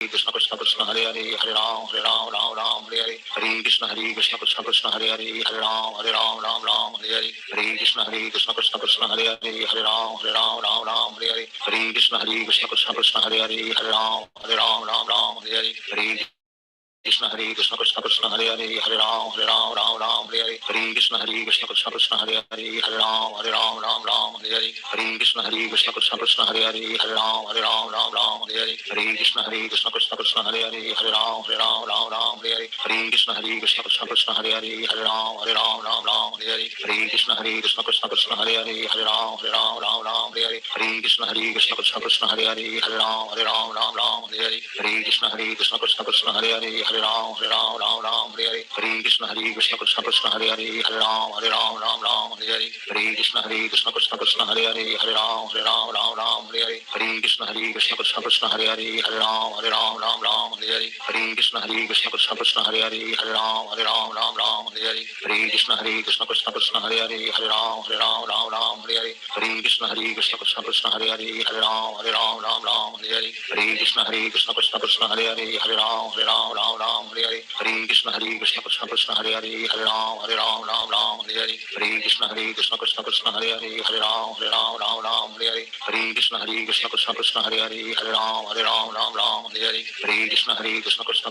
कृष्ण कृष्ण कृष्ण हरे हरे हरे राम राम राम हरे हरे हरे कृष्ण कृष्ण कृष्ण हरे हरे हरे राम राम हरे हरे हरे कृष्ण कृष्ण कृष्ण हरे हरे हरे राम राम हरे हरे हरे कृष्ण कृष्ण कृष्ण हरे हरे हरे राम राम हरे हरे हरे कृष्ण कृष्ण कृष्ण हरे हरे हरे राम राम हरे हरे हरे कृष्ण कृष्ण कृष्ण हरे हरे हरे राम राम हरे हरे हरे कृष्ण कृष्ण कृष्ण हरे हरे हरे राम हरे हरे हरे कृष्ण कृष्ण कृष्ण हरे हरे हरे राम हरे हरे हरे कृष्ण कृष्ण कृष्ण हरे हरे हरे राम हरे हरे हरे कृष्ण कृष्ण कृष्ण हरे हरे हरे राम हरे हरे हरे कृष्ण कृष्ण कृष्ण हरे हरे हरे राम हरे हरे हरे कृष्ण कृष्ण कृष्ण हरे हरे हरे राम हरे हरे हरे कृष्ण कृष्ण कृष्ण हरे हरे हरे राम हरे हरे हरे कृष्ण कृष्ण कृष्ण हरे हरे हरे राम हरे हरे हरे कृष्ण कृष्ण कृष्ण हरे हरे हरे राम हरे हरे हरे कृष्ण कृष्ण कृष्ण हरे हरे हरे राम हरे हरे हरे कृष्ण कृष्ण कृष्ण हरे हरे हरे राम हरे हरे हरे कृष्ण कृष्ण कृष्ण हरे हरे हरे राम हरे हरे हरे कृष्ण कृष्ण कृष्ण हरे हरे हरे राम हरे हरे हरे कृष्ण कृष्ण कृष्ण हरे हरे हरे राम हरे हरे हरे कृष्ण कृष्ण कृष्ण हरे हरे हरे राम हरे हरे हरे कृष्ण कृष्ण कृष्ण हरे हरे हरे राम हरे हरे हरे कृष्ण कृष्ण कृष्ण हरे हरे हरे राम हरे हरे हरे कृष्ण कृष्ण कृष्ण हरे हरे हरे राम हरे हरे हरे कृष्ण कृष्ण कृष्ण हरे हरे हरे राम हरे हरे हरे कृष्ण कृष्ण कृष्ण हरे हरे हरे राम हरे हरे हरे कृष्ण कृष्ण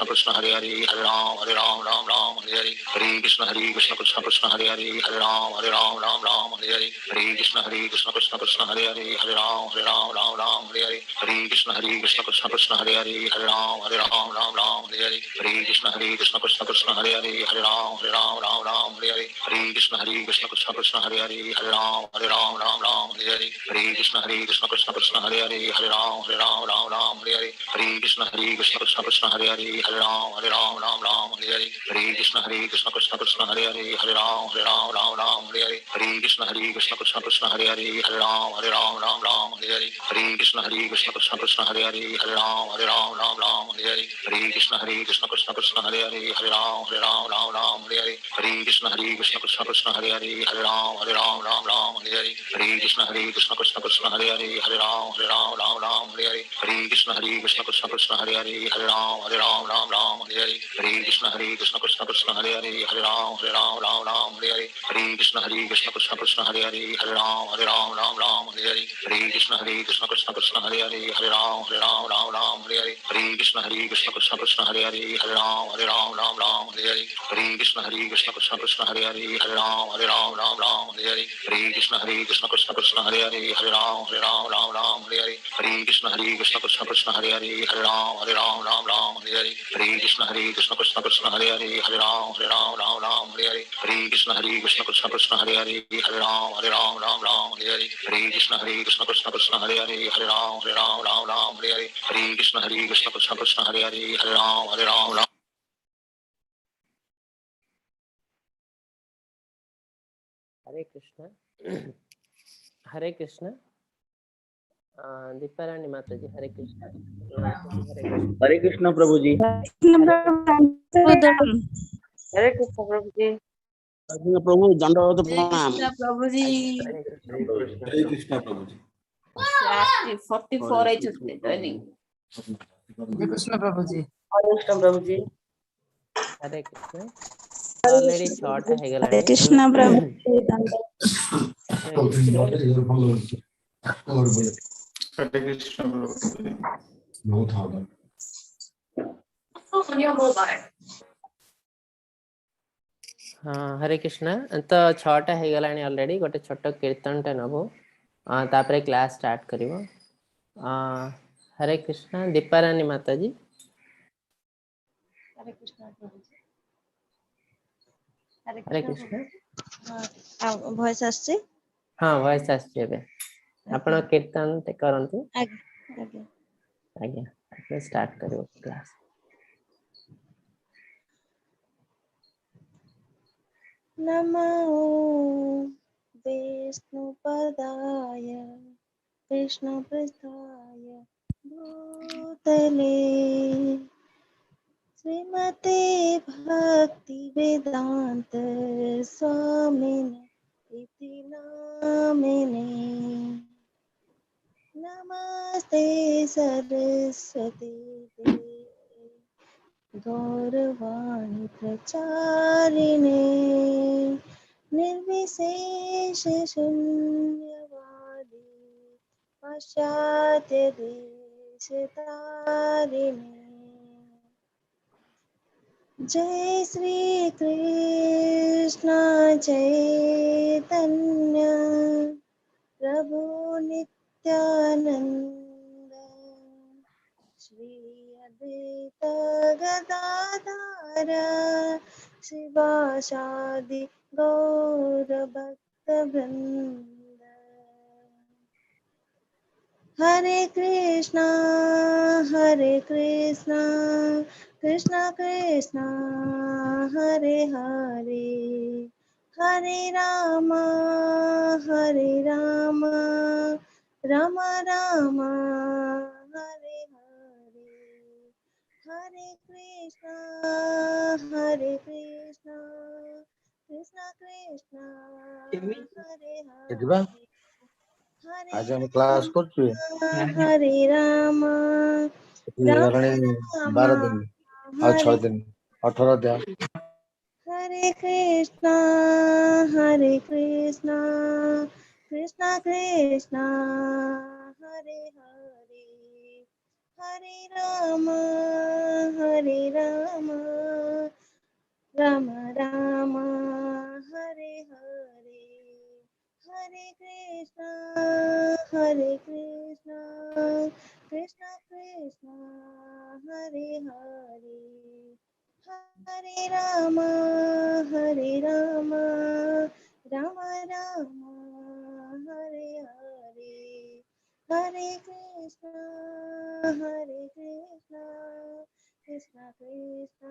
कृष्ण हरे हरे हरे राम हरे हरे हरे कृष्ण कृष्ण कृष्ण हरे हरे हरे राम हरे हरे हरे कृष्ण कृष्ण कृष्ण हरे हरे हरे राम हरे हरे हरे कृष्ण कृष्ण कृष्ण हरे हरे हरे राम हरे हरे हरे कृष्ण कृष्ण कृष्ण हरे हरे हरे राम हरे हरे हरे कृष्ण कृष्ण कृष्ण हरे हरे हरे राम हरे हरे हरे कृष्ण कृष्ण कृष्ण हरे हरे हरे राम हरे हरे हरे कृष्ण कृष्ण कृष्ण हरे हरे हरे राम हरे हरे हरे कृष्ण कृष्ण कृष्ण हरे हरे हरे राम हरे हरे हरे कृष्ण कृष्ण कृष्ण हरे हरे हरे राम हरे हरे हरे कृष्ण कृष्ण कृष्ण हरे हरे हरे राम हरे हरे हरे कृष्ण कृष्ण कृष्ण हरे हरे हरे राम हरे हरे हरे कृष्ण कृष्ण कृष्ण हरे हरे हरे राम हरे हरे हरे कृष्ण कृष्ण कृष्ण हरे हरे हरे राम हरे हरे हरे कृष्ण कृष्ण कृष्ण हरे हरे हरे राम हरे हरे हरे कृष्ण कृष्ण कृष्ण हरे हरे हरे राम हरे हरे हरे कृष्ण कृष्ण कृष्ण हरे हरे हरे राम हरे हरे हरे कृष्ण कृष्ण कृष्ण हरे हरे हरे राम हरे हरे हरे कृष्ण कृष्ण कृष्ण हरे हरे हरे राम हरे हरे हरे कृष्ण कृष्ण कृष्ण हरे हरे हरे राम हरे हरे हरे कृष्ण कृष्ण कृष्ण हरे हरे हरे राम हरे हरे हरे कृष्ण कृष्ण कृष्ण हरे हरे हरे राम हरे हरे हरे कृष्ण कृष्ण कृष्ण हरे हरे हरे राम हरे कृष्ण हरे कृष्ण दीपारानी माता जी हरे कृष्ण हरे कृष्ण प्रभु जी। हरे कृष्ण प्रभु जी। प्रभु दंडवत प्रणाम। प्रभु जी। हरे कृष्ण प्रभु जी। 44 joining. हरे कृष्ण प्रभु जी। हरे कृष्ण प्रभु जी। हरे कृष्ण ऑलरेडी शॉर्ट है हरे कृष्ण प्रभु हरे कृष्ण प्रभु जी। हाँ हरे कृष्ण तो छटा हो गलानी ऑलरेडी गोटे छोट कीर्तन टे नबो तापरे क्लास स्टार्ट करिवो हरे कृष्ण दीपारानी माता जी हरे कृष्ण प्रभु जी। हरे कृष्ण भॉइस आछे हाँ वॉइस आछे बे आपण कीर्तन ते करंतु आज्ञा आज्ञा आपण स्टार्ट करिवो क्लास नमो विष्णुपदाय कृष्णपृष्ठाय भूतले श्रीमते भक्तिवेदांत स्वामिने इति नामिने नमस्ते सरस्वती देवी गौरवाणी प्रचारिणे निर्विशेष शून्यवादी पाश्चात्य देश तारिणे जय श्री कृष्ण चैतन्य प्रभु नित्यानंद श्री अद्वैत गदाधर शिवासादि गौर भक्त वृंद हरे कृष्णा कृष्ण कृष्ण हरे हरे हरे राम राम राम हरे हरे हरे कृष्णा कृष्ण कृष्ण हरे हरे आज हम क्लास करछु हरे राम गरणी 12 दिन और 6 दिन 18 दिन हरे कृष्णा कृष्ण कृष्ण हरे हरे हरे राम राम राम हरे हरे हरे कृष्णा कृष्ण कृष्ण हरे हरे हरे राम राम राम हरे हरे हरे कृष्णा कृष्ण कृष्ण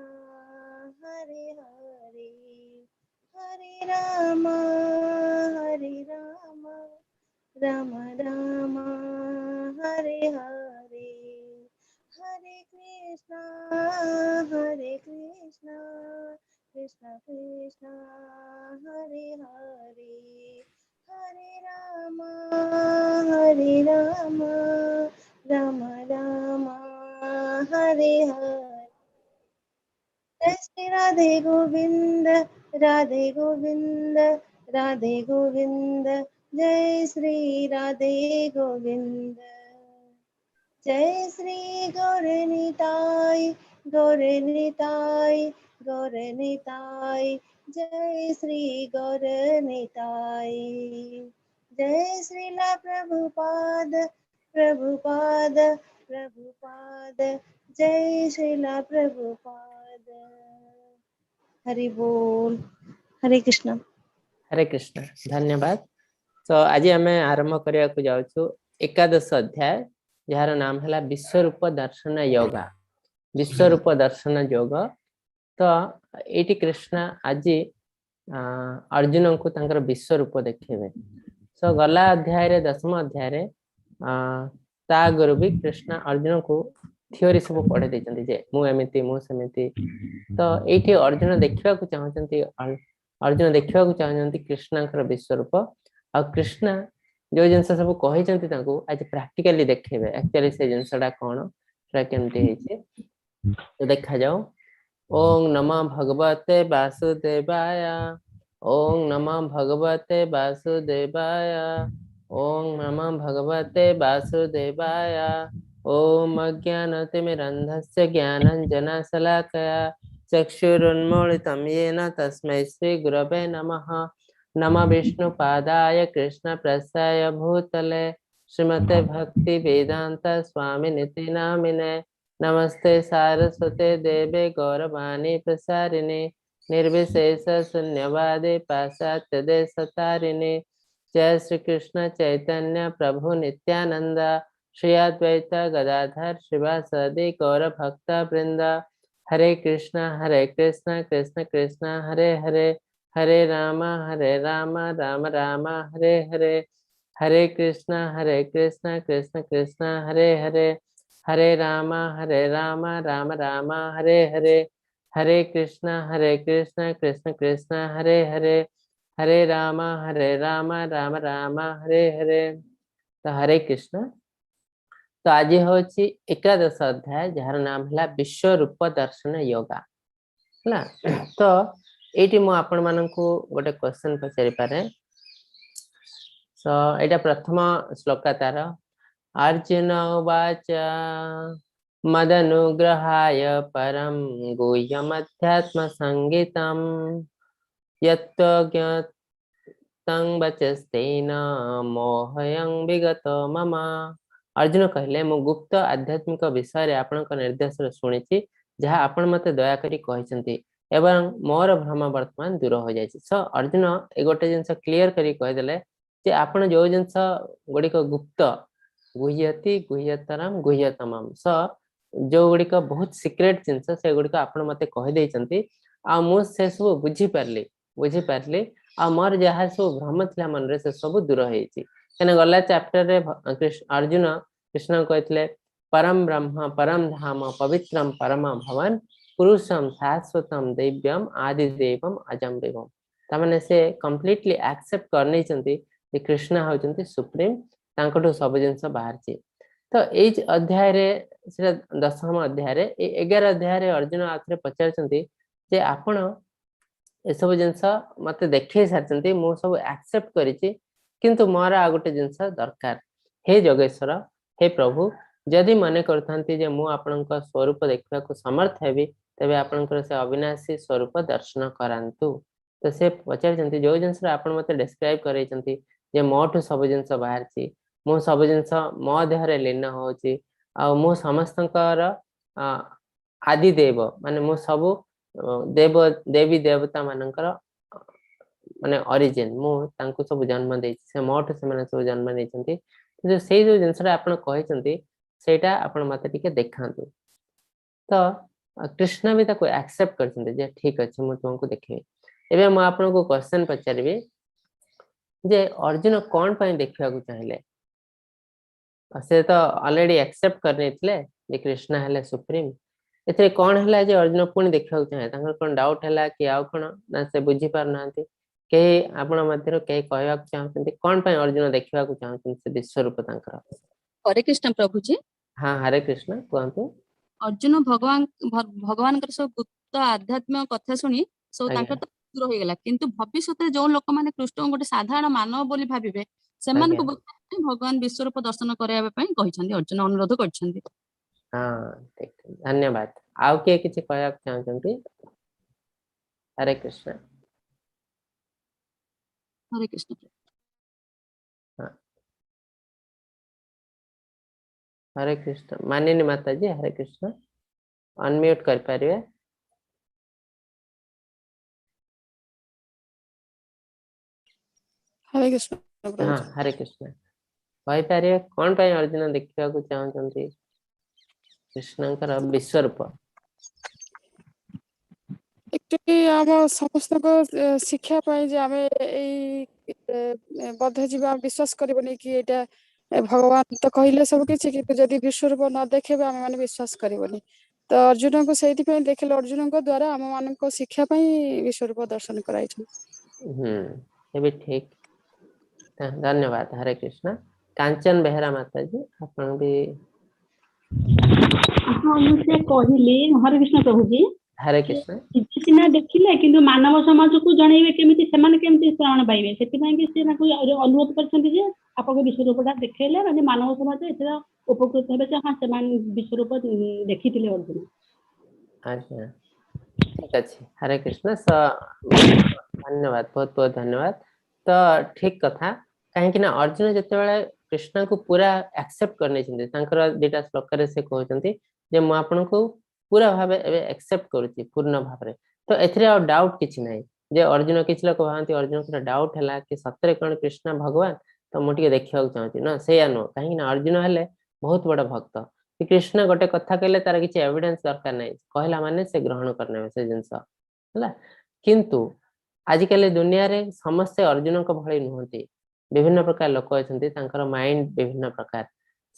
हरे हरे हरे राम राम हरे हरे हरे कृष्णा कृष्ण कृष्ण हरे हरे हरे राम राम हरे हरे जय श्री राधे गोविंद राधे गोविंद जय श्री राधे गोविंद जय श्री गौरनिताय जय श्री गौरनिताय जय श्रीला प्रभुपाद जय श्रीला प्रभुपाद हरि बोल हरे कृष्ण धन्यवाद। तो आज आम आरंभ करने को जाऊँ एकादश अध्याय जार नाम है विश्वरूप दर्शन योगा विश्वरूप दर्शन योग। तो ये कृष्ण आज अर्जुन को तंकर विश्वरूप देखेबे। सो गला अध्याय 10वां अध्याय ता गुरु भी कृष्ण अर्जुन को थियोरी सब पढ़े देछन्ती जे मु एमिति मु समिति। तो एठी अर्जुन देखिबा को चाहछन्ती कृष्णकर विश्वरूप आ कृष्ण जो जिनस सब कहि चंती ताको आज प्रैक्टिकली देखेबे एक्चुअली से जिनसडा कोन सेटा केमती हेछि तो देखा जाओ। ओम नमः भगवते वासुदेवाय ओम नमः भगवते वासुदेवाय ओम नमः भगवते वासुदेवाय ओम अज्ञानतिमिरन्धस्य ज्ञानञ्जनशलाकया चक्षुरुन्मीलितं येन तस्मै श्रीगुरवे नमः। नमः विष्णुपादाय कृष्णप्रेष्ठाय भूतले श्रीमते भक्तिवेदान्त स्वामिनिति नामिने नमस्ते सारस्वते देवे गौरवाणी प्रसारिणे निर्विशेष शून्यवादे पाश्चात्य देशतारिणे जय श्री कृष्ण चैतन्य प्रभु नित्यानंद श्री अद्वैत गदाधर शिवासादि गौर भक्त वृंद हरे कृष्ण कृष्ण कृष्ण हरे हरे हरे राम राम राम हरे हरे हरे कृष्ण कृष्ण कृष्ण हरे हरे हरे राम राम राम हरे हरे हरे कृष्ण कृष्ण कृष्ण हरे हरे हरे राम राम राम हरे हरे। तो हरे कृष्ण तो आज हूँ एकादश अध्याय जार नाम है विश्व रूप दर्शन योगा है। तो ये मुझे आपण मानक गोटे क्वेश्चन पचारि पारे। सो यहाँ प्रथम श्लोक तार अर्जुन उवाच मदनुग्रहाय परम गुह्यमध्यात्म संगीतम यत्त्वज्ञातं वचस्तेन मोहयं विगत मम। अर्जुन कहले मु गुप्त आध्यात्मिक विषय आपनक निर्देश शुणी जहाँ आपण मते दया करी कहिसंती एवं मोर भ्रम वर्तमान दूर हो जाए। सो अर्जुन ए गोटे जिनस क्लियर करी कहिदेले जे आपण जो जिनस गुड़िक गुप्त गुह्यति गुह्यतरम गुह्यतमम सो जो गुड़िक बहुत सिक्रेट जिनस से गुड़िक आपण मते कहि दैचंती आ मु से सब बुझी पारली आ मोर जहाँ सब भ्रम थिला मन रे से सब दूर होईची। कने गला चैप्टर रे अर्जुन कृष्ण कहथिले परम ब्रह्म परम धाम पवित्रम परम भवन पुरुषम शाश्वतम दिव्यम आदि देवम अजम देवम। तामने से कंप्लीटली एक्सेप्ट करने चंती कि कृष्ण होचंती सुप्रीम तांकटो सब जिंस बाहर छी। तो एज अध्याय रे से 10वां अध्याय रे 11 अध्याय रे अर्जुन आखरे पचार चंती जे आपण ए सब जिंस मते देखै सारचंती मु सब एक्सेप्ट करिछि किंतु मोर आ गोटे जिंस दरकार। हे जोगेश्वर हे प्रभु जदि मने करथांती जे मु आपनक स्वरूप देखा को समर्थ हेबी तबे आपनकर से अविनाशी स्वरूप दर्शन करांतु। तो से पचारचंती जो जिंस आपण मते डिस्क्राइब करैचंती जे मोठु सब जिंस बाहर छी मु सब जिंस मो देह रे लीन होची आ मु समस्तकर आदि देव माने मु सब देव देवी देवता मानकर माने ओरिजिन मु तांको सब जन्म देछि से मोठ से माने सब जन्म देछंती। जो सेही जो जिंसरा आपण कहिसंती सेटा आपण मते टिके देखांतु। तो कृष्ण भी ताको एक्सेप्ट करछंती जे ठीक अछि मु तुमको देखै। एबे मु आपण को क्वेश्चन पचारिबे जे अर्जुन कोन पय देखिया को चाहिले से तो ऑलरेडी एक्सेप्ट करने थिले जे कृष्ण हले सुप्रीम एते कोन हला जे अर्जुन पुणी देखिया को चाहे तांकर कोन डाउट हला कि आउ कोन ना से बुझी पार नांती के आपण मध्य के कहया चाहते कोन पय अर्जुन देखिया को चाहते से विश्व रूप तांकर। हरे कृष्ण प्रभु जी। हाँ हरे कृष्ण कहंतु। अर्जुन भगवान सब गुप्त आध्यात्मिक कथा सुनी सब तांकर तो दूर हो गेला किंतु भविष्य जो लोक माने कृष्ण गोटे साधारण मानव बोली भाबिबे सेमान को भगवान विश्व रूप दर्शन कराबे पय कहिसंती अर्जुन अनुरोध करछंती। हाँ ठीक धन्यवाद। आउ के किछि कहया चाहते हरे कृष्ण। हरे कृष्ण। हाँ हरे कृष्ण मानिनी माता जी हरे कृष्ण अनम्यूट कर पारिबे। हरे कृष्ण। हाँ हरे कृष्ण कहि पारिबे कोन पय अर्जुन देखिया को चाहचंती कृष्णकर विश्व रूप। एक्चुअली हम समस्त को शिक्षा पाई जे हमें ए बद्ध जीवा विश्वास करबनी कि एटा भगवान तो कहले सब किछि कि जदि विश्व रूप न देखेबे हम माने विश्वास करबनी। तो अर्जुन को सेति पे देखले अर्जुन को द्वारा हम मान को शिक्षा पाई विश्व रूप दर्शन कराई छ। ये भी ठीक धन्यवाद हरे कृष्ण। कांचन बेहरा माता जी अपन भी। हाँ मुझे कहली हरे कृष्ण प्रभु जी हरे कृष्ण सिना देखिले किंतु मानव समाज को जनइबे केमिति सेमान केमिति शरण पाइबे सेति पय कि से ना कोई अनुरोध करछन्ती जे आपको विश्व रूपटा देखेले माने मानव समाज एतरा उपकृत हेबे जे हां सेमान विश्व रूप देखितिले अर्जुन। अच्छा ठीक अछि हरे कृष्ण धन्यवाद बहुत बहुत धन्यवाद। तो ठीक कथा कहीं कि ना अर्जुन जते बेले कृष्ण को पूरा एक्सेप्ट करने छिंदे तांकर डेटा श्लोक रे से कहउचंती जे म आपन को पूरा भाबे एक्सेप्ट करूची पूर्ण भाबरे। तो एथरे आ डाउट किछि नै जे अर्जुन किछि लोक भांती अर्जुन को डाउट हला कि सत्य कोन कृष्ण भगवान तो मोटिके देखिया को चाहती ना से आनो कहीं ना अर्जुन हले बहुत बड़ा भक्त कि कृष्ण गोटे कथा कहले तार किछि एविडेंस दरकार नै कहला माने से ग्रहण करने से जिंस हला। किंतु आजिकल दुनिया रे समस्त अर्जुन को भଳି नुहंती विभिन्न प्रकार लोक अछंती तांकर माइंड विभिन्न प्रकार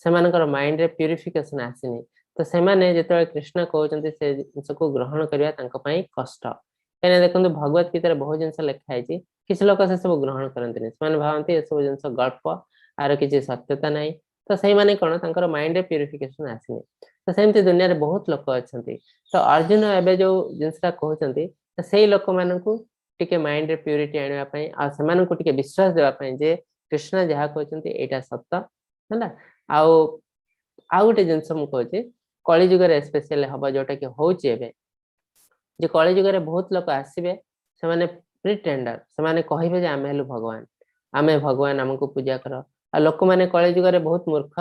सेमानकर माइंड रे प्यूरिफिकेशन आसिनी तो सेमाने जेतले कृष्ण कहउचंती से जिंस को ग्रहण करिया तांको पई कष्ट कने देखंतु भगवत गीता रे बहुत जिंस लिखा है किछ लोक से सब ग्रहण करंती सेमाने भावंती ए सब जिंस गल्प आर किछि सत्यता नै तो से माने कोन तांकर माइंड रे प्यूरिफिकेशन आसीनी तो सेमती दुनिया रे बहुत लोक अछंती तो अर्जुन एबे जो जिनसटा कहउचंती तो सेही लोक माननकु टिके माइंड रे प्यूरिटी आनिया पई आ समानकु टिके विश्वास देवा पई जे कृष्ण जहा कहउचंती एटा सत्य हला आ गोटे जिनस मु कहउची कली जुग रे स्पेशली हबा जोटा कि होउची एबे जे कली जुग रे बहुत लोक आसीबे से माने प्रिटेंडर से माने कहिबे जे आमे हेलु भगवान आमे भगवान हमको पूजा करो आ लोक माने कली जुग रे बहुत मूर्ख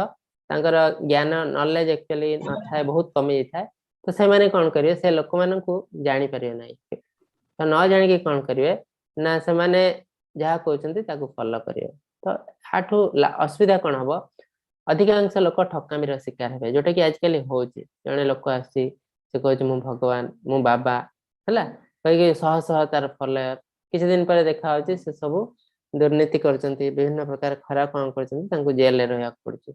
तांकर ज्ञान नॉलेज एक्चुअली न थाए बहुत कमी थाए तो से माने कोन करिवे से लोक मानन को जानि परिवे नै तो न जानि के कोन करिवे ना से माने जहा कहउचंती ताको फॉलो करिवे तो आठु असुविधा कोन हबो अधिकांश लोक ठकामीर शिकार हेबे जोटा कि आजकल होउची जने लोक आसी से कहउची मु भगवान मु बाबा हला कहि सह सह तार फॉलोअर किछि दिन पर देखा होची से सब दुर्नीति करचंती विभिन्न प्रकार खराब काम करचंती तांको जेल ले रहया पड़ची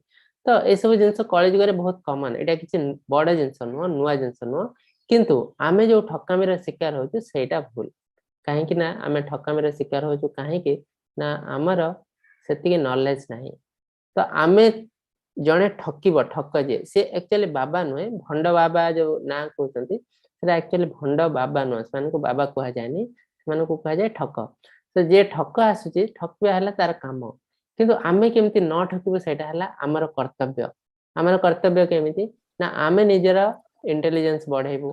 तो ए सब जिंस कॉलेज गरे बहुत कॉमन एटा किछि बड़ जिंस नो नुवा जिंस नो किंतु आमे जो ठकामीर शिकार होची सेटा भूल काहे कि ना आमे ठकामीर शिकार होचु काहे कि ना हमर सेति नॉलेज नाही तो आमे जने ठकीबो ठक जे से एक्चुअली बाबा नुहे भंड बाबा जो ना कहउचंती से एक्चुअली भंड बाबा नुहे मान को बाबा कहा जायनी मान को कहा जाय ठक तो जे ठक आसुची ठकबा हला तार काम किंतु आमे केमती न ठकिबो सेटा हला हमर कर्तव्य केमिति ना आमे निजर इंटेलिजेंस बढ़ाइबो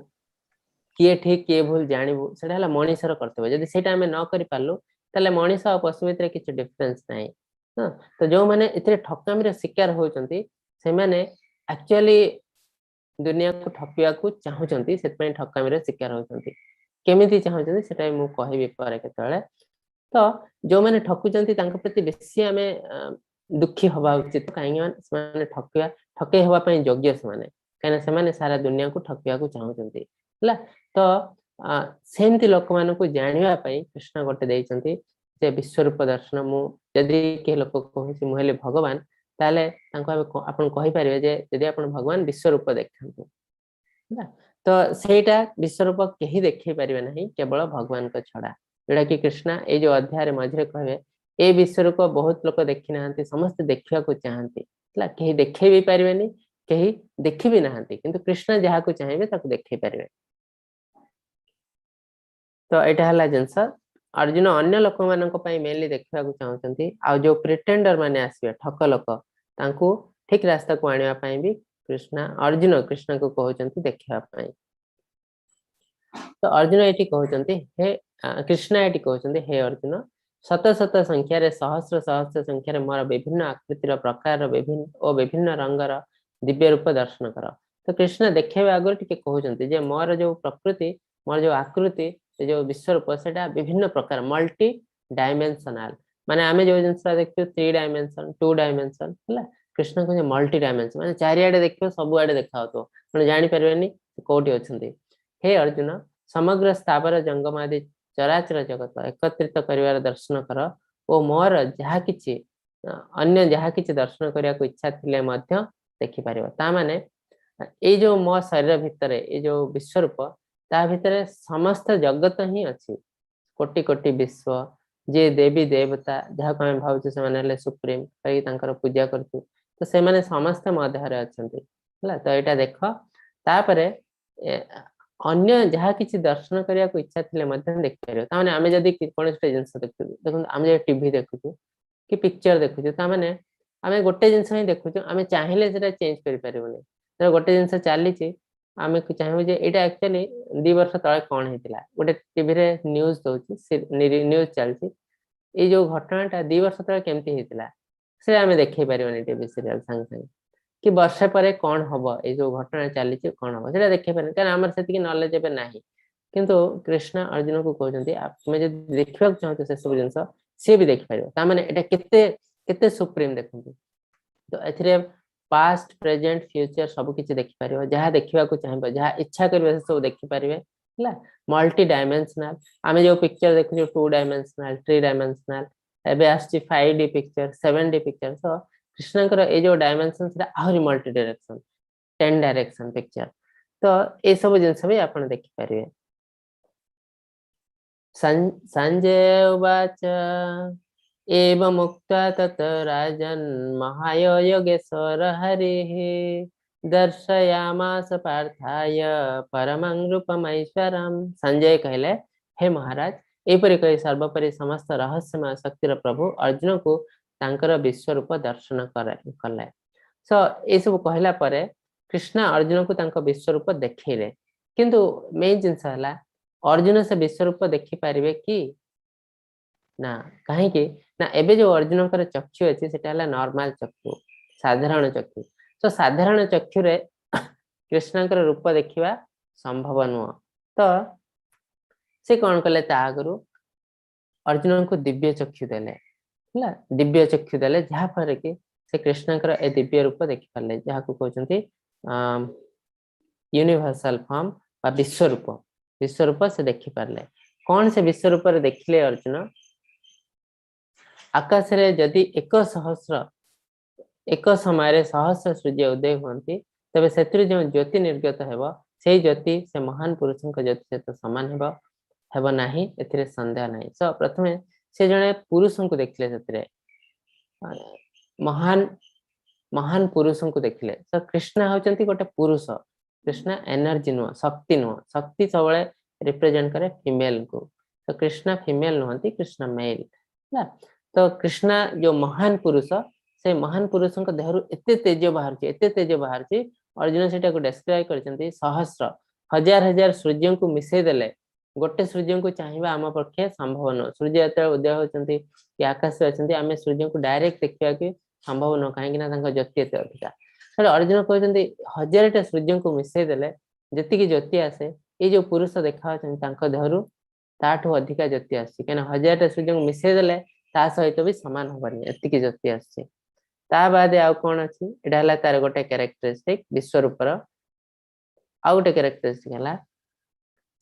किए ठीक किए भूल जानिबो सेटा हला मनीषर कर्तव्य जदि सेटा आमे न करि पालु तले मनीष आ पशु भितर किछ डिफरेंस नाही हां तो जो माने इतरे ठकामीर शिकार होचंती से माने एक्चुअली दुनिया को ठकिया को चाहुचंती सेत पय ठकामीर शिकार होचंती केमिति चाहुचंती सेटा मु कहिबे पारे केतळे तो जो माने ठकुचंती तांक प्रति बेसी हमें दुखी हवा उचित काहे माने ठके हवा पय योग्य से माने से माने सारा दुनिया को ठकिया को चाहुचंती हला तो सेमती लोक मान को जानिया पय कृष्ण गोटे देइचंती जे विश्वरूप दर्शन मु यदि के लोक कहूसी मु हेले भगवान ताले तांको आपण कहि परिबे जे यदि आपण भगवान विश्वरूप देखथांतु हला तो सेटा विश्वरूप केही देखै परिबे नाही केवल भगवान को छडा जोड़ा कि कृष्णा ए जो अध्याय मझे कहे ए विश्व को बहुत लोग देखी ना समस्त देखा को चाहती कहीं देखे भी पारे कहीं देखी भी ना किंतु कृष्ण जहाँ को चाहिए देखे पारे तो यहाँ जिनस अर्जुन अन्य लोक मान मेनली देखा चाहते आ जो प्रिटेंडर माने आसवे ठक लोक ठीक रास्ता को आने भी कृष्ण अर्जुन कृष्ण को कहते देखा तो अर्जुन ये कहते हे कृष्ण ये कहते हे अर्जुन शत शत संख्यार सहस्र सहस्र संख्यार मोर विभिन्न आकृतिर प्रकार विभिन्न रंगर दिव्य रूप दर्शन कर तो कृष्ण देखा आगे टे कहते मोर जो प्रकृति मोर जो आकृति जो विश्वरूप से विभिन्न प्रकार मल्टी डायमेंशनल माने आमे जो जिन देखियो 3 डायमेंशन 2 डायमेंशन है कृष्ण को मल्टी डायमेंशन माने चारिआडे देखियो सब आडे देखा तो माने जानि परबेनी कोठी अछंती हे अर्जुन समग्र स्थावर जंगम आदि चराचर जगत एकत्रित करिवार दर्शन कर ओ मोर जहा किछि अन्य जहा किछि दर्शन करिया को इच्छा थिले मध्य देखि परिबो ता माने ए जो मो शरीर भितरे ए जो विश्वरूप ता भितरे समस्त जगत ही अछि कोटि कोटि विश्व जे देवी देवता जहा को हम भावछु से माने सुप्रीम कई तांकर पूजा करछु तो से माने समस्त मध्यरे अछंती हला तो एटा देखो तापरे अन्य जहा किछि दर्शन करिया को इच्छा थिले मध्य देख परियो ता माने आमे जदी कोन जिंस देखु देखो आमे टीवी देखु कि पिक्चर देखु ता माने आमे गोटे जिंस ही देखु आमे चाहिले सेटा चेंज करि परिबोनी तो गोटे जिंस चाली छि आमे को चाहबो जे एटा एक्चुअली 2 वर्ष तळे कोन हेतिला गोटे टीवी रे न्यूज़ दोछि न्यूज़ चलछि ए जो घटनाटा 2 वर्ष तळे केमति हेतिला से आमे देखै परिबोनी टीवी सीरियल संग संग कि वर्ष पर कौन हम ये जो घटना चली कौन हम से देखे पारे कारण आमर से नॉलेज एबे नाही किंतु कृष्ण अर्जुन को कहते तुम्हें जब देखा चाहते से सब जिन सी भी देख पार ता माने एटा केते केते सुप्रीम देखु तो एथिरे पास्ट प्रेजेंट फ्यूचर सब किछि देखि पारिबो जहा देखिबा को चाहिबो जहा इच्छा करबे से सब देखि पारिबे हला मल्टी डायमेंशनल आमे जो पिक्चर देखु 2 डायमेंशनल 3 डायमेंशनल एबे आछि 5D picture 7D picture so Krishna ये जो डायमेंशन से आहरी मल्टी डायरेक्शन 10 डायरेक्शन पिक्चर तो ये सब जिनस भी आप देखि पारे संजय उवाच एवं मुक्त्वा तत् राजन् महायोगेश्वर हरिः दर्शयामास पार्थाय परमं रूपमैश्वरम्। संजय कहले हे महाराज एपरि कहि सर्वपरि समस्त रहस्यमय शक्तिर प्रभु अर्जुन को तांकर विश्व रूप दर्शन कले। सो ये सब कहला परे कृष्ण अर्जुन को तांको विश्व रूप देखैले किंतु मेन जिंस हला अर्जुन से विश्व रूप देखि पारिबे कि ना कहीं कि ना एबे जो अर्जुन कर चक्षु अछि सेटा हला नॉर्मल चक्षु साधारण चक्षु तो साधारण चक्षु रे कृष्णकर रूप देखिबा संभव नुह तो से कौन कले ता आगरु अर्जुन को दिव्य चक्षु देले हला दिव्य चक्षु देले जहा पर कि से कृष्णकर ए दिव्य रूप देखि पाले जहा को कहउचंती यूनिवर्सल फॉर्म बा विश्व रूप से देखि पाले। कौन से विश्व रूप रे देखिले अर्जुन आकाश रे जदि एक समय सहस्र सूर्य उदय होती तबे सेतिर जो ज्योति निर्गत हेबो सेही ज्योति से महान पुरुषों ज्योति सहित समान हेबो नाही एथिरे संदेह नाही। सो प्रथमे से जने पुरुषों को देखले सेतिरे महान पुरुषों को देखले। सो कृष्ण होचंती गोटे पुरुष कृष्ण एनर्जी नुह शक्ति सबले रिप्रेजेंट करे फीमेल को तो कृष्ण फीमेल नुहंती कृष्ण मेल ना। तो कृष्ण जो महान पुरुष से महान पुरुषों को देहरु एते तेज बाहर अर्जुन सेटा को डिस्क्राइब करचंती सहस्र हजार सूर्य को मिसै देले गोटे सूर्य को चाहिबा आम पक्षे संभव न। सूर्य एते उदय होचंती कि आकाश रे अछंती आमे सूर्य को डायरेक्ट देखिया कि संभव न काहे कि ना तांका ज्योति एते अधिका तो अर्जुन कहचंती हजारटा सूर्य को मिसै देले जति कि ज्योति आसे ए जो पुरुष देखा होचंती तांका देहरु ताठो अधिका ज्योति आसी केना हजारटा सूर्य को मिसै देले ता सहित भी समान होबनी एतिकी ज्योति आसी। ता बाद आउ कोन अछि एडा हला तार गोटे कैरेक्टरिस्टिक विश्व रूपर आउ गोटे कैरेक्टरिस्टिक हला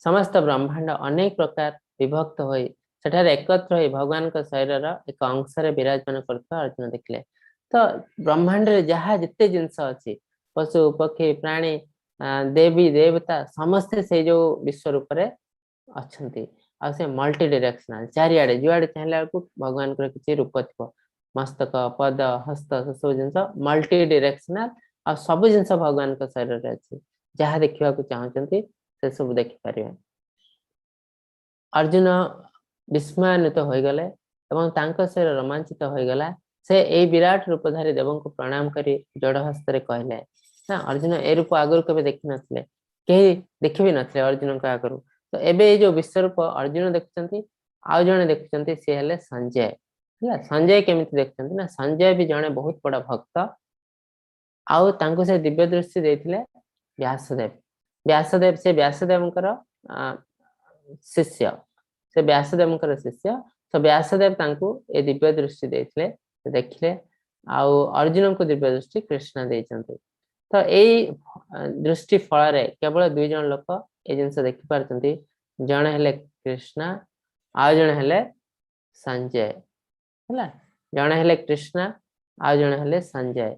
समस्त ब्रह्मांड अनेक प्रकार विभक्त होई सेठारे एकत्र होई भगवान का शरीर एक अंश रे विराजमान करता अर्जुन देखले। तो ब्रह्मांड रे जहा जते जिंस अछि पशु पक्षी प्राणी देवी देवता समस्त से जो विश्व रूप रे अछंती आ से मल्टी डायरेक्शनल चारिआडे जुआडे चाहला को भगवान कर किछि रूप थिबो मस्तक पद हस्त सब जिंस मल्टी डायरेक्शनल आ सब जिंस भगवान का शरीर रे अछि जहा देखिबा को चाहचंती से सब देखि पारिबे। अर्जुन विस्मयान्वित हो गले एवं तांको शरीर रोमांचित हो गला से ए विराट रूपधारी देवों को प्रणाम करी जड़ हस्त रे कहले ना अर्जुन ए रूप आगुर कबे देखि नथले केही देखि भी नथले अर्जुन का आगुर तो एबे जो विश्व रूप अर्जुन देखचंती आउ जने देखचंती से हेले संजय हला संजय केमिति देखचंती ना संजय भी जने बहुत बड़ा भक्त आउ तांको से दिव्य दृष्टि देथिले व्यासदेव से व्यासदेवंकर शिष्य से व्यासदेवंकर शिष्य तो व्यासदेव तांको ए दिव्य दृष्टि देथिले देखिले आउ अर्जुन को दिव्य दृष्टि कृष्ण देचंती। तो एई दृष्टि फल रे केवल दुई जन लोक ए जिंस देखि पारचंती जने हेले कृष्ण आ जने हेले संजय हला जने हेले कृष्ण आ जने हेले संजय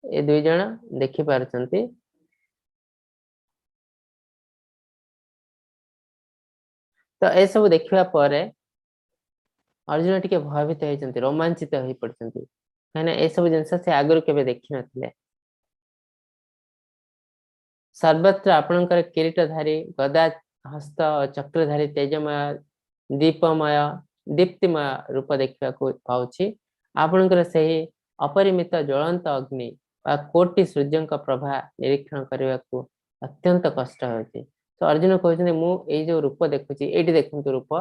ए दुई जन देखि पारचंती। तो ए सब देखिबा परे अर्जुन टिके भयभीत होइचंती रोमांचित होई पड़चंती काहे ना ए सब जिंस से आगुर केबे देखि नथिले। सर्वत्र आपणकर किरीटधारी गदा हस्त चक्रधारी तेजमय दीपमय दीप्तिमय रूप देखा पाउछि आपणकर सही अपरिमित ज्वलंत अग्नि बा कोटि सूर्य प्रभा निरीक्षण करने को अत्यंत कष्ट होछि। तो अर्जुन कहते मु ए जो रूप देखुछि एटी देखंतु रूप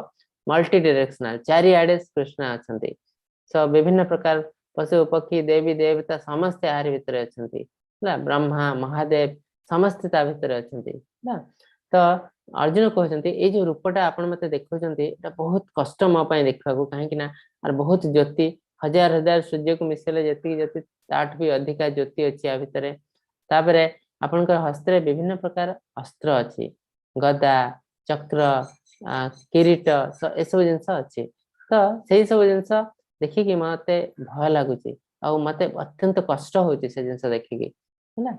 मल्टी डायरेक्शनल चारिआडे कृष्ण अछंती सो विभिन्न प्रकार पशु पक्षी देवी देवता समस्त यार भीतर अछंती ना ब्रह्मा महादेव समस्त ता भीतर अछंती ना। तो अर्जुन कहते ए जो रूपटा आपण मते देखुछंती एटा बहुत कष्ट म पय देखा को काहे कि ना और बहुत ज्योति हजार सूर्य को मिसले जति जति ताठ भी अधिका ज्योति अछि आ भीतर तापरे आपनकर हस्त रे विभिन्न प्रकार अस्त्र अछि गदा चक्र किरीट ए सब जिंस अछि। तो सेही सब जिंस देखि कि मते भय लागुची आ मते अत्यंत कष्ट होची से जिंस देखि कि हैला।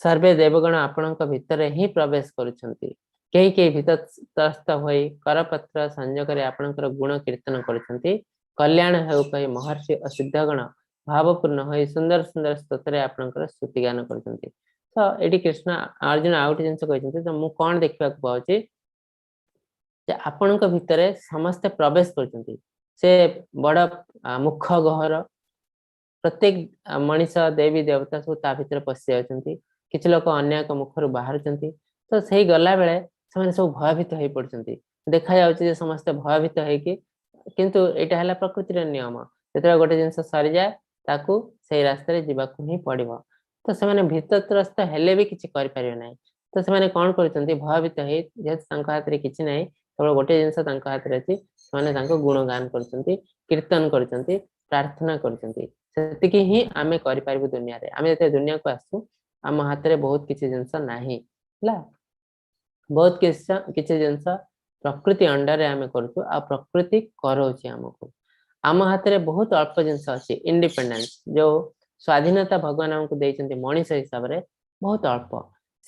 सर्वे देवगण आपणक भितर ही प्रवेश करुछंती कई कई भीतरस्थ होई करपत्र संजोगरे आपणकर गुण कीर्तन करछंती कल्याण हेउ कहि महर्षि असिद्धगण भावपूर्ण होई सुंदर सुंदर स्तोत्रे आपणकर स्तुति गान करछंती। तो एटी कृष्ण अर्जुन आउट जिंस कहछंती तो मु कोन देखिबा को पाउची जे आपणक भितरे समस्त प्रवेश करछंती से बड़ मुख गहर प्रत्येक मनीष देवी देवता सब ता भितर पसि जाउछंती किछ लोक अन्य एक मुखरु बाहरछंती तो सही गला बेले ସେମାନେ ସବୁ ଭୟଭୀତ ହେଇ ପଡୁଛନ୍ତି ଦେଖା ଯାଉଛି ଯେ ସମସ୍ତେ ଭୟଭୀତ ହେଇକି କିନ୍ତୁ ଏଇଟା ହେଲା ପ୍ରକୃତିର ନିୟମ ଯେତେବେଳେ ଗୋଟେ ଜିନିଷ ସରିଯାଏ ତାକୁ ସେଇ ରାସ୍ତାରେ ଯିବାକୁ ହିଁ ପଡିବ ତ ସେମାନେ ଭୀତତ୍ରସ୍ତ ହେଲେ ବି କିଛି କରିପାରିବେ ନାହିଁ ତ ସେମାନେ କଣ କରୁଛନ୍ତି ଭୟଭୀତ ହେଇ ଯେହେତୁ ତାଙ୍କ ହାତରେ କିଛି ନାହିଁ କେବଳ ଗୋଟେ ଜିନିଷ ତାଙ୍କ ହାତରେ ଅଛି ସେମାନେ ତାଙ୍କ ଗୁଣଗାନ କରୁଛନ୍ତି କୀର୍ତ୍ତନ କରୁଛନ୍ତି ପ୍ରାର୍ଥନା କରୁଛନ୍ତି ସେତିକି ହିଁ ଆମେ କରିପାରିବୁ ଦୁନିଆରେ ଆମେ ଯେତେବେଳେ ଦୁନିଆକୁ ଆସୁ ଆମ ହାତରେ ବହୁତ କିଛି ଜିନିଷ ନାହିଁ ହେଲା बहुत किसी जिनस प्रकृति अंडर आम करूँ आ प्रकृति कराऊँ आमको आम हाथ में बहुत अल्प जिनस अच्छी इंडिपेंडेंस जो स्वाधीनता भगवान आमको देते मनीष हिसाब से बहुत अल्प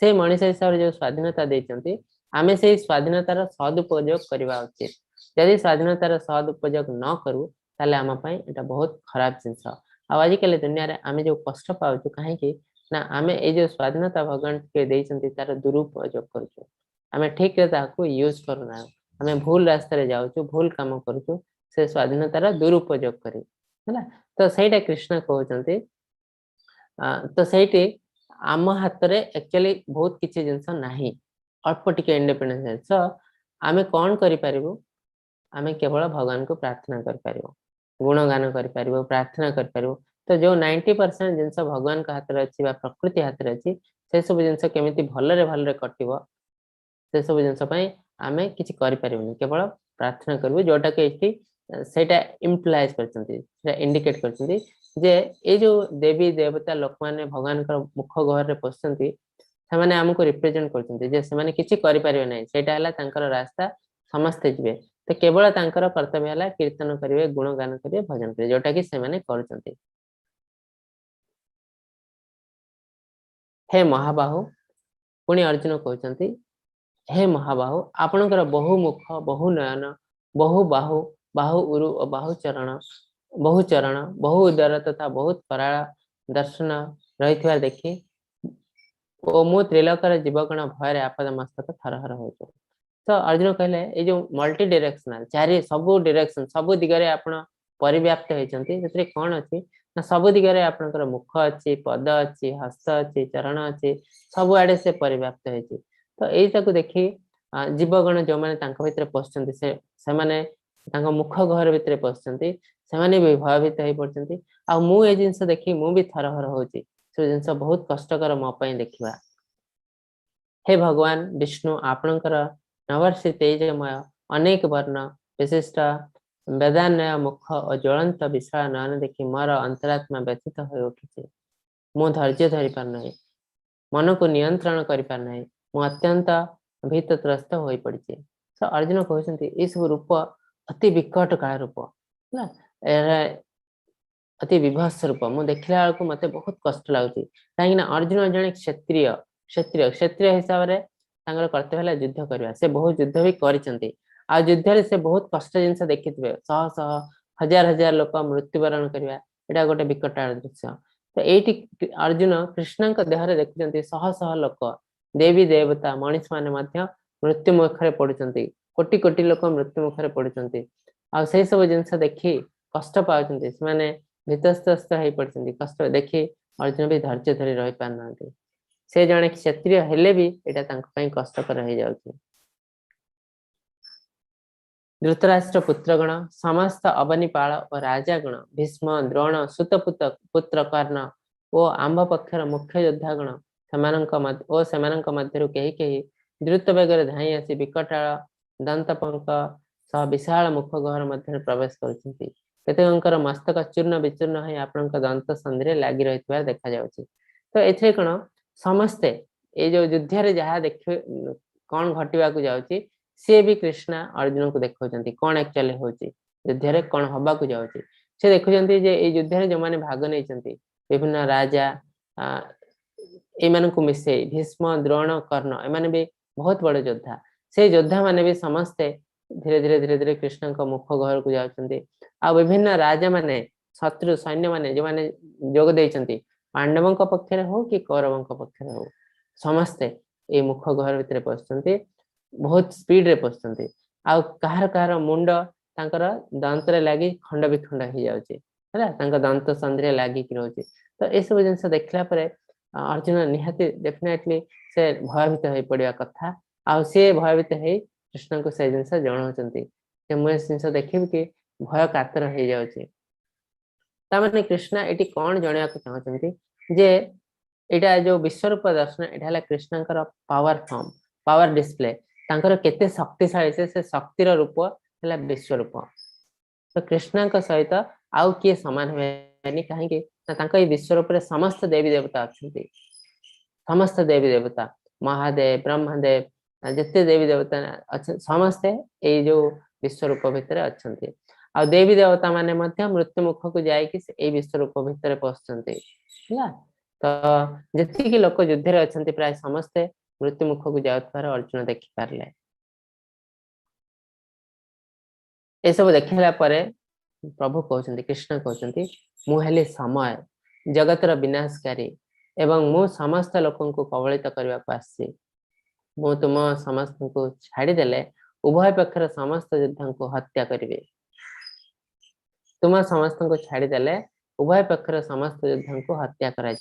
से मनीष हिसाब से जो स्वाधीनता देते आम से स्वाधीनतार सदुपयोग करवा उचित यदि स्वाधीनतार सदुपयोग न करूँ ताले आम यहाँ बहुत खराब जिनस आजिकल दुनिया रे आम जो कष्ट पाचु कहीं ना आम ये जो स्वाधीनता भगवान के देते तार दुरुपयोग करूँ आम ठीक यूज करूना आम भूल रास्ता जाऊँ भूल काम करूँ से स्वाधीनतार दुरुपयोग कर तो सहीटा कृष्ण कहते तो सही आम हाथ में एक्चुअली बहुत किसी जिनस नहीं अल्प टिके इंडिपेंडेंस सो आम कौन करूँ आम केवल भगवान को प्रार्थना कर गुणगान कर प्रार्थना कर तो जो 90% जिनस भगवान का हाथ में अच्छी प्रकृति हाथ में अच्छी से सब जिनस केमी भलरे भलरे कटिबो से सब जिनस आम कि केवल प्रार्थना करूँ जोटा कि सेटा इम्प्लाइज कर इंडिकेट कर जे ये जो देवी देवता लोक मैंने भगवान का मुख गहर पशुंट से आमको रिप्रेजेंट कर किसी करें रास्ता समस्ते जी तो केवल कर्तव्य है कीर्तन करेंगे गुणगान करेंगे भजन करेंगे जोटा कि कर हे महाबाहु पुणी अर्जुन कहते हे महाबाहु आपणकर बहु मुख बहु नयन बहु बाहु बाहु उरु और बाहु चरण बहु उदर तथा बहुत कराಳ दर्शन रही देखी ओ मु त्रिलोकर जीवगण भय आपद मस्तक थरहर हो तो अर्जुन कहले ये जो मल्टी डायरेक्शनल चारि सबु डायरेक्शन सबु दिगरे आपण परिव्याप्त होती कौन अच्छी ना सबु दिगरे आपणकर मुख अच्छी पद अच्छी हस्त अच्छी चरण अच्छी सब आड़े से परिव्याप्त होती तो यही देखी जीवगण जो मैंने भितर पशुंट से मुख घर भितर पशुंट से भी भयभीत हो पड़ते आ मु ये जिनस देखी मु भी थरहर होची से जिनस बहुत कष्टकर मो देखा हे भगवान विष्णु आपणकर नवर्षि तेजमय अनेक वर्ण विशिष्ट वेदान्वय मुख और ज्वलंत विशाल नयन देखी मोर अंतरात्मा व्यथित हो उठी मु धैर्य धरी पार नहीं मन को नियंत्रण कर पार नहीं मु अत्यंत भीतत्रस्त हो पड़ी तो अर्जुन कहते ये सब रूप अति विकट काल रूप अति विभत्स रूप मुझे देखला बेलू मत बहुत कष्ट लगुच कहीं अर्जुन जड़े क्षत्रिय क्षत्रिय क्षत्रिय हिसाब से कर्तव्य है युद्ध करवा से बहुत युद्ध भी करते आ युद्ध से बहुत कष्ट जिनस देखि शह शह हजार हजार लोक मृत्युवरण करवा यहाँ गोटे विकटाल दृश्य तो ये अर्जुन कृष्ण देहरे देखुं शह शह लोक देवी देवता मनीष माने मृत्यु मुखरे पड़ुंट कोटि कोटि लोक मृत्यु मुखरे पड़ुंट आ सब जिनस देखी कष्ट पाते से भीतस्तस्त हो पड़ते कष्ट देखी अर्जुन भी धैर्य धरी रही पार से जड़े क्षत्रिय हेले भी यहाँ कष्टकर हो जाए धृतराष्ट्र पुत्रगण समस्त अवनिपाल और राजागण भीष्म द्रोण सुतपुत पुत्र कर्ण और आंब पक्षर मुख्य योद्धागण से मध्य कहीं द्रुत बेगर धाई आसी विकटाल दंतपंक सह विशाल मुख गहर मध्य प्रवेश कर मस्तक चूर्ण विचूर्ण हो आपण दंत संधि लगी रही देखा जाउछि तो एथे कौन समस्ते ये जो युद्ध जहाँ देख कौन घटवा जाऊँगी सी भी कृष्णा अर्जुन को देखा कौन एक्चुअली होची युद्ध कौन हवा को जाऊँगी से देखुं युद्ध जो मैंने भाग नहीं विभिन्न राजा ये मिसे भीष्म द्रोण कर्ण एम भी बहुत बड़ योद्धा से योद्धा माने भी समस्ते धीरे धीरे धीरे धीरे कृष्ण को मुख घर को जाउछन्ती आ विभिन्न राजा माने शत्रु सैन्य माने जो माने जोग देइछन्ती पांडवों पक्ष हो कि कौरवों पक्ष हो समस्ते ए मुख घर भितर पसुछन्ती बहुत स्पीड रे पसुछन्ती आ कहार कहार मुंड तांकर दांत रे लागी खंड विखंड हो जाउची हैला तांकर दांत संधरे लागी कि रहउची तो ए सब जिंस देखला परे अर्जुन निहाती डेफिनेटली से भयभीत हो पड़िया कथा आ से भयभीत है कृष्ण को से जिंस जणाउछन्ती जे मु जिंस देखिबि कि भय कातर हो जाउची ता माने कृष्ण एटी कोन जणिया को चाहछन्ती जे एटा जो विश्वरूप दर्शन एटा हला कृष्णकर पावर फॉर्म पावर डिस्प्ले तांकर केते शक्तिशाली से शक्तिर रूप हला विश्वरूप तो कृष्ण का सहित आउ किए समान होनी कहीं तांका ई विश्वरूप रे समस्त देवी देवता अछंती समस्त देवी देवता महादेव ब्रह्मदेव जते देवी देवता अच्छा समस्ते ए जो विश्वरूप भितर अछंती आ देवी देवता माने मध्य मृत्यु मुख को जाय कि ए विश्वरूप भितर पसचंती हला तो जति कि लोक युद्ध रे अछंती प्राय समस्ते मृत्यु मुख को जाउथार अर्जुन देखि पारले ए सब देखला परे प्रभु कहते कृष्ण कहते मु हेली समय जगतर विनाशकारी एवं मु समस्त लोकन को कबलित करने को आसी मु तुम समस्त को छाड़ीदेले उभय पक्षर समस्त योद्धा को हत्या करेंगे तुम समस्त को छाड़ीदेले उभय पक्षर समस्त योद्धा को हत्या कर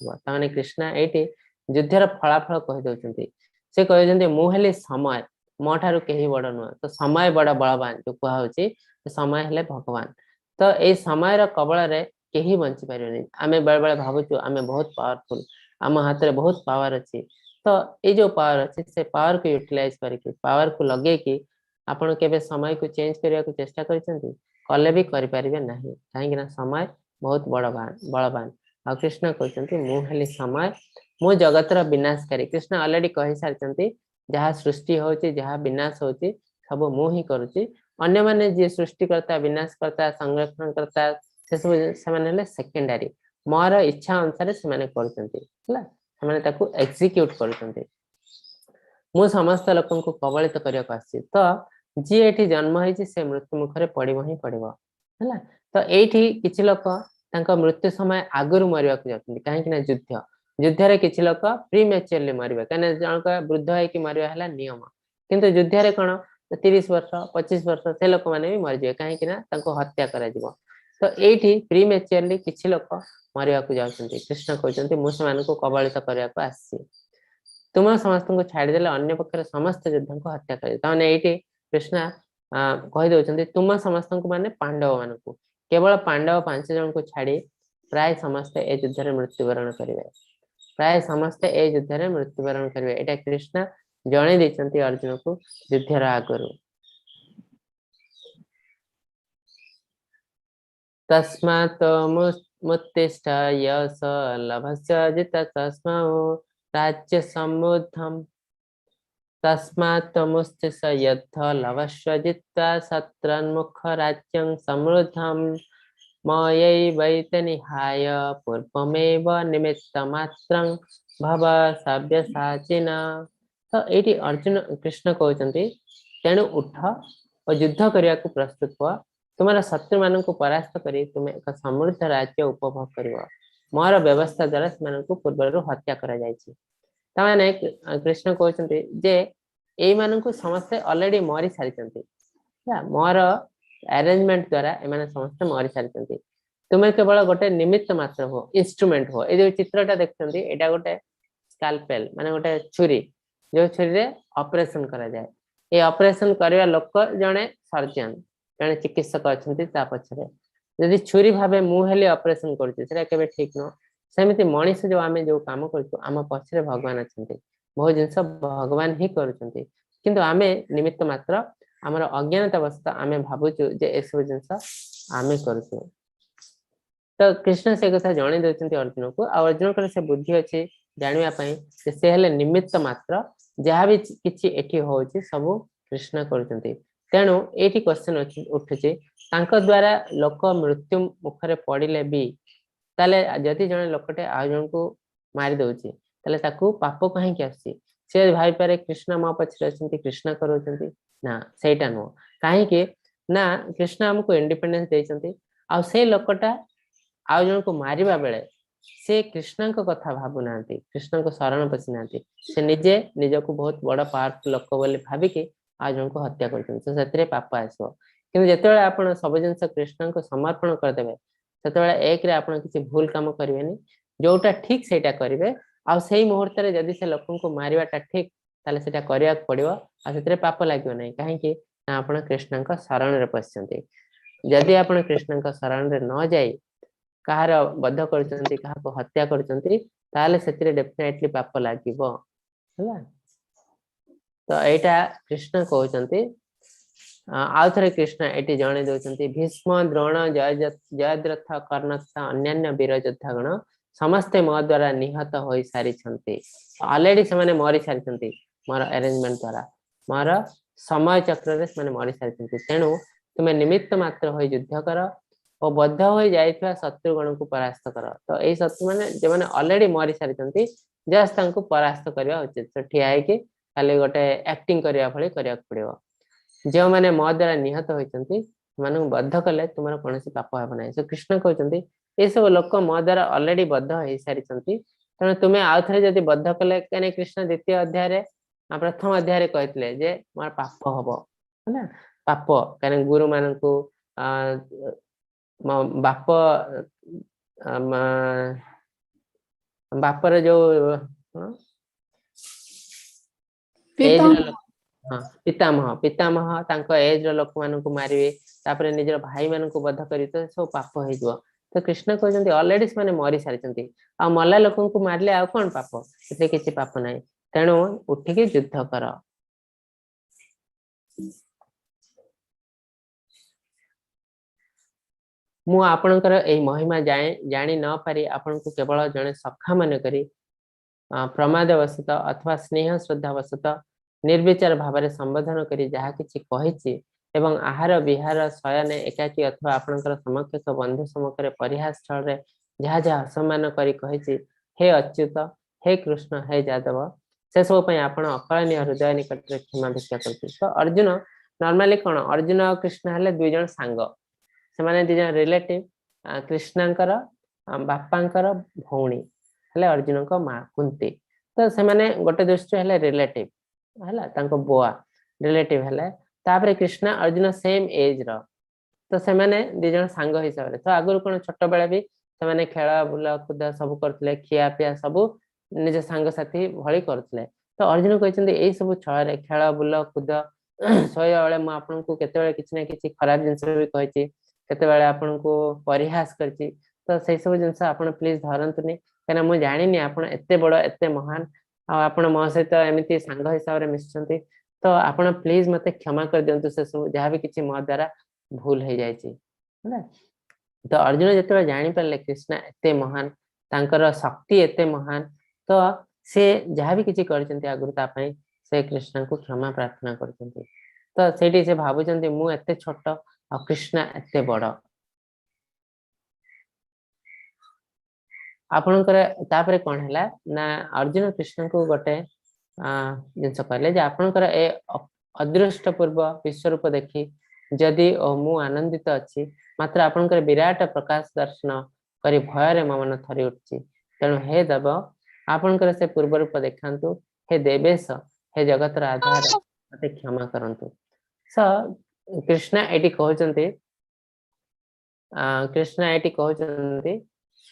कृष्ण ये युद्धर फलाफल कहीदे से कहते मु हेली समय मो ठारू कहीं बड़ नुह तो समय बड़ बलवान जो कहुची समय हेले भगवान तो ये समय कबल रे कहीं बंची पारे आम बेले बेले भावुँ आम बहुत पावरफुल आम हाथ में बहुत पावर अच्छी तो ये जो पावर अच्छी से पावर को यूटिलाइज करके पावर को लगे कि आपण केबे समय को चेंज करने को चेष्टा कले भी करें ना कहीं समय बहुत बलवान आ कृष्ण कहते मुझे समय मु जगतर विनाशकारी कृष्ण ऑलरेडी कही सारी जहाँ सृष्टि होची जहाँ विनाश होची सब मु ही करुची अन्य माने जे सृष्टि करता विनाश करता संरक्षण करता से सब से सेकेंडरी मोर इच्छा अनुसार से करते एक्जिक्यूट करते मु समस्त लोक को कबलित करने को आसी तो जी एठी जन्म होइछि से मृत्यु मुखरे पड़िबो ही पड़िबो हैला तो एठी किछि लोक तांका मृत्यु समय आगुरु मरिया को जातନ୍ତି काहे कि ना युद्ध रे किछि लोक प्रीमेच्योरली मरिबे काने जनक वृद्ध है कि मरिया हला नियम किंतु युद्ध रे कोन 30 वर्ष 25 वर्ष से लोक माने भी मरि जाय काहे कि ना तांको हत्या करा जिवो तो एठी प्रीमेच्योरली किछि लोक मरिया को जातନ୍ତି कृष्ण कहउचନ୍ତି मु समान को कबलित करया को आसी तुम समस्त को छाड़ी देले अन्य पक्षर समस्त योद्धा को हत्या करे ताने एठी कृष्ण कहि दउचନ୍ତି तुम समस्त को माने पांडव मान को केवल पांडव 5 जन को छाड़ी प्राय समस्त ए युद्ध रे मृत्युवरण करिवे प्राय समस्त ए युद्ध रे मृत्युवरण करिवे एटा कृष्ण जणे दैचନ୍ତି अर्जुन को युद्धर आगरु तस्मात् मुत्तिष्ठ यस लभस्य जित तस्मात् राज्य समुद्धम तस्मात् मुस्तिष्ठ यद्ध लभस्य जित्वा शत्रुन्मुख राज्यं समृद्धम मयैवैतनिहाय पूर्वमेव निमित्तमात्रं भव सव्यसाचिना तो ये अर्जुन कृष्ण कहते तेणु उठ और युद्ध करने को प्रस्तुत हुआ तुम्हारा शत्रु मान को परास्त कर तुम एक समृद्ध राज्य उपभोग कर मोर व्यवस्था द्वारा से पूर्व हत्या कर कृष्ण कहते जे ये मानू समस्ते ऑलरेडी मरी सारी मोर अरेंजमेंट द्वारा एमाने समस्ते मरी सारी तुम्हें केवल गोटे निमित्त मात्र हो इंस्ट्रूमेंट हो ये जो चित्रटा देखते यहाँ गोटे स्कालपेल माने गोटे छुरी जो छुरी रे ऑपरेशन करा जाए ये ऑपरेशन करवा लोक जड़े सर्जन जड़े चिकित्सक अच्छा पछरे यदि छुरी भावे मुझे ऑपरेशन कर ठीक नुह सेमती मनीष जो आम जो कम करम पछरे भगवान अच्छा बहुत जिनस भगवान ही करूँ आम निमित्त मात्र आमर अज्ञानतावस्था आम भावुचु जे ए सब जिनस आम करूँ तो कृष्ण से कथा जणे देउछन्ति अर्जुन को आ अर्जुन कर से बुद्धि अछि जानिया पई से हेले निमित्त मात्र जहाँ भी किछि एठी होउछि सब कृष्ण करूछन्ति तेणु एठी क्वेश्चन उठुछि तांको द्वारा लोक मृत्यु मुखरे पड़िले भी ताले जदि जने लोकटे आ जन को मारि दउछि ताले ताकू पाप कहीं के आसी से भाई पारे कृष्ण मो पछरे अछंती कृष्ण करूछंती ना सेटा नो काहे के ना कृष्ण हमको इंडिपेंडेंस देछंती आ से लोकटा आ जन को मारिबा बेले से कृष्ण को कथा भाबु नांती कृष्ण को शरण पसी नांती से निजे निज को बहुत बड़ा पावरफुल लोक बोली भाबी के आ जन को हत्या करछंती तो सेतरे पाप आसो किंतु जेतेबेले आपण सब जिंस कृष्ण को समर्पण कर देबे सेतेबेले एक रे आपण किछि भूल काम करिवेनी जोटा ठीक सेटा करिवे आ सेही मुहूर्त रे जदी से लोकन को मारिबाटा ठीक ताले सेटा करिया पड़िबो आ सेतरे पाप लागियो नै काहे कि आपण कृष्ण को शरण रे पसचंती जदी आपण कृष्ण को शरण रे न जाई कहार बद्ध करचंती कहा को हत्या करचंती ताले सेतिरे डेफिनेटली पाप लागिबो हला तो एटा कृष्ण कहउचंती आउथरे कृष्ण एटी जाने दउचंती भीष्म द्रोण जयद्रथ कर्णस्थ अन्यान्य वीर योद्धागण समस्ते मो द्वारा निहत होई सारी छंती ऑलरेडी से माने मरि सारी छंती मोर अरेंजमेंट द्वारा मोर समय चक्र रे माने मरि सारी छंती तेनु तुमे निमित्त मात्र होई युद्ध कर और बद्ध हो जाइथिबा शत्रुगण को परास्त कर तो ए शत्रु माने जे माने ऑलरेडी मरि सारी छंती जस्ट तांको परास्त करबा उचित तो ठिया है कि खाली गोटे एक्टिंग करबा भली करबा पड़िबो जो माने मो द्वारा निहत होइचंती मानू बद्ध कले तुमरा कोनसी पाप हेब नै सो कृष्ण कहउचंती ए सब लोक मो द्वारा ऑलरेडी बद्ध होई सारी छंती तने तुमे आउ थरे जदी बद्ध कले कने कृष्ण द्वितीय अध्याय रे प्रथम अध्याय रे कहतले जे मोर पाप हबो है ना पाप कने गुरु मानन को बाप बापर जो पितामह पितामह तांको एज रो लोक मानन को मारिवे तापरे निजर भाई मानन को बद्ध करी तो सब पाप होई जबो तो कृष्ण कहजंती ऑलरेडी माने मरि सारिचंती आ मल्ला लोकन को मारले आ कोन पाप एते किछि पाप नै तेनु उठी के युद्ध कर मु आपनकर एई महिमा जानी न पारी आपनको केवल जने सखा मन करी प्रमादवशत अथवा स्नेह श्रद्धावशत निर्विचार भाव में संबोधन करी जहा किछि कहिछि एवं आहार विहार शयन एकाकी अथवा आपनकर समकक्ष बंधु सम्मुख रे परिहास स्थल रे जहा जहा असम्मान करी कहिछि हे अच्युत हे कृष्ण हे यादव से सब पय आपण अकलनीय हृदय निकट रे क्षमा भिक्षा करछि तो अर्जुन नॉर्मली कोन अर्जुन और कृष्ण हले दुई जन सांग से माने दुई जन रिलेटिव कृष्णंकर बापांकर भौणी हले अर्जुन को मां कुंती तो से माने गोटे दृष्टि हले रिलेटिव हला तांको बुआ रिलेटिव हले तापरे कृष्ण अर्जुन सेम एज रो तो से माने दुई जन सांग हिसाब रे तो आगुर कोन छोट बेला भी से माने खेला बुला खुद सब करथले खिया पिया सब निज सांग साथी भली करथले तो अर्जुन कहचंदी एई सब छळे खेला बुला खुद सोया वाले म आपन को केते बेले किछ ना किछ खराब जिंस भी कहछि केते बेले आपन को परिहास करछि तो सेई सब जिंस आपन प्लीज धरंतुनी केना मु जानिनी आपन एते बड़ एते महान आ आपन मो सहित एमिति सांग हिसाब रे मिसचंती तो आपन प्लीज मते क्षमा कर दियंतु से सब जहा भी किछ मो द्वारा भूल हो जायछि है तो अर्जुन जते जानि परले कृष्ण एते महान तांकर शक्ति एते महान तो से जहा भी किछ करचंती आगुरता पई से कृष्ण को क्षमा प्रार्थना करचंती तो सेठी से भाबुचंती मु एते छोट आ कृष्ण एते बड़ आपनकर तापरे कोन हला ना अर्जुन कृष्ण को गोटे जिंस कहले जे आपनकर ए अदृष्ट पूर्व विश्व रूप देखि जदि मु आनंदित अछि मात्र आपनकर विराट प्रकाश दर्शन करी भय रे मन थरी उठछि तेनु हे देव आपनकर से पूर्व रूप देखांतु हे देवेश हे जगतर आधार मते क्षमा करंतु स कृष्ण एटी कहउचंती कृष्ण एटी कहउचंती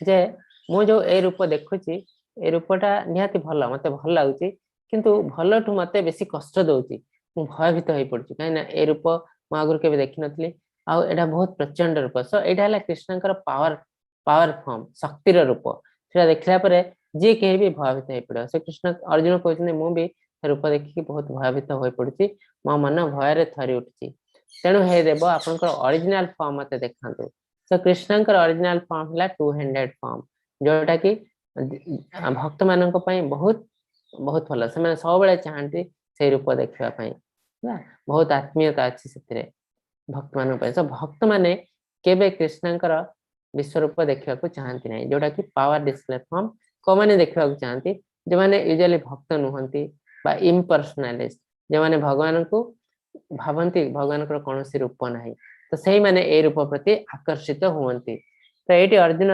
जे मु जो ए रूप देखुची ए रूपटा निहाती भलो मते भल लागुची किंतु भलोठु मते बेसी कष्ट दउची मु भयभीत होई पड़ची काइना ए रूप मु आगुर केबे देखि नथली आ एटा बहुत प्रचंड रूप सो एटा हला कृष्णकर पावर फॉर्म शक्तिर रूप सेटा देखला परे जे के भी भयभीत होई पड़ो से कृष्ण अर्जुन कहउचने मु भी रूप देखि बहुत भयभीत होई पड़ची मो मन भय रे थरी उठची तेनु हे देव आपनकर ओरिजिनल फॉर्म मते देखांतु सो कृष्णकर ओरिजिनल फॉर्म हला टू हैंडेड फॉर्म जोटा कि भक्त मानन को पई बहुत बहुत भलो से माने सब बेले चाहंती से रूप देखिबा पई ना बहुत आत्मीयता अछि सेतिरे भक्त मानन पई सो भक्त माने केबे कृष्णकर विश्व रूप देखिबा को चाहंती नै जोटा कि पावर डिस्प्ले फॉर्म को माने देखिबा को चाहंती जे माने यूजुअली भक्त नहंती बा इम्पर्सनालिस्ट जो माने भगवान को भावंती भगवान कौन रूप ना तो सही माने ए रूप प्रति आकर्षित हुवंती तो ये अर्जुन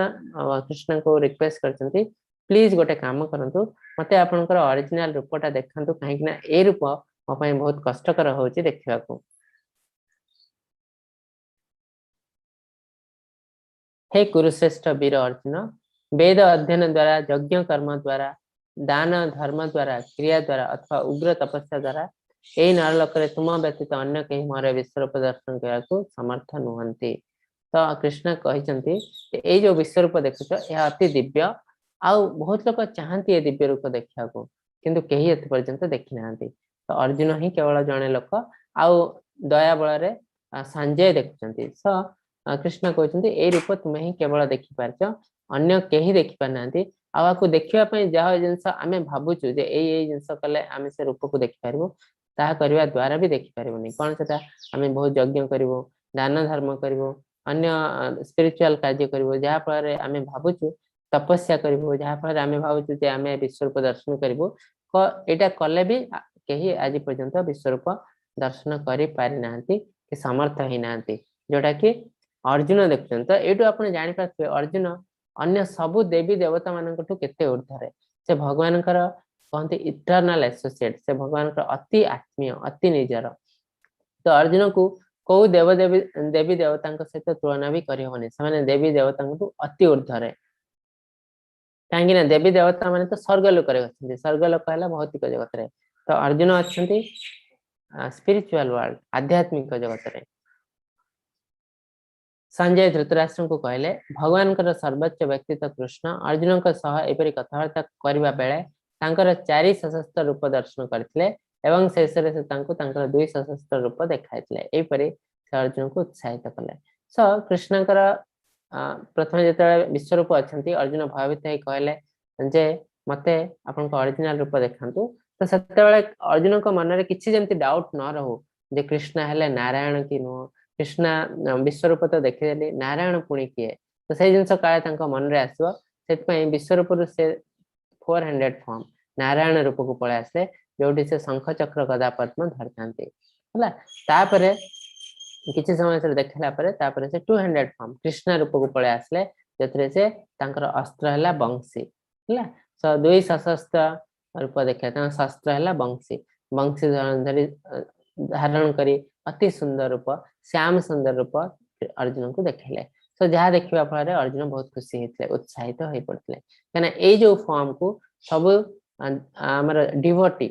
कृष्ण को रिक्वेस्ट करछंती प्लीज गोटे काम करंतु मते आपनकर ओरिजिनल रूपटा देखंतु काहे कि ना ए रूप मो पई बहुत कष्टकर होची देखिबा को हे कुरुश्रेष्ठ वीर अर्जुन वेद अध्ययन द्वारा यज्ञ कर्म द्वारा दान धर्म द्वारा क्रिया द्वारा अथवा उग्र तपस्या द्वारा यही नरलोक तुम व्यतीत अन्य कहीं मोर विश्वरूप दर्शन करने को समर्थ नुहंती तो कृष्ण कहते ये जो विश्वरूप देखुच यह अति दिव्य आउ बहुत लोग चाहती है दिव्य रूप देखा किंतु कहीं एत पर्यंत देखी ना तो अर्जुन ही केवल जड़े लोक आउ दया बल संजय देखुं सो कृष्ण कहते ये रूप तुम्हें ही केवल देखिपार अन्य कहीं देखिपार ना आपको देखापी जहाँ जिनस आम भावुचु जे यही जिनस कले आम से रूप को देखिपार ताहा करने द्वारा भी देखिपार कौन से आम बहुत यज्ञ करूँ दान धर्म करूँ अन्य स्पिरिचुअल कार्य करूँ जहाँ फल आम भावुचु तपस्या करूँ जहाँ फल आम भावुचु जे आम विश्वरूप दर्शन करूँ यहाँ कले भी कहीं आज पर्यंत विश्वरूप दर्शन कर पारि ना कि समर्थ ही ना जोटा कि अर्जुन देखते तो ये आप जापारे अर्जुन अन्य सबु देवी देवता मान केते ऊर्धरे से भगवान कहते इटर्नाल एसोसिएट से भगवान अति आत्मीय अति निजर तो अर्जुन को कौ देवदेवी देवी देवता सहित तुलना भी करहबनी से देवी देवता अति ऊर्धरे कहीं देवी देवता माने तो स्वर्गलोक स्वर्गलोक है भौतिक जगत रे तो अर्जुन अच्छा स्पिरिचुअल वर्ल्ड आध्यात्मिक जगत रे संजय धृतराष्ट्र को कहले भगवान सर्वोच्च व्यक्तित्व कृष्ण अर्जुन एपरी कथबार्ता करने बेले चारि सशस्त्र रूप दर्शन करते एवं शेष से दुई सशस्त्र रूप देखाई एपरी से अर्जुन को उत्साहित कले सो कृष्ण प्रथम जो विश्वरूप अच्छा अर्जुन भयभीत हो कहले जे मते आपन ओरिजिनल रूप देखंतु तो सेते अर्जुन को मन में किसी जमती डाउट न रहू जे कृष्ण हेले नारायण कि नुह कृष्ण विश्वरूप तो देखिदेली नारायण पुणी किए तो से जिन काले मन में आसो से विश्वरूप से 400 फॉर्म नारायण रूप को पलि आसे जो से शंख चक्र गदा पद्म धरती है किसी समय से देखला से 200 फॉर्म कृष्ण रूप को पलि आसले जो से अस्त्र है बंशी है सो दुई सशस्त्र रूप देखा शस्त्र है बंशी बंशी धरी धारण करी अति सुंदर रूप श्याम सुंदर रूप अर्जुन को देखले सो जहाँ देखा फल अर्जुन बहुत खुशी होते उत्साहित हो पड़ते कहीं ये जो फॉर्म को सब आमर डिवोटी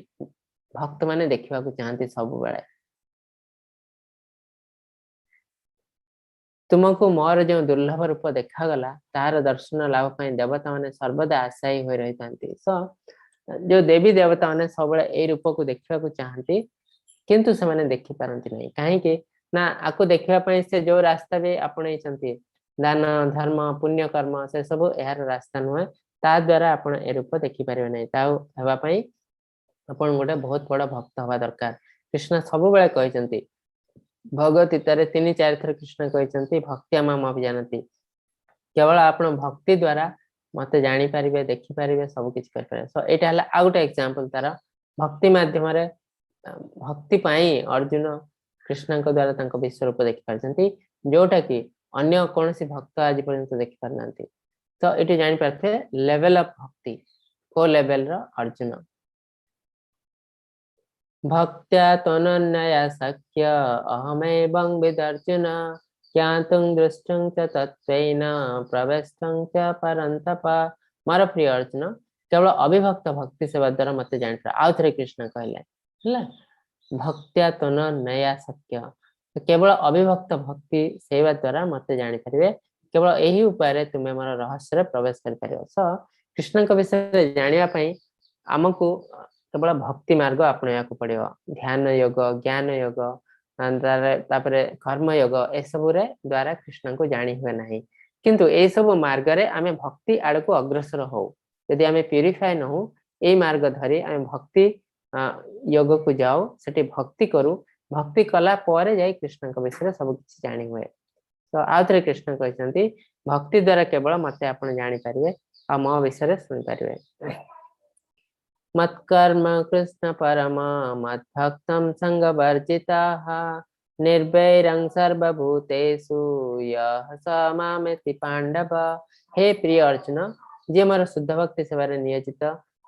भक्त माने देखा चाहती सब बेले तुमको मोर जो दुर्लभ रूप देखागला तार दर्शन लाभ देवता माने सर्वदा आशायी हो रही था सो जो देवी देवता माने सब ए रूप को देखा चाहती किंतु से माने देखि पारंती नहीं कहीं ना आपको देखापी से जो रास्ता भी आपणे दान धर्म पुण्य कर्म से सब यार रास्ता नुहे ता द्वारा आप ए रूप देखिपारे नहीं तापाई आपन गोटे बहुत बड़ा भक्त हवा दरकार कृष्ण सब बेले कहते भगवद्गीता 3-4 थर कृष्ण कहते भक्ति माम अभिजानती केवल आप भक्ति द्वारा मत जानीपारे देखिपारे सबकि करें सो यहाँ आउ गोटे एग्जांपल तार भक्ति मध्यम भक्ति पाई अर्जुन कृष्ण द्वारा विश्वरूप देखिपार जोटा कि अन्य कौन सी भक्त आज पर्यंत देखिपार ना तो ये जानीपारे लेवल ऑफ भक्ति को लेवल अर्जुन भक्त्या तनन्या शक्य अहमेवं विदर्जुन ज्ञातुं दृष्टुं च तत्त्वेन प्रवेष्टुं च परन्तप मोर प्रिय अर्जुन केवल अविभक्त भक्ति सेवा द्वारा मत जान आउ थे कृष्ण कहले भक्त्या तनन्या शक्य केवल अविभक्त भक्ति सेवा द्वारा मत जानीपारे केवल यही उपाय तुम्हें मोर रहस्य प्रवेश कर सो कृष्ण विषय जानापी आमको केवल भक्ति मार्ग अपना पड़ो ध्यान योग ज्ञान योग कर्म योग ए सब द्वारा कृष्ण को जानी हुए ना किंतु ए सब मार्ग रे आमे भक्ति आड़ को अग्रसर हो यदि आमे प्यूरिफाई न हो ए मार्ग धरी आमे भक्ति योग को जाओ सेठी भक्ति करू भक्ति कला परे जाई कृष्ण विषय सब किछि जानी हुए तो आउ थे कृष्ण कहते भक्ति द्वारा केवल मते आपण जानी पारिबे आ मो विषय सुनि पारिबे मत्कर्म कृष्ण परम मद्भक्तं संगवर्जिताः निर्वैरं सर्वभूतेषु यः स मामेति पांडव। हे प्रिय अर्जुन, जे मोर शुद्ध भक्ति सेवारे नियोजित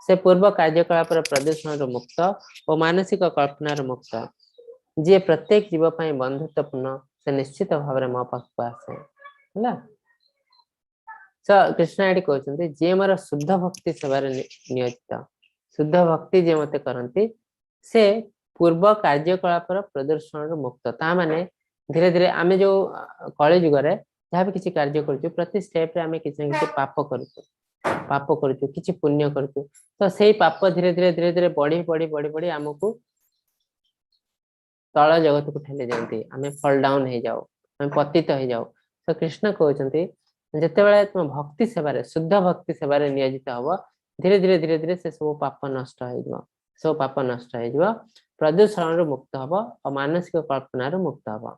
से पूर्व कार्यकलाप प्रदूषण मुक्त और मानसिक कल्पनार मुक्त, जे प्रत्येक जीव पाई बंधुत्वपूर्ण से निश्चित भाव में मो पाखक आसे है। कृष्ण ये कहते जे मोर शुद्ध भक्ति सेवारे नियोजित, शुद्ध भक्ति जे मते करती से पूर्व कार्यकलाप प्रदर्शन मुक्त। ता माने धीरे धीरे आम जो कलि जुगे जहाँ भी किसी कार्य कर प्रति स्टेप रे आम किसी पाप करूँ किसी पुण्य करूँ, तो से पाप धीरे धीरे धीरे धीरे बढ़ी बढ़ी बढ़ी बढ़ी आमको तल जगत को ठेली जाती, आम फल डाउन हो जाओ, आम पतित हो जाओ। तो कृष्ण कहते जिते तुम भक्ति सेवारे शुद्ध भक्ति सेवारे नियोजित हम, धीरे धीरे धीरे धीरे से सब पाप नष्ट हो, सब पाप नष्ट हो, प्रदूषण मुक्त हम और मानसिक कल्पनार मुक्त हम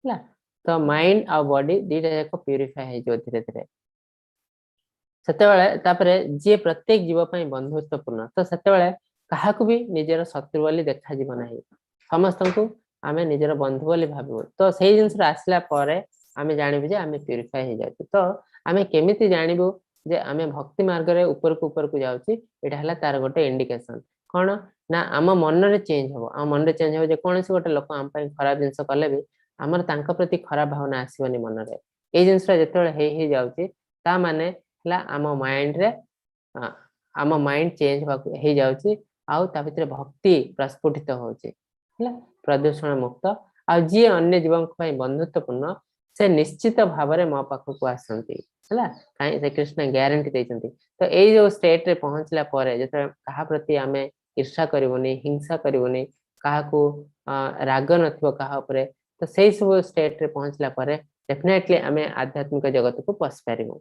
है। तो माइंड आ बॉडी दीटा जाक प्यूरिफाई हो धीरे धीरे। से जी प्रत्येक जीव बंधुत्वपूर्ण, तो से क्या भी निजर शत्रु बोली देखा ना, समस्त को आम निजर बंधु बोली भाव। तो से जिन आसला आम जानबू जे आम प्यूरिफाई हो जाए। तो आम केमी जानबू जे आम भक्ति मार्ग रे ऊपर को जाऊँगी, यहाँ तार गोटे इंडिकेशन कौन ना आम मन रे चेंज हम, आम मन रे चेंज हो कौन से गोटे लोक आम खराब जिनस कले भी आमर तांका प्रति खराब भावना आसबनी मन रे। ये जिनसा जिते जाऊँगी ता माने आम माइंड रे आम माइंड चेंज हो जाऊँगी, आउ ता भितर भक्ति प्रस्फुटित होची है, प्रदूषण मुक्त। आ जी अन्य जीवन बंधुत्वपूर्ण से निश्चित भाव में मो पाखक आसती है, कहीं से कृष्ण ग्यारंटी देते। तो ये जो स्टेट रे पहुंचला जो क्या प्रति आम ईर्षा करबनी, हिंसा करबनी, क्या राग नथिबो कहा उपरे, तो से सब स्टेट रे पहुंचला डेफिनेटली आम आध्यात्मिक जगत को पशि पारिबु।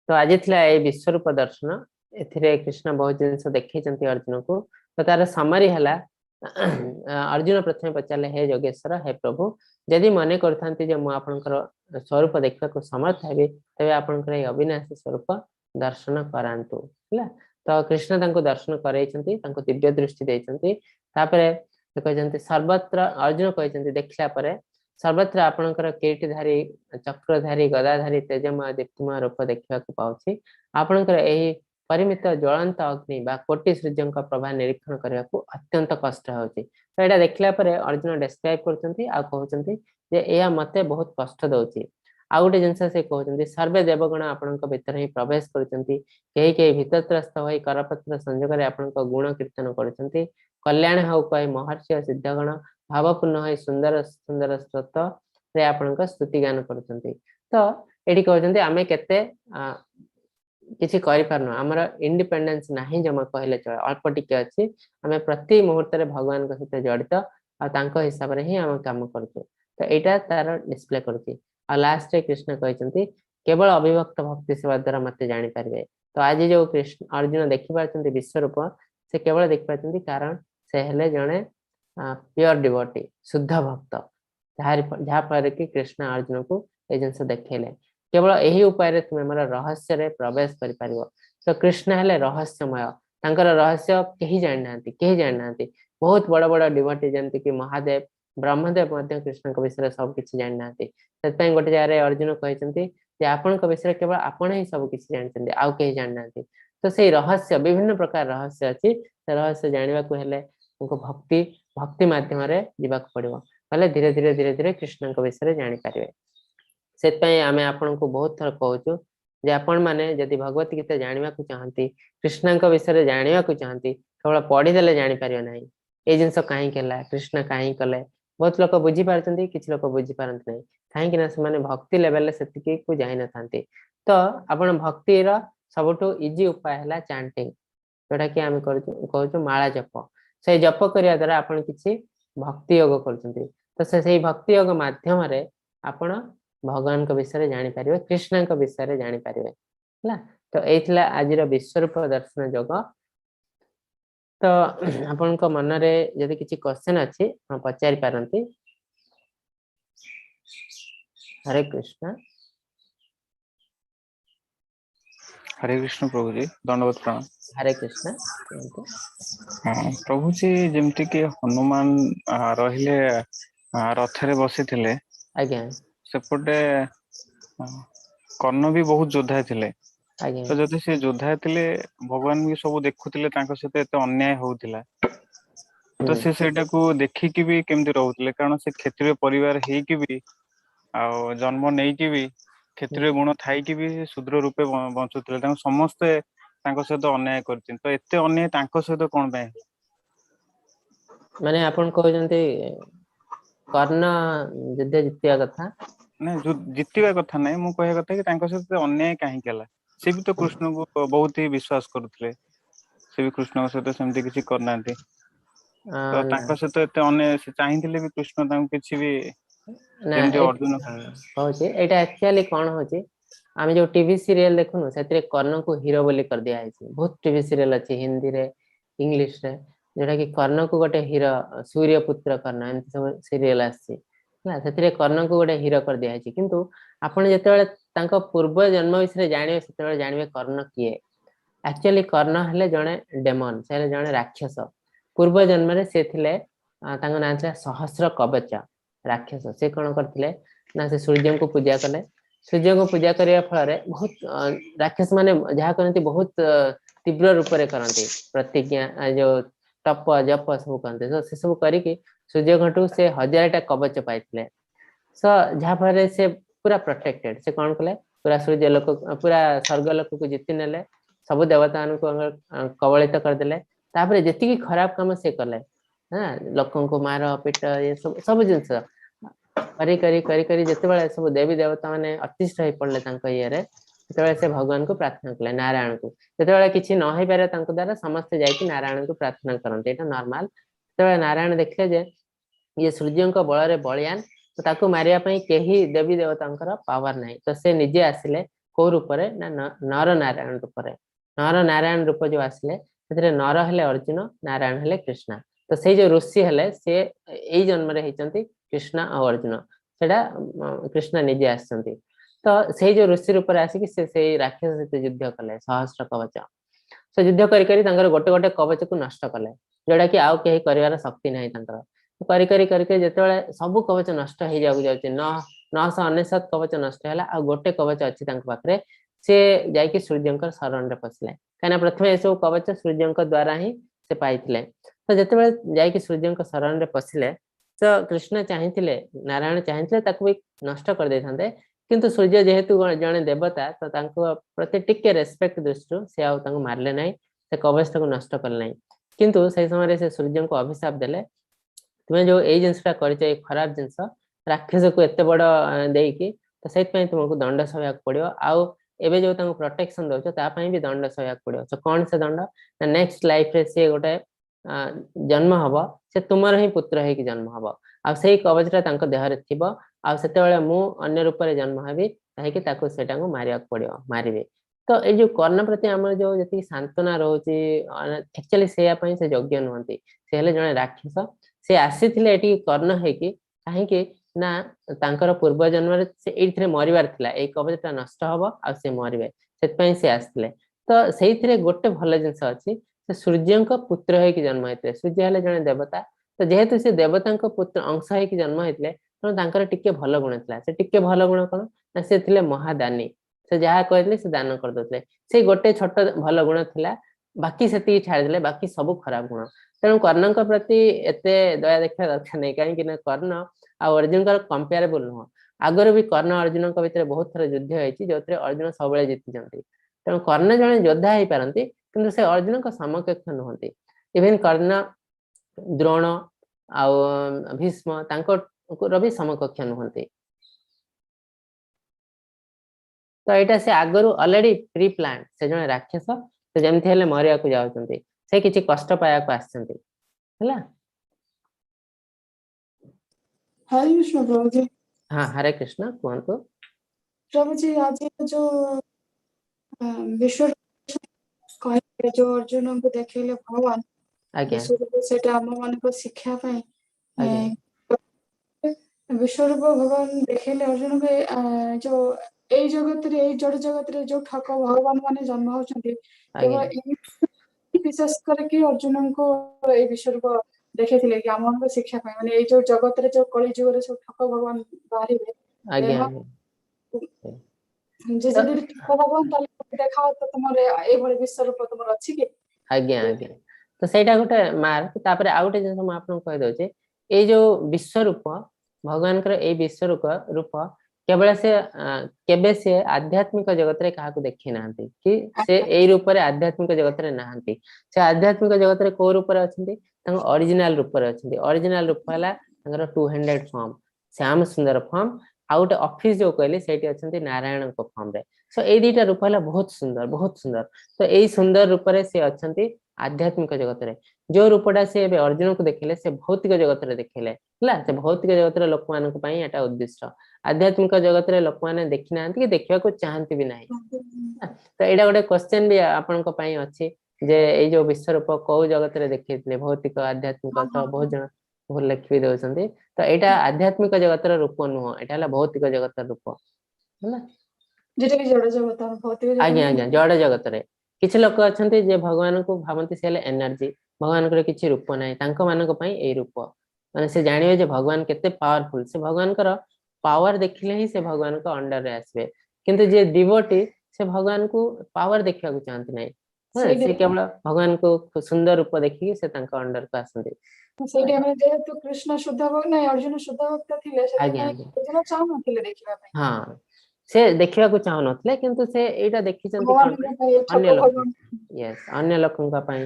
तो आज थिला ए विश्वरूप दर्शन, एथिरे कृष्ण बहुत जिनस देखैछन्ति अर्जुन को। तो तार समरी हला अर्जुन प्रथम पचारे हे योगेश्वर, हे प्रभु, जदि मन करथांती जे मु आपनकर स्वरूप देखा को समर्थ हेबे, तबे आपनकर ए अविनाशी स्वरूप दर्शन करांतु है। तो कृष्ण तांको दर्शन करैछन्ति, तांको दिव्य दृष्टि दैछन्ति। तापरे कहछन्ति सर्वत्र, अर्जुन कहछन्ति देखला परे सर्वत्र आपनकर किरीटधारी, चक्रधारी, गदाधारी, तेजमय दीप्तिमय रूप देखा पाउछि। आपनकर एही परिमित ज्वलंत अग्नि बा कोटि सूर्य प्रभा निरीक्षण करने को अत्यंत कष्ट होची। तो यहाँ देखला परे अर्जुन डिस्क्राइब करछन्ति आ कहछन्ति जे एया मते बहुत कष्ट दउछि। आ गोटे जिनस से कहछन्ति सर्वे देवगण आपनक भीतर ही प्रवेश करछन्ति, केही केही भीतरस्थ होई करपत्र संयोग रे आपनक गुण कीर्तन करछन्ति, कल्याण हो कहि महर्षि सिद्धगण भावपूर्ण होई सुंदर सुंदर स्तोत्र रे आपनक स्तुति गान करछन्ति। तो एठी कहछन्ति आमे केते किसी करिपारनु, आमर इंडिपेंडेंस नाही जमा कहले चले, अल्प टिके अछि। आमे प्रति मुहूर्त रे भगवान के सहित जड़ित आ तांको हिसाब रे ही आम काम करछु। तो एटा तार डिस्प्ले करछि। आ लास्ट रे कृष्ण कहछन्ति केवल अविभक्त भक्ति सेवा द्वारा मते जानि पारबे। तो आज जो कृष्ण अर्जुन देखि पारछन्ति विश्वरूप, से केवल देखि पारछन्ति कारण से हेले जणे प्योर डिवोटी, शुद्ध भक्त, जहा पर कि कृष्ण अर्जुन को ए जिंस देखेले। केवल यही उपाय तुम मोर रहस्य रे प्रवेश कर पारिबो। तो कृष्ण हेले रहस्यमय, तांकर रहस्य केही जानि नांती, केही जानि नांती। बहुत बड़ बड़ डिवोटी जंती कि महादेव, ब्रह्मदेव मध्य कृष्ण के विषय सब किछि जानि नांती। सेतपय गोटे जारे अर्जुन कहछन्ति जे आपन के विषय केवल आपण ही सब किछि जानछन्ति, आउ केही जानि नांती। तो सेही रहस्य, विभिन्न प्रकार रहस्य अछि, से रहस्य जानिबा को हेले उनको भक्ति भक्ति माध्यम रे जीवा को पड़िबो, भले धीरे धीरे धीरे धीरे कृष्ण के विषय जानि पारिबे। से आम आपण को बहुत थर कहूँ जे आपण मैंने जदि भगवत गीता जानवा को चाहती, कृष्ण विषय जानवा को चाहती, केवल पढ़ीदे जापर ना ये जिनस कहीं कृष्ण कहीं कले। बहुत लोग बुझी पारछन्ति, किछि लोग बुझी पारन्ति नहीं, कहीं से भक्ति लेवल से को जाई न थांती। तो आपण भक्तिर सबुठु इजी उपाय है चांटिंग, जोटा कि आम कहूँ माला जप। से जप करने द्वारा आपण किछि भक्ति योग करछन्ति। तो से भक्ति योग माध्यम रे आपण भगवान के विषय जानी पारिबे, कृष्ण के विषय जानी पारिबे है। तो ये आज विश्वरूप दर्शन योग। तो आपण को मन रे यदि किसी क्वेश्चन अच्छी पचारि पारंती। हरे कृष्ण। हरे कृष्ण प्रभु जी दंडवत प्रणाम। हरे कृष्ण कुहतु। हाँ प्रभु जी जमती कि हनुमान रहिले रथरे बसी थिले आज्ञा सेपटे कर्ण भी बहुत योद्धा थिले आज्ञा तो जदि से योद्धा थिले भगवान भी सब देखुथिले तांको सहित एते अन्याय होउथिला तो से सेटा को देखिकी भी केमती रहउथिले कारण से क्षत्रिय परिवार हेकी भी आ जन्म नेकी भी क्षत्रिय गुण थाईकी भी शूद्र रूपे बंचुथिले तांको समस्ते तांको सहित अन्याय करथिन तो एते अन्याय तांको सहित कोन बे माने आपण कहउजंती कर्ण युद्ध जितिया कथा ना जो जितिबा कथा नै मु कहया कथा कि तांको सहित अन्याय काहे केला से भी तो कृष्ण को बहुत ही विश्वास करुथिले से भी कृष्ण को सहित सेमती किछि करनांती तो तांको सहित एते अन्याय से चाहिथिले भी कृष्ण तांको किछि भी ना जेमती अर्जुन होची एटा एक्चुअली कोन होची आमे जो टीवी सीरियल देखुनु सेतरे कर्ण को हीरो बोली कर दिया है बहुत टीवी सीरियल अछि हिंदी रे इंग्लिश रे जेटा कि कर्ण को गोटे हीरो सूर्यपुत्र कर्ण एंत सब सीरियल आसी ना सेतरे कर्ण को गोटे हीरो कर दिया है किंतु आपण जेतेबेले तांको पूर्व जन्म विषय जानिबे सेतेबेले जानिबे कर्ण किए एक्चुअली कर्ण हले जणे डेमन से जणे राक्षस पूर्व जन्म रे से थिले तांको नाम छला सहस्र कवच राक्षस से कौन करथिले ना से सूर्य को पूजा कले सूर्य को पूजा करिया फल बहुत राक्षस माने जहा करती बहुत तीव्र रूप रे करती प्रतिज्ञा जो तप जप सब करते तो से सब करिके सूर्य घटू से 1000टा कवच पाइथिले सो जहा फल से पूरा प्रोटेक्टेड से कौन कले पूरा सूर्य लोक पूरा स्वर्ग लोक को जिति नेले सब देवता को कबलित करदेले तापर जेति खराब काम से कले हां लोकन को मार पिट ये सब जिंस करी करी करी करी जेतेबेले सब देवी देवता माने अतिष्ठ होई पड़ले तांको येरे जेतेबेले से भगवान को प्रार्थना कले नारायण को जेतेबेले किछि न होई पारे तांको द्वारा समस्त जाई कि नारायण को प्रार्थना करनते एटा नॉर्मल जेतेबेले नारायण देखले जे ये सूर्य को बळ रे बलियान तो ताको मारिया पई केही देवी देवतांकर पावर नाही तो से निजे आसिले को रूप रे ना नर नारायण रूप रे नर नारायण रूप जो आसिले सेतरे नर हले अर्जुन नारायण हले कृष्ण तो से जो ऋषि हले से एई जन्म रे हिचंती कृष्ण और अर्जुन सेटा कृष्ण निजे आसंती तो से जो ऋषि रूप रे आसी कि से राक्षस सहित युद्ध कले सहस्र कवच से युद्ध करी करी तांकर गोटे गोटे कवच को नष्ट कले जोडा कि आउ केही करिवार शक्ति नाही तांकर करी करी करी जेतेबेले सब कवच नष्ट हे जाउ जाउचे 999 कवच नष्ट हैला आ गोटे कवच अछि तांक पाखरे से जाय कि सूर्यंकर शरण रे पसले काना प्रथमे ए सब कवच सूर्यंकर द्वारा ही से पाइथिले तो जेतेबेले जाय कि सूर्यंकर शरण रे पसले तो कृष्ण चाहिथिले नारायण चाहिथिले ताकू भी नष्ट कर देथांते किंतु सूर्य जेहेतु जने देवता तो तांको प्रति टिके रेस्पेक्ट दृष्टि से आउ तांको मारले नाही से कवच को नष्ट करले नाही किंतु से समय से सूर्य को अभिशाप देले तुम्हें जो ए जिनसटा करिछ ए खराब जिंस राक्षस को एते बड़ देकी तो सेत पय तुमको दंड सहयाक पड़ियो आउ एबे जो तांको प्रोटेक्शन दोछ ता पय भी दंड सहयाक पड़ियो सो कोन से दंड नेक्स्ट लाइफ रे से गोटे जन्म हबो से तुमर ही पुत्र है कि जन्म हबो आ सेही कवचटा तांको देह रे थिबो आ सेते बेले मु अन्य रूप रे जन्म हबी ताहि कि ताको सेटा को मारियाक पड़ियो मारिबे तो ए जो कर्ण प्रति हमर जो जति सांत्वना रहउची एक्चुअली सेया पय से योग्य नहंती से हले जने राक्षस से आसीथिले एटी कर्ण है कि काहे कि ना तांकर पूर्व जन्म रे से एथिरे मरिवार थिला ए कवचटा नष्ट हबो आ से मरिबे सेत पय से आस्थिले तो सेहिथिरे गोटे भल जिंस अछि से सूर्यंक पुत्र है कि जन्म हेतले सूर्य हले जने देवता तो जेहेतु से देवतांक पुत्र अंश है कि जन्म हेतले तो तांकर टिके भल गुण थिला से टिके भल गुण कोन ना से थिले महादानी से जहा कहले से दान कर दोतले से गोटे छोट भल गुण थिला बाकी सेती छाड़ देले बाकी सब खराब गुण तेणु कर्णଙ୍କ प्रति एते दया देखा दरकार नहीं कहीं कि ना कर्ण आ अर्जुन का कंपेरेबल नुह आगर भी कर्ण अर्जुन भीतर बहुत थर युद्ध होती जो अर्जुन सब जीति जाती तेणु कर्ण जड़े योद्धा हो पारती किंतु से अर्जुन का समकक्ष नुहति इवेन कर्ण द्रोण आ भीष्म भी समकक्ष नुहति तो यहाँ से आगु ऑलरेडी प्री प्लान से जने राक्षस से जमती हेले मरिया को जाउछंती से किछि कष्ट पाया को आछंती हला हरे कृष्ण प्रभु जी। हाँ हरे कृष्ण कहंतु प्रभु जी आज जो विश्व कहले जो अर्जुन को देखले भगवान आज्ञा सेटा हम मन को शिक्षा पाई आज्ञा विश्वरूप भगवान देखले अर्जुन को जो ଏଇ ଜଗତରେ ଏଇ ଜଡ ଜଗତରେ ଯୋଉ ଠକ ଭଗବାନ ମାନେ ଜନ୍ମ ହଉଛନ୍ତି କେବଳ ଆଜ୍ଞା ଏଇ ବିଶେଷ କରିକି ଅର୍ଜୁନଙ୍କୁ ଏଇ ବିଶ୍ୱରୂପ ଦେଖେଇଥିଲେ କି ଆମମାନଙ୍କ ଶିକ୍ଷା ପାଇଁ ମାନେ ଏଇ ଯୋଉ ଜଗତରେ ଯୋଉ କଳି ଯୁଗରେ ସବୁ ଠକ ଭଗବାନ ବାହାରିବେ ଆଜ୍ଞା ଏମାନେ ଆଜ୍ଞା ଯେ ତ ଯଦି ଠକ ଭଗବାନ ତାହେଲେ ଦେଖାଅ ତ ତମର ଏଇଭଳି ବିଶ୍ୱରୂପ ତମର ଅଛି କି? ଆଜ୍ଞା ଆଜ୍ଞା ତ ସେଇଟା ଗୋଟେ ମାର୍କ। ତାପରେ ଆଉ ଗୋଟେ ଜିନିଷ ମୁଁ ଆପଣଙ୍କୁ କହିଦଉଛି, ଏଇ ଯୋଉ ବିଶ୍ୱରୂପ ଭଗବାନଙ୍କର ଏଇ ବିଶ୍ୱରୂପ ରୂପ କେବଳ ସେ କେବେ ସେ ଆଧ୍ୟାତ୍ମିକ ଜଗତରେ କାହାକୁ ଦେଖି ନାହାନ୍ତି କି ସେ ଏଇ ରୂପରେ ଆଧ୍ୟାତ୍ମିକ ଜଗତରେ ନାହାନ୍ତି। ସେ ଆଧ୍ୟାତ୍ମିକ ଜଗତରେ କୋଉ ରୂପରେ ଅଛନ୍ତି? ତାଙ୍କ ଅରିଜିନାଲ ରୂପରେ ଅଛନ୍ତି। ଅରିଜିନାଲ ରୂପ ହେଲା ତାଙ୍କର 200 ଫର୍ମ, ଶ୍ୟାମ ସୁନ୍ଦର ଫର୍ମ। ଆଉ ଗୋଟେ ଅଫିସ ଯୋଉ କହିଲି ସେଇଠି ଅଛନ୍ତି ନାରାୟଣଙ୍କ ଫର୍ମରେ। ସୋ ଏଇ ଦିଟା ରୂପ ହେଲା ବହୁତ ସୁନ୍ଦର, ବହୁତ ସୁନ୍ଦର। ତ ଏଇ ସୁନ୍ଦର ରୂପରେ ସେ ଅଛନ୍ତି ଆଧ୍ୟାତ୍ମିକ ଜଗତରେ। ଯୋଉ ରୂପଟା ସେ ଏବେ ଅର୍ଜୁନକୁ ଦେଖିଲେ ସେ ଭୌତିକ ଜଗତରେ ଦେଖିଲେ ହେଲା। ସେ ଭୌତିକ ଜଗତରେ ଲୋକମାନଙ୍କ ପାଇଁ ଏଟା ଉଦ୍ଦିଷ୍ଟ। ଆଧ୍ୟାତ୍ମିକ ଜଗତରେ ଲୋକମାନେ ଦେଖି ନାହାନ୍ତି କି ଦେଖିବାକୁ ଚାହାନ୍ତି ବି ନାହିଁ। ତ ଏଇଟା ଗୋଟେ କ୍ୱେଶ୍ଚେନ ବି ଆପଣଙ୍କ ପାଇଁ ଅଛି ଯେ ଏଇ ଯୋଉ ବିଶ୍ୱରୂପ କୋଉ ଜଗତରେ ଦେଖେଇଥିଲେ, ଭୌତିକ ଆଧ୍ୟାତ୍ମିକ। ତ ବହୁତ ଜଣ ଭୁଲ ଲେଖି ବି ଦଉଛନ୍ତି। ତ ଏଇଟା ଆଧ୍ୟାତ୍ମିକ ଜଗତର ରୂପ ନୁହଁ, ଏଇଟା ହେଲା ଭୌତିକ ଜଗତର ରୂପ ହେଲା। ଯେଟା କି ଜଡ ଜଗତ ଭୌତିକ ଆଜ୍ଞା ଜଗତ ଆଜ୍ଞା ଜଡ ଜଗତରେ କିଛି ଲୋକ ଅଛନ୍ତି ଯେ ଭଗବାନଙ୍କୁ ଭାବନ୍ତି ସେ ହେଲେ ଏନର୍ଜି, ଭଗବାନଙ୍କର କିଛି ରୂପ ନାହିଁ। ତାଙ୍କ ମାନଙ୍କ ପାଇଁ ଏଇ ରୂପ, ମାନେ ସେ ଜାଣିବେ ଯେ ଭଗବାନ କେତେ ପାୱାରଫୁଲ। ସେ ଭଗବାନଙ୍କର ପାୱାର ଦେଖିଲେ ହିଁ ସେ ଭଗବାନଙ୍କ ଅଣ୍ଡରରେ ଆସିବେ। କିନ୍ତୁ ଯିଏ ଡିଭୋଟି ସେ ଭଗବାନଙ୍କୁ ପାୱାର ଦେଖିବାକୁ ଚାହାନ୍ତି ନାହିଁ। ସେ କେବଳ ଭଗବାନଙ୍କୁ ସୁନ୍ଦର ରୂପ ଦେଖିକି ସେ ତାଙ୍କ ଅଣ୍ଡରକୁ ଆସନ୍ତି। ସେଇଠି ଆମେ ଯେହେତୁ କୃଷ୍ଣ ଶୁଦ୍ଧ ଭକ୍ତ ନାଇଁ ଅର୍ଜୁନ ଶୁଦ୍ଧ ଭକ୍ତ ଥିଲେ ଆଜ୍ଞା ସେଥିପାଇଁ ଆଜ୍ଞା ଅର୍ଜୁନ ଚାହୁଁନଥିଲେ ଦେଖିବା ପାଇଁ। ହଁ ସେ ଦେଖିବାକୁ ଚାହୁଁନଥିଲେ କିନ୍ତୁ ସେ ଏଇଟା ଦେଖିଛନ୍ତି କଣ ଭଗବାନଙ୍କ ପାଇଁ? ପାଇଁ ଠକ ଅନ୍ୟ ଲୋକ, ଭଗବାନ ୟେସ୍ ଅନ୍ୟ ଲୋକଙ୍କ ପାଇଁ।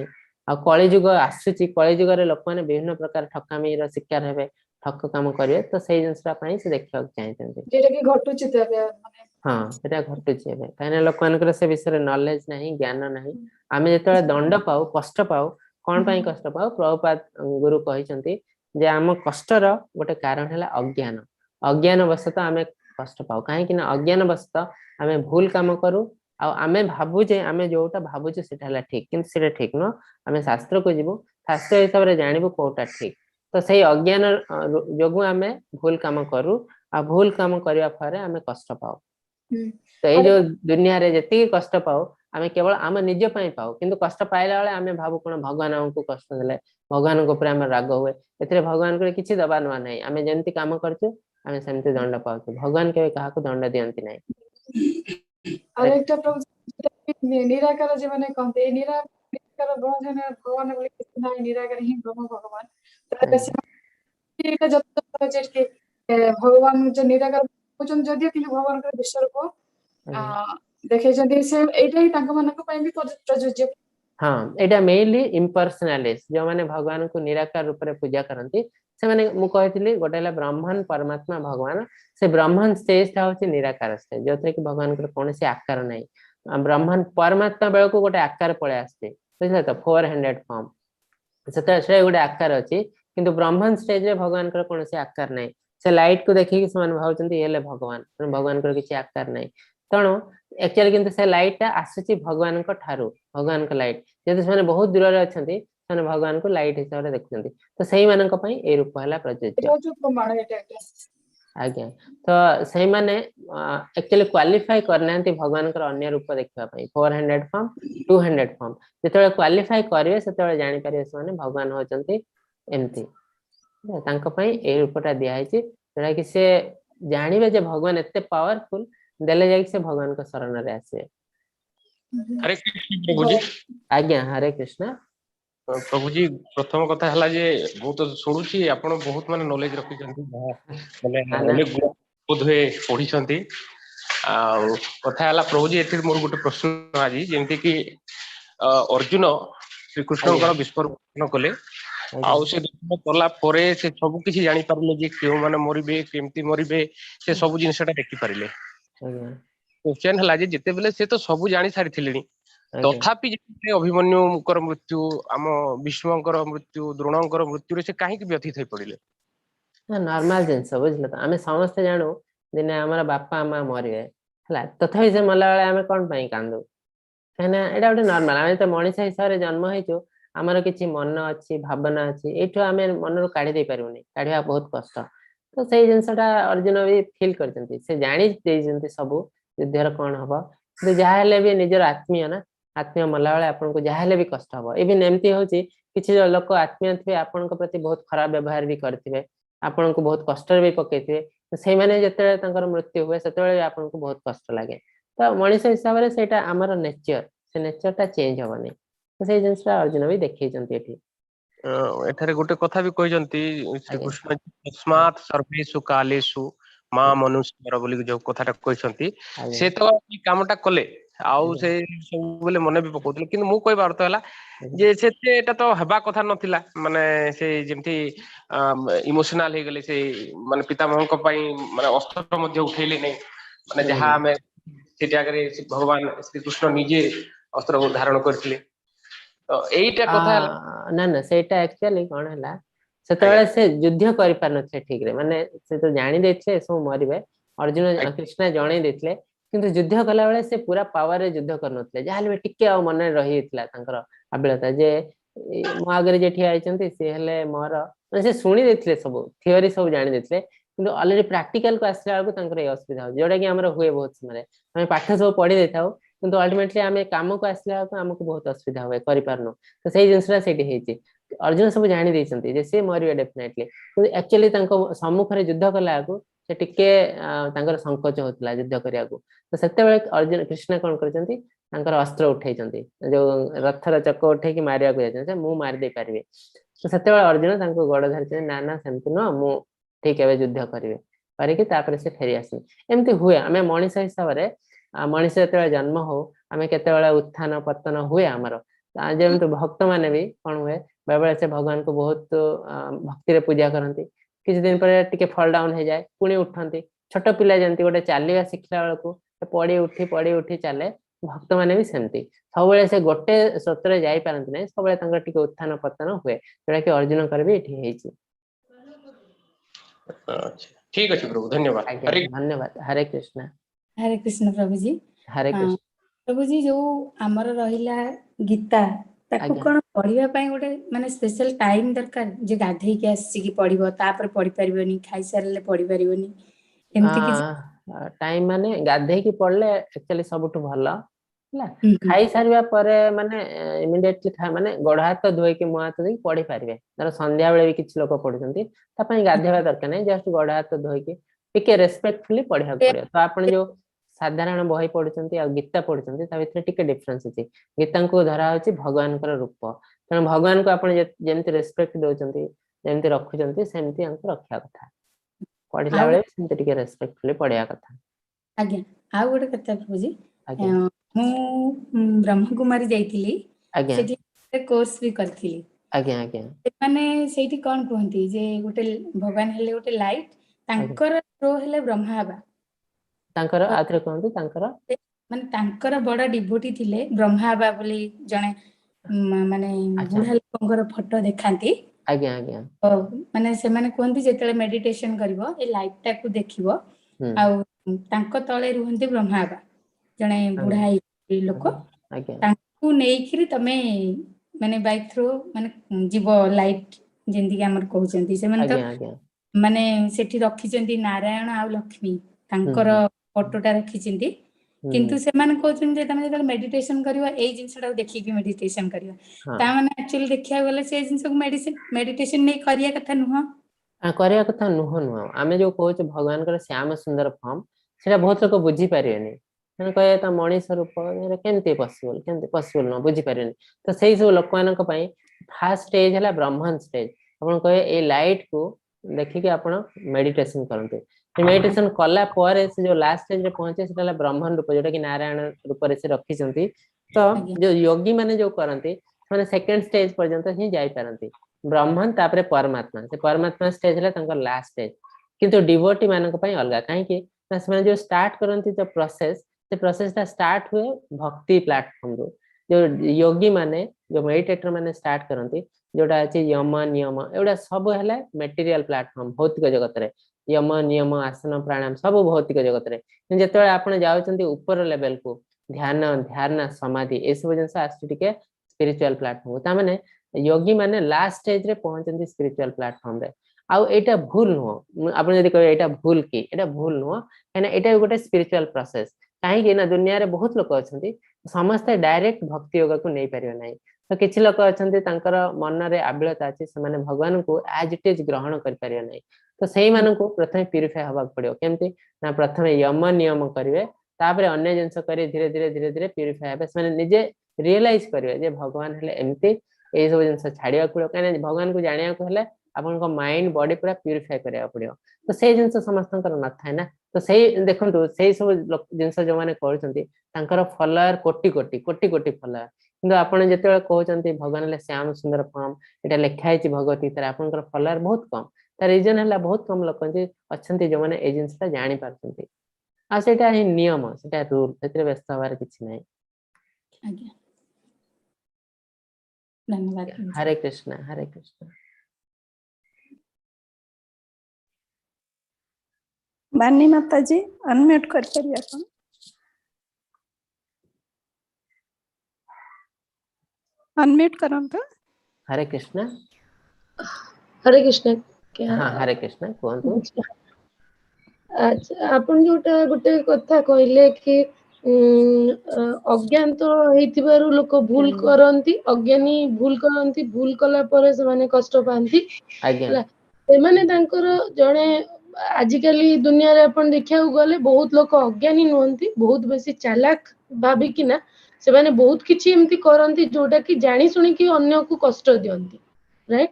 ଆଉ କଳି ଯୁଗ ଆସୁଛି, କଳି ଯୁଗରେ ଲୋକମାନେ ବିଭିନ୍ନ ପ୍ରକାର ଠକାମିର ଶିକାର ହେବେ, ଠକ କାମ କରିବେ। ତ ସେଇ ଜିନିଷଟା ପାଇଁ ସେ ଦେଖିବାକୁ ଚାହିଁଛନ୍ତି। ଯେଟା କି ଘଟୁଛି ତ ଏବେ ମାନେ ହଁ ସେଟା ଘଟୁଛି ଏବେ, କାହିଁକିନା ଲୋକମାନଙ୍କର ସେ ବିଷୟରେ ନଲେଜ ନାହିଁ, ଜ୍ଞାନ ନାହିଁ। ଆମେ ଯେତେବେଳେ ଦଣ୍ଡ ପାଉ, କଷ୍ଟ ପାଉ, କଣ ପାଇଁ କଷ୍ଟ ପାଉ? ପ୍ରଭୁପାଦ ଗୁରୁ କହିଛନ୍ତି ଯେ ଆମ କଷ୍ଟର ଗୋଟେ କାରଣ ହେଲା ଅଜ୍ଞାନ। ଅଜ୍ଞାନ ବଶତଃ ଆମେ କଷ୍ଟ ପାଉ। କାହିଁକି ନା ଅଜ୍ଞାନ ବଶତଃ ଆମେ ଭୁଲ କାମ କରୁ। ଆଉ ଆମେ ଭାବୁ ଯେ ଆମେ ଯୋଉଟା ଭାବୁଛୁ ସେଟା ହେଲା ଠିକ, କିନ୍ତୁ ସେଟା ଠିକ ନୁହଁ। ଆମେ ଶାସ୍ତ୍ରକୁ ଯିବୁ, ଶାସ୍ତ୍ର ହିସାବରେ ଜାଣିବୁ କୋଉଟା ଠିକ। ତ ସେଇ ଅଜ୍ଞାନ ଯୋଗୁ ଆମେ ଭୁଲ କାମ କରୁ। ଆଉ ଭୁଲ କାମ କରିବା ଫଳରେ ଆମେ କଷ୍ଟ ପାଉ। ତ ଏଇ ଯୋଉ ଦୁନିଆରେ ଯେତିକି କଷ୍ଟ ପାଉ ଆମେ କେବଳ ଆମ ନିଜ ପାଇଁ ପାଉ, କିନ୍ତୁ କଷ୍ଟ ପାଇଲା ବେଳେ ଆମେ ଭାବୁ କଣ ଭଗବାନ ଆମକୁ କଷ୍ଟ ଦେଲେ, ଭଗବାନଙ୍କ ଉପରେ ଆମର ରାଗ ହୁଏ। ଏଥିରେ ଭଗବାନଙ୍କର କିଛି ଦବା ନୁଆ ନାହିଁ। ଆମେ ଯେମିତି କାମ କରୁଛୁ ଆମେ ସେମିତି ଦଣ୍ଡ ପାଉଛୁ। ଭଗବାନ କେବେ କାହାକୁ ଦଣ୍ଡ ଦିଅନ୍ତି ନାହିଁ। ଆଉ একটা ନିରାକାର ଯେଉଁମାନେ କହନ୍ତି ଏଇ ନିରାକାର ଭଗବାନ ବୋଲି କିଛି ନାହିଁ, ନିରାକାର ହିଁ ବ୍ରହ୍ମ ଭଗବାନ। ଭଗବାନ ଯୋଉ ନିରାକାର କହୁଛନ୍ତି ଯଦିଓ କିନ୍ତୁ ଭଗବାନଙ୍କର ବିଶ୍ୱରୂପ ଦେଖେଇଛନ୍ତି। ସେ ଏଇଟା ହିଁ ତାଙ୍କ ମାନଙ୍କ ପାଇଁ ବି ପ୍ରଯୁଜ୍ୟ। ହଁ ଏଇଟା ମେନଲି ଇମ୍ପର୍ସନାଲିଷ୍ଟ ଯୋଉମାନେ ଭଗବାନଙ୍କୁ ନିରାକାର ରୂପରେ ପୂଜା କରନ୍ତି ସେମାନେ, ମୁଁ କହିଥିଲି ଗୋଟେ ହେଲା ବ୍ରହ୍ମନ ପରମାତ୍ମା ଭଗବାନ। ସେ ବ୍ରହ୍ମନ ଷ୍ଟେଜଟା ହଉଛି ନିରାକାର ଷ୍ଟେଜ, ଯୋଉଥିରେ କି ଭଗବାନଙ୍କର କୌଣସି ଆକାର ନାହିଁ। ବ୍ରହ୍ମନ ପରମାତ୍ମା ବେଳକୁ ଗୋଟେ ଆକାର ପଳେଇ ଆସୁଛି, ବୁଝିଲେ ତ, 400 ଫର୍ମ ସେତେବେଳେ ସେ ଗୋଟେ ଆକାର ଅଛି। କିନ୍ତୁ ବ୍ରହ୍ମନ ଷ୍ଟେଜରେ ଭଗବାନଙ୍କର କୌଣସି ଆକାର ନାହିଁ। ସେ ଲାଇଟ କୁ ଦେଖିକି ସେମାନେ ଭାବୁଛନ୍ତି ଇଏ ହେଲେ ଭଗବାନ, ଭଗବାନଙ୍କର କିଛି ଆକାର ନାହିଁ। ତେଣୁ ଆକ୍ଚୁଆଲି କିନ୍ତୁ ସେ ଲାଇଟ ଟା ଆସୁଛି ଭଗବାନଙ୍କ ଠାରୁ, ଭଗବାନଙ୍କ ଲାଇଟ। ଯେହେତୁ ସେମାନେ ବହୁତ ଦୂରରେ ଅଛନ୍ତି ସେମାନେ ଭଗବାନଙ୍କୁ ଲାଇଟ ହିସାବରେ ଦେଖୁଛନ୍ତି। ତ ସେଇମାନଙ୍କ ପାଇଁ ଏଇ ରୂପ ହେଲା ପ୍ରଯୁଜ୍ୟ। ଆଜ୍ଞା, ତ ସେଇମାନେ ଆକ୍ଚୁଆଲି କ୍ୱାଲିଫାଇ କରିନାହାନ୍ତି ଭଗବାନଙ୍କର ଅନ୍ୟ ରୂପ ଦେଖିବା ପାଇଁ। 400 ଫର୍ମ, 200 ଫର୍ମ ଯେତେବେଳେ କ୍ୱାଲିଫାଇ କରିବେ ସେତେବେଳେ ଜାଣିପାରିବେ ସେମାନେ ଭଗବାନ ହଉଛନ୍ତି ଏମିତି। ତାଙ୍କ ପାଇଁ ଏଇ ରୂପଟା ଦିଆହେଇଛି, ଯୋଉଟା କି ସେ ଜାଣିବେ ଯେ ଭଗବାନ ଏତେ ପାୱାରଫୁଲ, ଦେଲେ ଯାଇକି ସେ ଭଗବାନଙ୍କ ଶରଣରେ ଆସିବେ। हरे कृष्ण प्रभु जी। आज्ञा हरे कृष्ण प्रभु जी प्रथम कथा हला जे मु तो सुनुची आपण बहुत माने नॉलेज रखिछंती, माने अनेक बोधे पढी छंती। आ कथा हला प्रभु जी एथि मोर गुटे प्रश्न आज जेंति कि अर्जुन श्री कृष्णकर विश्वरूपन कले आउ से कला परे से सब किछि जानि पारले जे केउ माने मरिबे, केमती मरिबे, से सब जिनिसटा देखि पारिले। क्वेश्चन हला जे जेते बेले से तो सब जानि सारि थिलेनी, तथापि अभिमन्युकर मृत्यु, आम भीष्मकर मृत्यु, द्रोणकर मृत्यु से कहीं व्यथित हो पड़े? नॉर्मल जिनस बुझल तो आम समस्ते जानू दिने आम बापा माँ मरवे है, तथापि से मरला बेले आम कौन पाई कांदू? कहीं यहाँ गोटे नॉर्मल, आम तो मनीष हिसाब से जन्म हो, आमर किसी मन अच्छी भावना अच्छी, ये आम मन रू काढ़ी दे पारूनी, काढ़ा बहुत कष्ट। तो से जिनसटा अर्जुन भी फिल कर सब युद्धर कौन हम कि जहाँ भी निजर आत्मीय ना आत्मीय मला बेले आपको जहाँ भी कष्ट हम इवन एमती हूँ किसी लोक आत्मीय थे आपण प्रति बहुत खराब व्यवहार भी करेंगे आपन को बहुत कष्ट भी पकईथे से मैंने जिते मृत्यु हुए से आपन को बहुत कष्ट लगे तो मनीष हिसाब से आमर नेचर से नेचर चेंज हेनी तो से जिनसा अर्जुन भी देखते एठारे गोटे कथा भी कहते श्री कृष्ण तस्मात् सर्वेषु कालेषु मां मनुष्य बोली जो कथाटा कहते से तो कामटा कले आउ से सब बेले मन भी पकाउतले किंतु मु कहबा अर्थ हला जे से एटा तो हेबा कथा नथिला माने से जेमती इमोशनल हे गेले से माने पितामह को पई माने अस्त्र मध्ये उठेले नै माने जहा हमें सेटा करे भगवान श्री कृष्ण निजे अस्त्र धारण करथिले तो एटा कथा ना ना सेटा एक्चुअली कौन है से युद्ध कर पार नथे ठीक रे माने से तो जानि देछे सब मरिबे अर्जुन कृष्ण जणे देथिले किंतु युद्ध कला बेले से पूरा पावर रे युद्ध कर नथले जाहले बे टिके आ मन रही थिला तांकर आबिलता जे मो आगरे जे ठिया आइचंती से हेले मोर से सुनी देथिले सब थ्योरी सब जानि देथिले किंतु ऑलरेडी प्रैक्टिकल को आसला बेलको तांकर ए असुविधा हो जोडा कि हमर हुए बहुत समय हम पाठ सब पढी देथाउ किंतु अल्टीमेटली आमे काम को आसला बेलको हमको बहुत असुविधा हुए करि पारनो तो सेही जिंसरा सेठी हेची अर्जुन सब जानि दैछंती जे से मरिबे डेफिनेटली किंतु एक्चुअली तांको सम्मुख रे युद्ध कला को से टिके तांकर संकोच होतला युद्ध करिया को तो सेते बेले अर्जुन कृष्ण कोन करचंती तांकर अस्त्र उठैचंती जो रथर चक्क उठै कि मारिया को जायछन मु मार दे पारिबे तो सेते बेले अर्जुन तांको गड धरछन ना ना सेमति न मु ठीक है युद्ध करिवे करिके तापर से फेरी आसी एमती हुए हमें मनीष हिसाब रे मनीष जते जन्म हो हमें केते बेले उत्थान पतन हुए हमर जेमति भक्त माने भी कोन हुए बेले से भगवान को बहुत भक्ति रे पूजा करंती किसी दिन पर टिके फॉल डाउन हो जाए पुणी उठती छोट पिला जमी गोटे चलवा शिखला बेलू पड़ी उठी चले भक्त माने भी सेमती सब से गोटे स्रोत जाई पारंती नहीं सब टिके उत्थान पतन हुए जोटा कि अर्जुन कर भी ठीक अछि प्रभु धन्यवाद धन्यवाद हरे कृष्ण प्रभु जी हरे कृष्ण प्रभु जी जो आमर रहिला गीता ताकू कोन पढिबा पई गोटे माने स्पेशल टाइम दरकार जे गाधै के आसी की पढिबो तापर पढि परिबोनी खाइ सारले पढि परिबोनी एमति कि टाइम माने गाधै की पढले एक्चुअली सबटु भलो हला खाइ सारबा परे माने इमीडिएटली माने गोड़ हाथ धोई के मुंह हाथ धोई पढि परिबे तर संध्या बेले भी किछ लोक पढुचंती ता पई गाधैबा दरकार नै जस्ट गोड़ हाथ धोई के टिके रेस्पेक्टफुली पढिया पड़ियो तो आपण जो साधारण बही पढ़ुचंती आ गीता पढ़ुचंती ता भितर टिके डिफरेंस अछि गीता को धरा होछि भगवान कर रूप तने भगवान को आपण जेमति रेस्पेक्ट दोचंती जेमति रखुचंती सेमति अंक रखिया कथा पढिला बेले सेमति टिके रेस्पेक्टफुली पढिया कथा आज्ञा आ गोटे कथा प्रभु जी मु ब्रह्म कुमारी जाईतिली सेठी कोर्स भी करथिली आज्ञा आज्ञा माने सेठी कोन कहंती जे गोटे भगवान हेले गोटे लाइट तांकर रो हेले ब्रह्मा बा तांकर आथरे कहंती तांकर माने तांकर बड़ा डिभोटी थिले ब्रह्मा बा बोली जने माने बुढ़ा लोकंगर फोटो देखांती आज्ञा आज्ञा माने से माने कहंती जेतले मेडिटेशन करबो ए लाइट टा को देखिबो आ तांको तळे रुहंती ब्रह्मा बा जने बुढ़ा लोक तांको नेइखिरी तमे माने बाय थ्रू माने जीवो लाइट जेंदी के हमर कहउचंती से माने तो माने सेठी रखिचंती नारायण आ लक्ष्मी तांकर फोटोटा रखिचंती किंतु से माने कहउचंती जे तमे जतले मेडिटेशन करबो ए जिंसटा देखि के मेडिटेशन करबो ता माने एक्चुअली देखिया गले से जिंस को मेडिटेशन नै करिया कथा नुह करिया कथा नुह आमे जो कहउछ भगवान कर श्याम सुंदर फॉर्म सेटा बहुत लोग बुझी पारियनी माने कहे त मनीष रूप केमते पॉसिबल न बुझी पारियनी तो सेही सब लोक मानक पई फर्स्ट स्टेज हला ब्रह्मन स्टेज आपण कहे ए लाइट को देखि के आपण मेडिटेशन करंते मेडिटेशन कला पर से जो लास्ट स्टेज रे पहुंचे सेटा ब्रह्मन रूप जोटा कि नारायण रूप रे से रखी चंती तो जो योगी माने जो करंती माने सेकंड स्टेज पर्यंत ही जाई पारंती ब्रह्मन तापरे परमात्मा से परमात्मा स्टेज रे तंकर लास्ट स्टेज किंतु डिवोटी मानक पई अलगा काहे कि से जो स्टार्ट करंती जो प्रोसेस से प्रोसेस ता स्टार्ट हुए भक्ति प्लेटफॉर्म रो जो योगी माने जो मेडिटेटर माने स्टार्ट करंती जोटा अछि यम नियम एडा सब हैला मटेरियल प्लेटफॉर्म भौतिक जगत रे यम नियम आसन प्राणायाम सब भौतिक जगत रे जेतले आपण जाउचंती ऊपर लेवल को ध्यान समाधि ए सब जिंस आछि टिके स्पिरिचुअल प्लेटफॉर्म ता माने योगी माने लास्ट स्टेज रे पहुंचंती स्पिरिचुअल प्लेटफॉर्म रे आउ एटा भूल नो आपण जदी कहे एटा भूल की एटा भूल नो एना एटा गोटे स्पिरिचुअल प्रोसेस कहीं ना दुनिया रे बहुत लोक अच्छा समस्ते डायरेक्ट भक्ति योग को नहीं पारे ना तो किसी लोक अच्छा मन रे आबिलता अच्छी से भगवान को एज इट इज ग्रहण कर पारे ना तो सही मानक प्रथम प्यूरिफाई हवा पड़ो केमती ना प्रथम यम नियम करेंगे तापर अन्य जिनस कर धीरे धीरे धीरे धीरे प्यूरिफाई हे से निजे रियलाइज करेंगे भगवान हेले एमती ये सब जिन छाड़ा पड़ो कहीं भगवान को जाना हेले आपण माइंड बॉडी पूरा प्यूरिफाई करा पड़ो तो से जिन समस्त न था ना तो सही देखो से सब जिन जो मैंने कर फॉलोअर कोटी कोटी कोटी कोटी फॉलोअर किंतु आपन जेते कहते भगवान हेले श्याम सुंदर फॉर्म एटा लिखाई भगवत गीता आपन फॉलोअर बहुत कम तार रीजन है बहुत कम लोक अच्छा जो मैंने ये जिनसा जानी पार्टी आ सेटा ही नियम सेटा रूल से व्यस्त हबार किसी ना आज्ञा धन्यवाद हरे कृष्ण हरे कृष्ण बानी माता जी अनम्यूट कर परिया अपन अनम्यूट करंत हरे कृष्ण क्या हाँ हरे कृष्ण कहंतु अच्छा आपण जोटा गोटे कथा कहले कि अज्ञान तो हेतिबारु लोक भूल करंती अज्ञानी भूल करंती भूल कला परे से माने कष्ट पांती आज्ञा से माने तांकर जणे आजिकली दुनिया रे अपन देखिया गले बहुत लोक अज्ञानी नहंती बहुत बेसी चालाक भाबी कि ना से माने बहुत किछि एमती करंती जोटा कि जानी सुनी कि अन्य को कष्ट दियंती राइट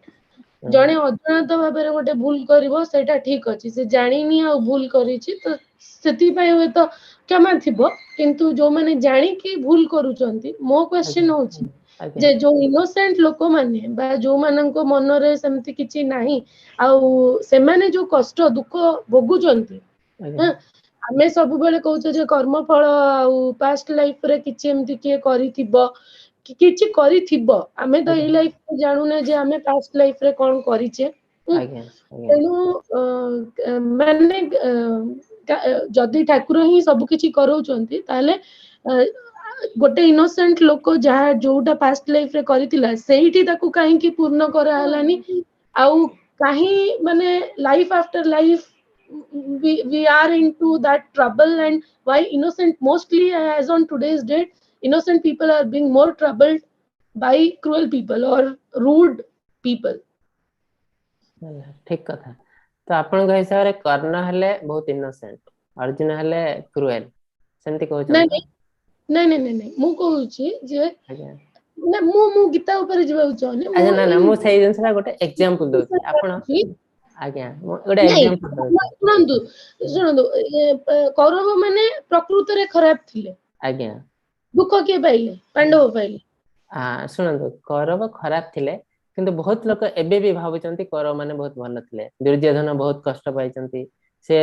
जणे अज्ञात भाबरे गोटे भूल करिवो सेटा ठीक अछि से जानिनी आ भूल करिछि तो सेति पय होय तो क्षमा थिबो किंतु जो माने जानि कि भूल करूचंती मो क्वेश्चन होछि जे जो इनोसेंट लोक माने बा जो माननको मन रे सेमति किछि नाही आ से माने जो कष्ट दुख भोगुचंती आमे सब बेले कहउछ जे कर्म फल आ पास्ट लाइफ रे किछि एमति के करिथिबो किछि करिथिबो आमे तो ई लाइफ को जानू ना जे आमे पास्ट लाइफ रे कोन करिछे तेनु माने जदि ठाकुर ही सब किछि करौचंती ताले गोटे इनोसेंट लोक जहा जोटा पास्ट लाइफ रे करितिला सेहिठी ताकू काहे कि पूर्ण करा हलानी आउ काहे माने life after life we are into that trouble and why innocent mostly as on today's date innocent people are being more troubled by cruel people or rude people ठीक कथा तो आपण हिसाब रे कर्ण हेले बहुत इनोसेंट अर्जुन हेले क्रूएल सेमति कहू नहीं नहीं नहीं नहीं नहीं मु कहूची जे ना मु गीता ऊपर जीवा चाहने अच्छा ना ना मु सही जिनसला गोटे एग्जांपल दोछि आपण आज्ञा गोटे एग्जांपल सुनंदु सुनंदु कौरव माने प्रकृति रे खराब थिले आज्ञा दुख के पाइले पांडव पाइले हां सुनंदु कौरव खराब थिले किंतु बहुत लोक एबे भी भाबुचंती कौरव माने बहुत भलो थिले दुर्योधन बहुत कष्ट पाइचंती से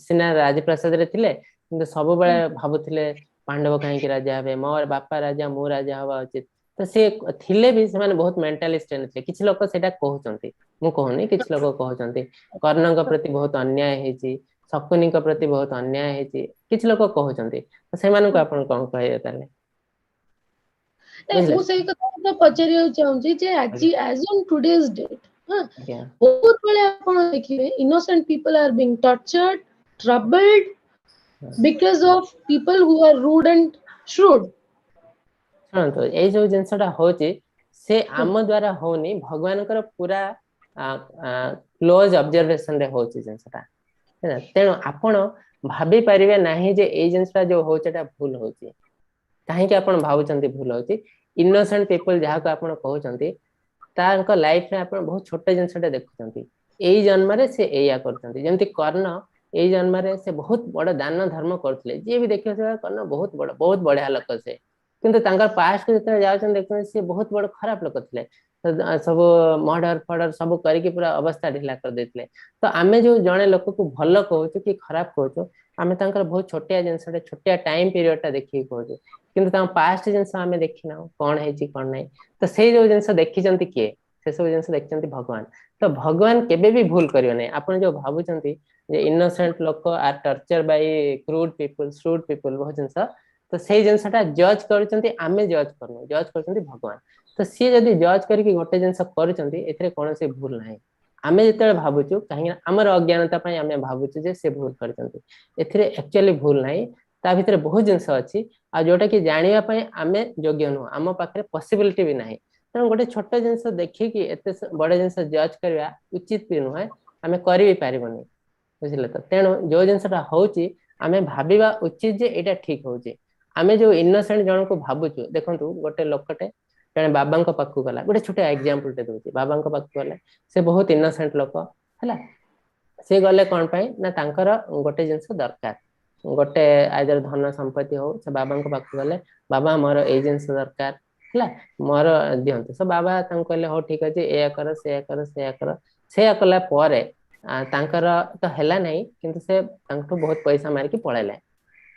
सिना राजप्रसाद रे थिले किंतु सब बेले भाबुथिले पांडव काहे की राजा हेबे मोर बापा राजा मु राजा हवा उचित तो से थिले भी से माने बहुत मेंटली स्ट्रेन थे किछ लोक सेटा कहउचंती मु कहउनी किछ लोक कहउचंती कर्णक प्रति बहुत अन्याय हेची शकुनिक प्रति बहुत अन्याय हेची किछ लोक कहउचंती तो से मानको आपण कोन कहय ताले मु सही कथा तो पचरियो चाहूची जे आज एज ऑन टुडेस डेट हां बहुत बड़े आपण देखिबे innocent people are being tortured troubled because of people who are rude and shrewd तो ये जो जिनसटा होची से आम द्वारा होनी भगवान कर पूरा क्लोज ऑब्जर्वेशन रे होची जिनसटा है तेनो आपण भाबी परिबे नाही जे ए जिनसटा जो होचटा भूल होची काहे कि आपण भाबुचंती भूल होची इनोसेंट पीपल जहा को आपण कहउचंती तारको लाइफ रे आपण बहुत छोटे जिनसटा देखुचंती एई जन्म रे से एया करचंती जेंति कर्ण एई जन्म रे से बहुत बड़ दान धर्म करथले जे भी देखियो से कर्ण बहुत बढ़िया लोक से किंतु तांकर पास्ट को जते जाउछन देखन से बहुत बड़ खराब लोक थिले सब मर्डर फर्डर सब करके पूरा अवस्था ढिला कर देथिले तो आमे जो जणे लोक को भलो कहउछु कि खराब कहउछु आमे तांकर बहुत छोटिया जिनसटे छोटिया टाइम पीरियड ता देखि कहउछु किंतु ता पास्ट जिनस आमे देखिना कोन हेची कोन नै तो से जो जिनस देखिचंती के से सब जिनस देखिचंती भगवान तो भगवान केबे भी भूल करियो नै आपण जो भाबुचंती जे इनोसेंट लोक are torture by crude people बहुत जिनस तो से जिनसटा जज करचंती आमे जज करनो जज करचंती भगवान तो सी जदी जज करके गोटे जिनस करचंती एथरे कोन से भूल नाही आमे जेते भाबुचु काहे हमर अज्ञानता पय आमे भाबुचु जे से भूल करचंती एथरे एक्चुअली भूल नाही ता भितर बहुत जिनस अच्छी आ जोटा कि जानिया पई आमे योग्य नु आम पाखरे पॉसिबिलिटी भी नाही तेणु गोटे छोट जिनस देखिकी एते बड़ जिनस जज करवा उचित भी नुहे आमे करि भी पारिबनी बुझिले तो तेणु जो जिनसटा होची आमे भाबिबा उचित जे एटा ठीक होची आमे जो इनोसेंट जन को भाबुचु देखंतु गोटे लोकटे जने बाबा को पाखु गला गोटे छोटे एग्जांपल टे दोची बाबा को पाखु गला से बहुत इनोसेंट लोक हला से गले कोन पई ना तांकर गोटे जिनस दरकार गोटे आइदर धन संपत्ति हो से बाबा को पाखु गले बाबा मोर ए जिनस दरकार हला मोर दियंतु सो बाबा तांको कहले हो ठीक अछि ए कर से कर से कर से कला परे तांकर तो हैला नहीं किंतु से तांको बहुत पैसा मार के पळेले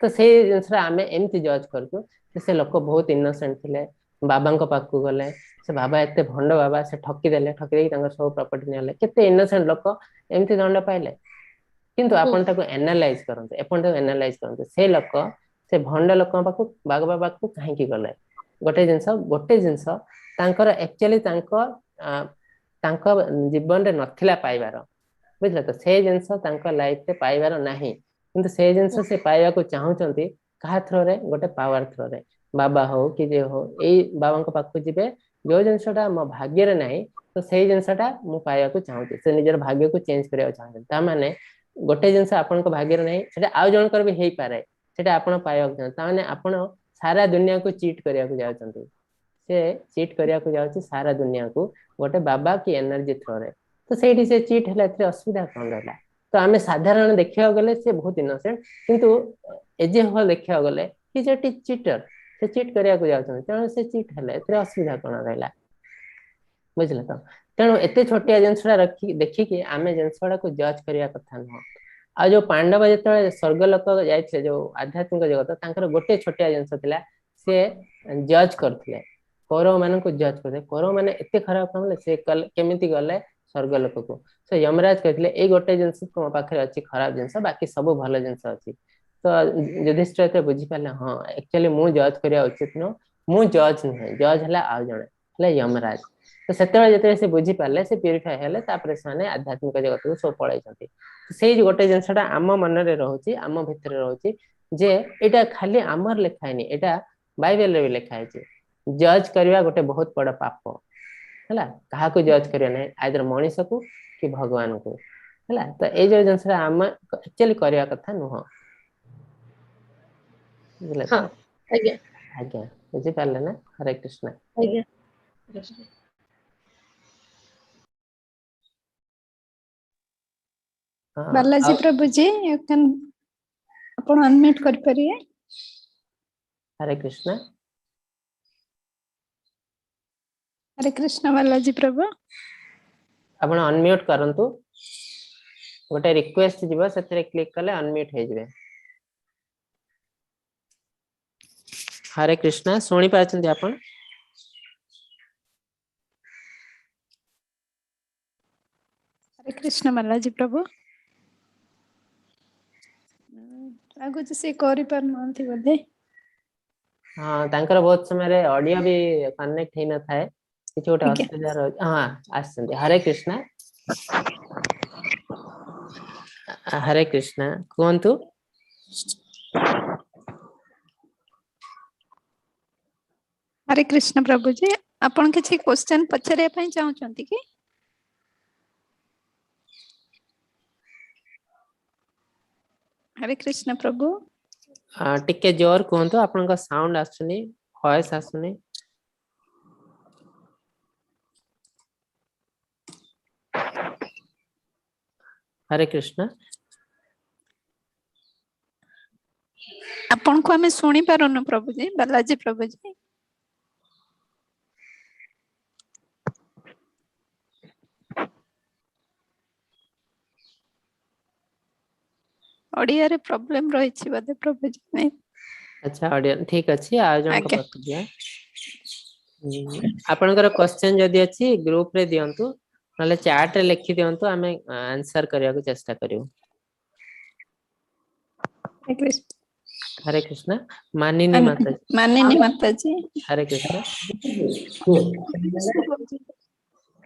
तो से जिनसरा आमे एमती जज करछु से लोक बहुत इनोसेंट थिले बाबा को पाखु गले से बाबा एते भंड बाबा से ठकी देले ठकी देई तांकर सब प्रॉपर्टी नेले केते इनोसेंट लोक एमती दंड पाइले किंतु आपण ताको एनालाइज करंते आपण ताको एनालाइज करंते से लोक से भंड लोक पाखु बाबा पाखु काहे की गले गोटे जिंस तांकर एक्चुअली तांको जीवन रे नथिला पाइबार बुझले तो से जिंस तांको लाइफ रे पाइबार नाही किंतु से जिंस से पाइबा को चाहउचंती कहा थ्रो रे गोटे पावर थ्रो रे बाबा हो कि जे हो एई बाबा को पाखु जिबे जो जिंसटा मो भाग्य रे नाही तो से जिंसटा मु पाइबा को चाहउची से निजर भाग्य को चेंज करिया चाहउची ता माने गोटे जिंस आपन को भाग्य रे नाही सेटा आउ जण कर भी हेई पारे सेटा आपन पाइबा को ता माने आपन सारा दुनिया को चीट करिया को जाउचंती से चीट करिया को जाउची सारा दुनिया को गोटे बाबा की एनर्जी थ्रो रे तो सेठी से चीट हला एते असुविधा कोन रहला तो आमे साधारण देखिया गले से बहुत इनोसेंट किंतु एजे हो देखिया गले कि जेटी चीटर से चीट करिया को जाउछन तेणु से चीट हला एते असुविधा कोन रहला बुझले तो तेणु एते छोटिया जिनसडा रखी देखि कि आमे जिनसडा को जज करिया कथा न आ जो पांडव जेतले स्वर्ग लोक जाइछे जो आध्यात्मिक जगत तांकर गोटे छोटिया जिनस थिला से जज करथिले कौरव मानन को जज करथे कौरव माने एते खराब कामले से केमिति गले स्वर्ग लोक को से यमराज कहथिले ए गोटे जिनस को पाखरे अछि खराब जिनस बाकी सब भलो जिनस अछि तो युधिष्ठिर ते बुझी पाले हां एक्चुअली मु जज करिया उचित न मु जज न जज हला आ जणे हला यमराज तो सेते जेते से बुझी पाले से प्यूरिफाई हेले तापरे साने आध्यात्मिक जगत को सो पळाई छथि से गोटे जिनसटा आम मन रे रहउची आम भितर रहउची जे एटा खाली आमर लेखायनी एटा बाइबल रे भी लेखाय छै जज करिया गोटे बहुत बड़ पाप हला कहा को जज करिया नै आइदर मनीष को कि भगवान को हला तो ए जो जिनसरा आम एक्चुअली करिया कथा नुह बुझले हां आज्ञा आज्ञा बुझी पाले ना हरे कृष्ण आज्ञा बालाजी प्रभु जी अपन अनम्यूट कर परिए हरे कृष्ण बालाजी प्रभु आपण अनम्यूट करंतु गोटे रिक्वेस्ट जीव सेतरे क्लिक करले अनम्यूट हे जिवे हरे कृष्ण सुनी पाछंती आपण हरे कृष्ण बालाजी प्रभु आगु से करि पर नथि बदे हां तांकर बहुत समय रे ऑडियो भी कनेक्ट हे न थाए किछ गोटे असुविधा रह हां आछंती हरे कृष्ण कोंतु हरे कृष्ण प्रभु जी आपण किछि क्वेश्चन पछरे पई चाहउचंती कि हरे कृष्ण प्रभु टिके जोर कोंतु आपण का साउंड आसुनी वॉइस आसुनी हरे कृष्ण आपण को हमें सुनी पारोनु प्रभु जी बालाजी प्रभु जी ऑडियो रे प्रॉब्लम रही छी बदे प्रभु जी नहीं अच्छा ऑडियो ठीक अछि आ जन को पक दिया आपनकर क्वेश्चन जदी अछि ग्रुप रे दियंतु नले चैट रे लिखि दियंतु हमें आंसर करिया को चेष्टा करियो हरे कृष्ण मानिनी माता जी हरे कृष्ण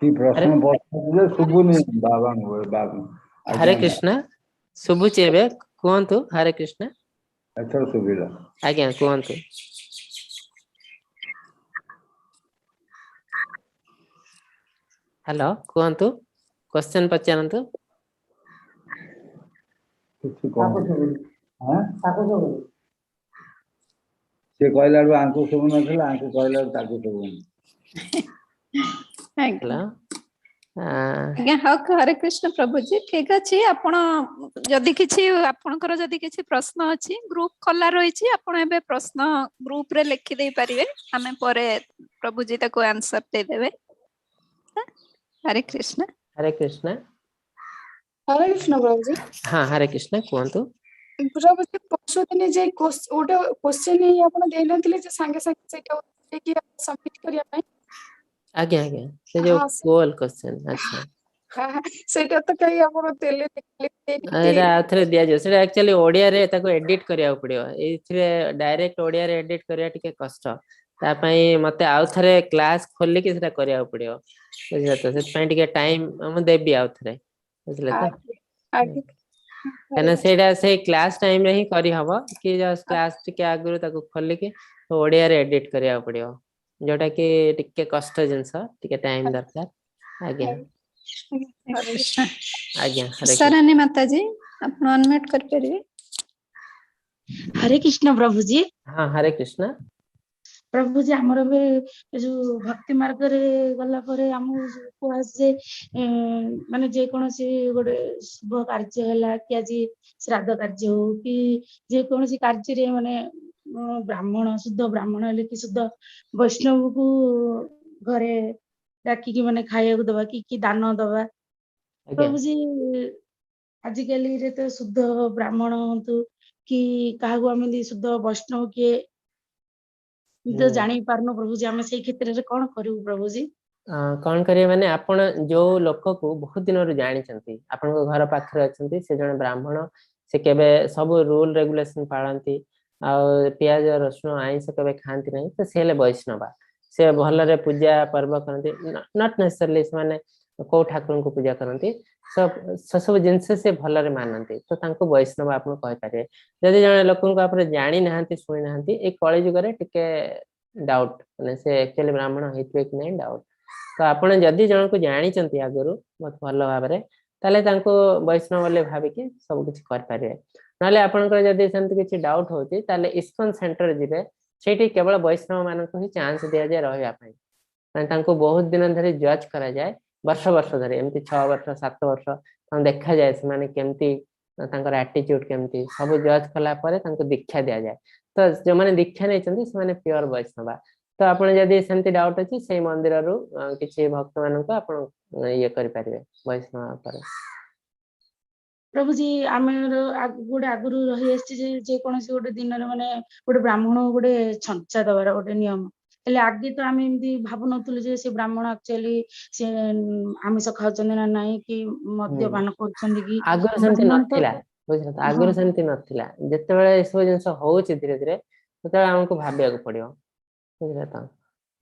की प्रश्न बोलले सुबुनी बाबा हरे कृष्ण सुबु चेबे कोंतु हरे कृष्ण ଏଥର ଶୁଭିଲା। ଆଜ୍ଞା କୁହନ୍ତୁ। ହ୍ୟାଲୋ କୁହନ୍ତୁ, କ୍ୱେଶ୍ଚନ ପଚାରନ୍ତୁ। କିଛି କହୁନି। ସେ କହିଲା ବେଳକୁ ଆଙ୍କୁ ଶୁଭୁ ନଥିଲା, ଆଙ୍କୁ କହିଲା ବେଳକୁ ତାକୁ ଶୁଭୁନି। ହ୍ୟାଲୋ ଆଜ୍ଞା ହଉ ହରେ କୃଷ୍ଣ ପ୍ରଭୁଜୀ, ଠିକ ଅଛି। ଆପଣ ଯଦି କିଛି ଆପଣଙ୍କର ଯଦି କିଛି ପ୍ରଶ୍ନ ଅଛି, ଗ୍ରୁପ ଖୋଲା ରହିଛି, ଆପଣ ଏବେ ପ୍ରଶ୍ନ ଗ୍ରୁପ ରେ ଲେଖି ଦେଇ ପାରିବେ, ଆମେ ପରେ ପ୍ରଭୁଜୀ ତାକୁ ଆନ୍ସର ଦେଇଦେବେ। ହରେ କୃଷ୍ଣ। ହରେ କୃଷ୍ଣ। ହରେ କୃଷ୍ଣ ପ୍ରଭୁଜୀ। ହଁ ହରେ କୃଷ୍ଣ କୁହନ୍ତୁ। ପ୍ରଭୁଜୀ ପରଶୁଦିନ ଯେ ଗୋଟେ କ୍ୱେଶ୍ଚନ ଆପଣ ଦେଇନଥିଲେ ଯେ ସାଙ୍ଗେ ସାଙ୍ଗେ ସେଇଟା ସବମିଟ କରିବା ପାଇଁ। ଆଜ୍ଞା ଆଜ୍ଞା ସେ ଯୋଉ କୋଲ କ୍ୱେଶ୍ଚନ। ଆଚ୍ଛା ସେଇଟା ତ କାହିଁ ଆପଣ ଦେଲେ ଏଇଟା ଆଉଥରେ ଦିଆଯିବ। ସେଟା ଆକ୍ଚୁଆଲି ଓଡିଆରେ ତାକୁ ଏଡିଟ କରିବାକୁ ପଡିବ। ଏଇଥିରେ ଡାଇରେକ୍ଟ ଓଡିଆରେ ଏଡିଟ କରିବା ଟିକେ କଷ୍ଟ। ତା ପାଇଁ ମତେ ଆଉଥରେ କ୍ଲାସ ଖୋଲିକି ସେଟା କରିବାକୁ ପଡିବ, ବୁଝିଲେ ତ। ସେଥିପାଇଁ ଟିକେ ଟାଇମ ମୁଁ ଦେବି ଆଉଥରେ, ବୁଝିଲେ ତ। କାହିଁକିନା ସେଇଟା ସେଇ କ୍ଲାସ ଟାଇମ ରେ ହିଁ କରିହବ, କି କ୍ଲାସ ଟିକେ ଆଗରୁ ତାକୁ ଖୋଲିକି ଓଡିଆରେ ଏଡିଟ କରିବାକୁ ପଡିବ, ଯୋଉଟା କି ଟିକେ କଷ୍ଟ ଜିନିଷ, ଟିକେ ଟାଇମ ଦରକାର। ଆଜ୍ଞା ଆଜ୍ଞା ହରେ କୃଷ୍ଣ। ସରାନୀ ମାତାଜୀ ଆପଣ ଅନମ୍ୟୁଟ କରିପାରିବେ। ହରେ କୃଷ୍ଣ ପ୍ରଭୁଜୀ। ହଁ ହରେ କୃଷ୍ଣ। ପ୍ରଭୁଜୀ ଆମର ଏବେ ଏ ଯୋଉ ଭକ୍ତି ମାର୍ଗରେ ଗଲା ପରେ ଆମକୁ କୁହାଯାଏ ମାନେ ଯେକୌଣସି ଗୋଟେ ଶୁଭ କାର୍ଯ୍ୟ ହେଲା, କି ଆଜି ଶ୍ରାଦ୍ଧ କାର୍ଯ୍ୟ ହଉ, କି ଯେକୌଣସି କାର୍ଯ୍ୟରେ ମାନେ ବ୍ରାହ୍ମଣ ଶୁଦ୍ଧ ବ୍ରାହ୍ମଣ ହେଲେ କି ଶୁଦ୍ଧ ବୈଷ୍ଣବକୁ ଘରେ ଡାକିକି ମାନେ ଖାଇବାକୁ ଦବା, କି ଦାନ ଦବା। ପ୍ରଭୁଜୀ ଆଜିକାଲିରେ ତ ଶୁଦ୍ଧ ବ୍ରାହ୍ମଣ ହୁଅନ୍ତୁ କି କାହାକୁ ଆମେ ଶୁଦ୍ଧ ବୈଷ୍ଣବ କିଏ ତ ଜାଣି ପାରୁନୁ ପ୍ରଭୁଜୀ, ଆମେ ସେଇ କ୍ଷେତ୍ରରେ କଣ କରିବୁ ପ୍ରଭୁଜୀ? କଣ କରିବେ ମାନେ, ଆପଣ ଯୋଉ ଲୋକକୁ ବହୁତ ଦିନରୁ ଜାଣିଛନ୍ତି, ଆପଣଙ୍କ ଘର ପାଖରେ ଅଛନ୍ତି, ସେ ଜଣେ ବ୍ରାହ୍ମଣ, ସେ କେବେ ସବୁ ରୁଲ ରେଗୁଲେସନ ପାଳନ୍ତି, ଆଉ ପିଆଜ ରସୁଣ ଆଇଁଷ କେବେ ଖାଆନ୍ତି ନାହିଁ, ତ ସେ ହେଲେ ବୈଷ୍ଣବ। ସେ ଭଲରେ ପୂଜା ପର୍ବ କରନ୍ତି, ନଟ୍ ନେସେସରଲି ସେମାନେ କୋଉ ଠାକୁରଙ୍କୁ ପୂଜା କରନ୍ତି, ସେସବୁ ଜିନିଷ ସେ ଭଲରେ ମାନନ୍ତି, ତ ତାଙ୍କୁ ବୈଷ୍ଣବ ଆପଣ କହିପାରିବେ। ଯଦି ଜଣେ ଲୋକଙ୍କୁ ଆପଣ ଜାଣି ନାହାନ୍ତି, ଶୁଣି ନାହାନ୍ତି, ଏଇ କଳି ଯୁଗରେ ଟିକେ ଡାଉଟ, ମାନେ ସେ ଆକ୍ଚୁଆଲି ବ୍ରାହ୍ମଣ ହେଇଥିବେ କି ନାହିଁ ଡାଉଟ। ତ ଆପଣ ଯଦି ଜଣକୁ ଜାଣିଛନ୍ତି ଆଗରୁ ବହୁତ ଭଲ ଭାବରେ, ତାହେଲେ ତାଙ୍କୁ ବୈଷ୍ଣବ ବୋଲି ଭାବିକି ସବୁ କିଛି କରିପାରିବେ। ନହେଲେ ଆପଣଙ୍କର ଯଦି ସେମିତି କିଛି ଡାଉଟ ହଉଛି, ତାହେଲେ ଇସ୍କନ ସେଣ୍ଟର ଯିବେ, ସେଇଠି କେବଳ ବୈଷ୍ଣବ ମାନଙ୍କୁ ହିଁ ଚାନ୍ସ ଦିଆଯାଏ ରହିବା ପାଇଁ। ମାନେ ତାଙ୍କୁ ବହୁତ ଦିନ ଧରି ଜଜ୍ କରାଯାଏ, ବର୍ଷ ବର୍ଷ ଧରି, ଏମିତି 6 ବର୍ଷ 7 ବର୍ଷ ତାଙ୍କୁ ଦେଖାଯାଏ ସେମାନେ କେମିତି, ତାଙ୍କର ଆଟିଚ୍ୟୁଡ କେମିତି, ସବୁ ଜଜ୍ କଲା ପରେ ତାଙ୍କୁ ଦୀକ୍ଷା ଦିଆଯାଏ। ତ ଯୋଉମାନେ ଦୀକ୍ଷା ନେଇଛନ୍ତି ସେମାନେ ପିଓର ବୈଷ୍ଣବ। ତ ଆପଣ ଯଦି ସେମିତି ଡାଉଟ ଅଛି, ସେଇ ମନ୍ଦିରରୁ କିଛି ଭକ୍ତ ମାନଙ୍କୁ ଆପଣ ଇଏ କରିପାରିବେ ବୈଷ୍ଣବ ପରେ। ପ୍ରଭୁଜୀ ଆମର ଗୋଟେ ଆଗରୁ ରହି ଆସିଛି ଯେ ଯେକୌଣସି ଗୋଟେ ଦିନରେ ମାନେ ଗୋଟେ ବ୍ରାହ୍ମଣ ଗୋଟେ ଛଞ୍ଚା ଦବାର ଗୋଟେ ନିୟମ। ହେଲେ ଆଗେ ତ ଆମେ ଏମିତି ଭାବୁନଥିଲୁ ଯେ ସେ ବ୍ରାହ୍ମଣ ଆକ୍ଚୁଆଲି ସେ ଆମିଷ ଖାଉଛନ୍ତି ନା ନାହିଁ, କି ମଦ୍ୟପାନ କରୁଛନ୍ତି କି। ଆଗରୁ ସେମିତି ବ୍ରାହ୍ମଣ ତ ନଥିଲା, ବୁଝିଲ ତ, ହଁ ଆଗରୁ ସେମିତି ନଥିଲା। ଯେତେବେଳେ ଏସବୁ ଜିନିଷ ହଉଛି ଧୀରେ ଧୀରେ, ସେତେବେଳେ ଆମକୁ ଭାବିବାକୁ ପଡିବ, ବୁଝିଲେ ତ।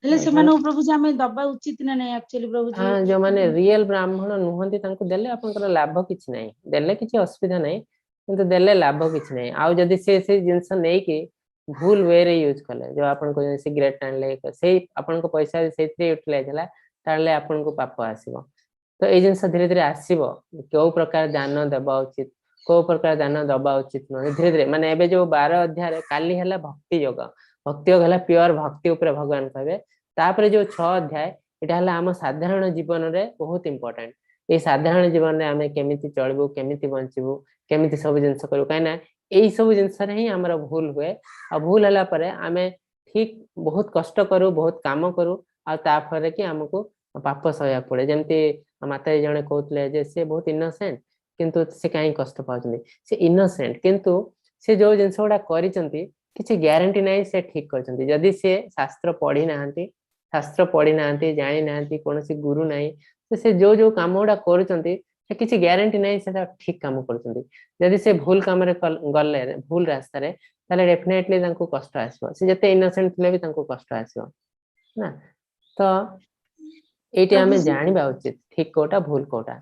ହେଲେ ସେମାନଙ୍କୁ ପ୍ରଭୁଜୀ ଆମେ ଦବା ଉଚିତ ନା ନାହିଁ ଆକ୍ଚୁଆଲି ପ୍ରଭୁଜୀ? ଯୋଉମାନେ ରିଏଲ ବ୍ରାହ୍ମଣ ନୁହନ୍ତି ତାଙ୍କୁ ଦେଲେ ଆପଣଙ୍କର ଲାଭ କିଛି ନାହିଁ, ଦେଲେ କିଛି ଅସୁବିଧା ନାହିଁ, କିନ୍ତୁ ଦେଲେ ଲାଭ କିଛି ନାହିଁ। ଆଉ ଯଦି ସେ ସେଇ ଜିନିଷ ନେଇକି ଭୁଲ ୱେରେ ୟୁଜ କଲେ, ଯୋଉ ଆପଣ କହୁଛନ୍ତି ସିଗାରେଟ ଆଣିଲେ, ସେଇ ଆପଣଙ୍କ ପଇସା ସେଇଥିରେ ୟୁଟିଲାଇଜ ହେଲା, ତାହେଲେ ଆପଣଙ୍କୁ ପାପ ଆସିବ। ତ ଏଇ ଜିନିଷ ଧୀରେ ଧୀରେ ଆସିବ, କୋଉ ପ୍ରକାର ଦାନ ଦେବା ଉଚିତ, କୋଉ ପ୍ରକାର ଦାନ ଦବା ଉଚିତ ନୁହେଁ, ଧୀରେ ଧୀରେ। ମାନେ ଏବେ ଯୋଉ 12 ଅଧ୍ୟାୟରେ କାଲି ହେଲା ଭକ୍ତି ଯୋଗ, ଭକ୍ତି ଯୋଗ ହେଲା ପିଓର ଭକ୍ତି ଉପରେ ଭଗବାନ କହିବେ। ତାପରେ ଯୋଉ 6 ଅଧ୍ୟାୟ, ଏଇଟା ହେଲା ଆମ ସାଧାରଣ ଜୀବନରେ ବହୁତ ଇମ୍ପୋର୍ଟାଣ୍ଟ। ଏଇ ସାଧାରଣ ଜୀବନରେ ଆମେ କେମିତି ଚଳିବୁ, କେମିତି ବଞ୍ଚିବୁ, କେମିତି ସବୁ ଜିନିଷ କରିବୁ, କାହିଁକିନା ଏଇ ସବୁ ଜିନିଷରେ ହିଁ ଆମର ଭୁଲ ହୁଏ। ଆଉ ଭୁଲ ହେଲା ପରେ ଆମେ ଠିକ ବହୁତ କଷ୍ଟ କରୁ, ବହୁତ କାମ କରୁ, ଆଉ ତାପରେ କି ଆମକୁ ପାପ ସହିବାକୁ ପଡେ। ଯେମିତି ମାତାଜୀ ଜଣେ କହୁଥିଲେ ଯେ ସେ ବହୁତ ଇନୋସେଣ୍ଟ, କିନ୍ତୁ ସେ କାହିଁକି କଷ୍ଟ ପାଉଛନ୍ତି। ସେ ଇନୋସେଣ୍ଟ, କିନ୍ତୁ ସେ ଯୋଉ ଜିନିଷ ଗୁଡା କରିଛନ୍ତି କିଛି ଗ୍ୟାରେଣ୍ଟି ନାହିଁ ସେ ଠିକ କରିଛନ୍ତି। ଯଦି ସେ ଶାସ୍ତ୍ର ପଢି ନାହାନ୍ତି, ଶାସ୍ତ୍ର ପଢି ନାହାନ୍ତି, ଜାଣି ନାହାନ୍ତି, କୌଣସି ଗୁରୁ ନାହିଁ, ତ ସେ ଯୋଉ ଯୋଉ କାମ ଗୁଡା କରୁଛନ୍ତି, ସେ କିଛି ଗ୍ୟାରେଣ୍ଟି ନାହିଁ ସେଟା ଠିକ କାମ କରୁଛନ୍ତି। ଯଦି ସେ ଭୁଲ କାମରେ ଗଲେ, ଭୁଲ ରାସ୍ତାରେ, ତାହେଲେ ଡେଫିନେଟଲି ତାଙ୍କୁ କଷ୍ଟ ଆସିବ। ସେ ଯେତେ ଇନୋସେଣ୍ଟ ଥିଲେ ବି ତାଙ୍କୁ କଷ୍ଟ ଆସିବ ନା। ତ ଏଇଠି ଆମେ ପ୍ରଭୁଜୀ ଜାଣିବା ଉଚିତ ଠିକ କୋଉଟା ଭୁଲ କୋଉଟା।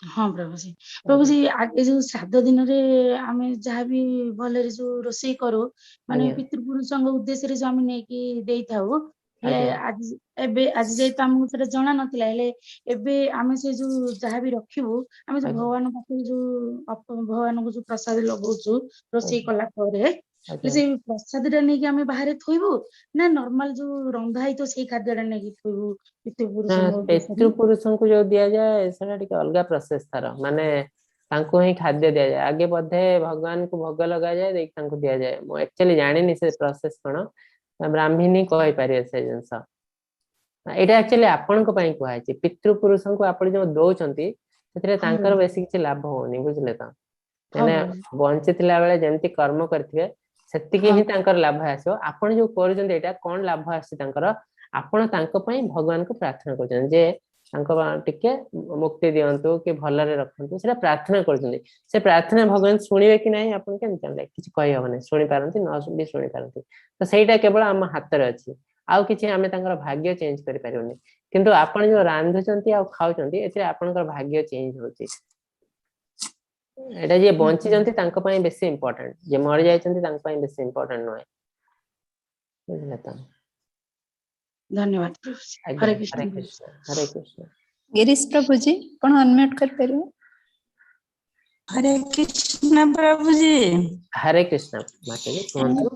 हाँ प्रभु जी आगे जो श्राद्ध दिन रे आमे जहाँ भी भले जो रोषेई करू माने आज्ञा पितृपुरुषଙ୍କ उद्देश्य जो आमे नेकी देई थाउ ले आज्ञा आज एबे आज जाई तो हमକୁ सेटा जणा नथिला ले एबे आमे से जो जहाँ भी रखिबू आमे जो आज्ञा भगवान पाखे जो भगवान को जो प्रसाद लगौछु रोषेई कला परे आज्ञा से प्रसाद रे नेकी आमे बाहरे थोइबू ना नॉर्मल जो रंधा ही तो सेई खाद्य रे नेकी थोइबू पितृपुरुषଙ୍କ उद्देश्य पितृ पुरुषଙ୍କୁ जो दिया जाए सेटा ଟିକେ ଅଲଗା ପ୍ରୋସେସ ତାର ମାନେ ତାଙ୍କୁ ହିଁ ଖାଦ୍ୟ ଦିଆଯାଏ ଆगे ବୋଧେ ଭଗବାନଙ୍କୁ ଭୋଗ ଲଗାଯାଏ ଦେଇକି ତାଙ୍କୁ ଦିଆଯାଏ ମୁଁ ଆକ୍ଚୁଆଲି ଜାଣିନି ସେ ପ୍ରୋସେସ କଣ ବ୍ରାହ୍ମଣୀ କହିପାରିବେ ସେ ଜିନିଷ ଏଇଟା ଆକ୍ଚୁଆଲି ଆପଣଙ୍କ ପାଇଁ କୁହାଯାଇଛି ପିତୃ ପୁରୁଷଙ୍କୁ ଆପଣ ଯୋଉ ଦଉଛନ୍ତି ସେଥିରେ ତାଙ୍କର ବେଶୀ କିଛି ଲାଭ ହଉନି ବୁଝିଲେ ତ ମାନେ ବଞ୍ଚିଥିଲା ବେଳେ ଯେମିତି କର୍ମ କରିଥିବେ ସେତିକି ହିଁ ତାଙ୍କର ଲାଭ ଆସିବ ଆପଣ ଯୋଉ କରୁଛନ୍ତି ଏଇଟା କଣ ଲାଭ ଆସିଛି ତାଙ୍କର ଆପଣ ତାଙ୍କ ପାଇଁ ଭଗବାନଙ୍କୁ ପ୍ରାର୍ଥନା କରୁଛନ୍ତି ଯେ ତାଙ୍କ ଟିକେ ମୁକ୍ତି ଦିଅନ୍ତୁ କି ଭଲରେ ରଖନ୍ତୁ ସେଟା ପ୍ରାର୍ଥନା କରୁଛନ୍ତି ସେ ପ୍ରାର୍ଥନା ଭଗବାନ ଶୁଣିବେ କି ନାହିଁ ଆପଣ କେମିତି ଜାଣିଲେ କିଛି କହିହବନି ଶୁଣି ପାରନ୍ତି ନ ବି ଶୁଣି ପାରନ୍ତି ତ ସେଇଟା କେବଳ ଆମ ହାତରେ ଅଛି ଆଉ କିଛି ଆମେ ତାଙ୍କର ଭାଗ୍ୟ ଚେଞ୍ଜ କରିପାରିବୁନି କିନ୍ତୁ ଆପଣ ଯୋଉ ରାନ୍ଧୁଛନ୍ତି ଆଉ ଖାଉଛନ୍ତି ଏଥିରେ ଆପଣଙ୍କର ଭାଗ୍ୟ ଚେଞ୍ଜ ହଉଛି ଏଟା ଯିଏ ବଞ୍ଚିଛନ୍ତି ତାଙ୍କ ପାଇଁ ବେଶୀ ଇମ୍ପୋର୍ଟାଣ୍ଟ ଯିଏ ମରି ଯାଇଛନ୍ତି ତାଙ୍କ ପାଇଁ ବେଶୀ ଇମ୍ପୋର୍ଟାଣ୍ଟ ନୁହେଁ ବୁଝିଲେ ତ धन्यवाद हरे कृष्ण हरे कृष्ण गिरीश प्रभु जी कौन अनम्यूट कर परियो हरे कृष्ण प्रभु जी हरे कृष्ण माता जी कुहंतु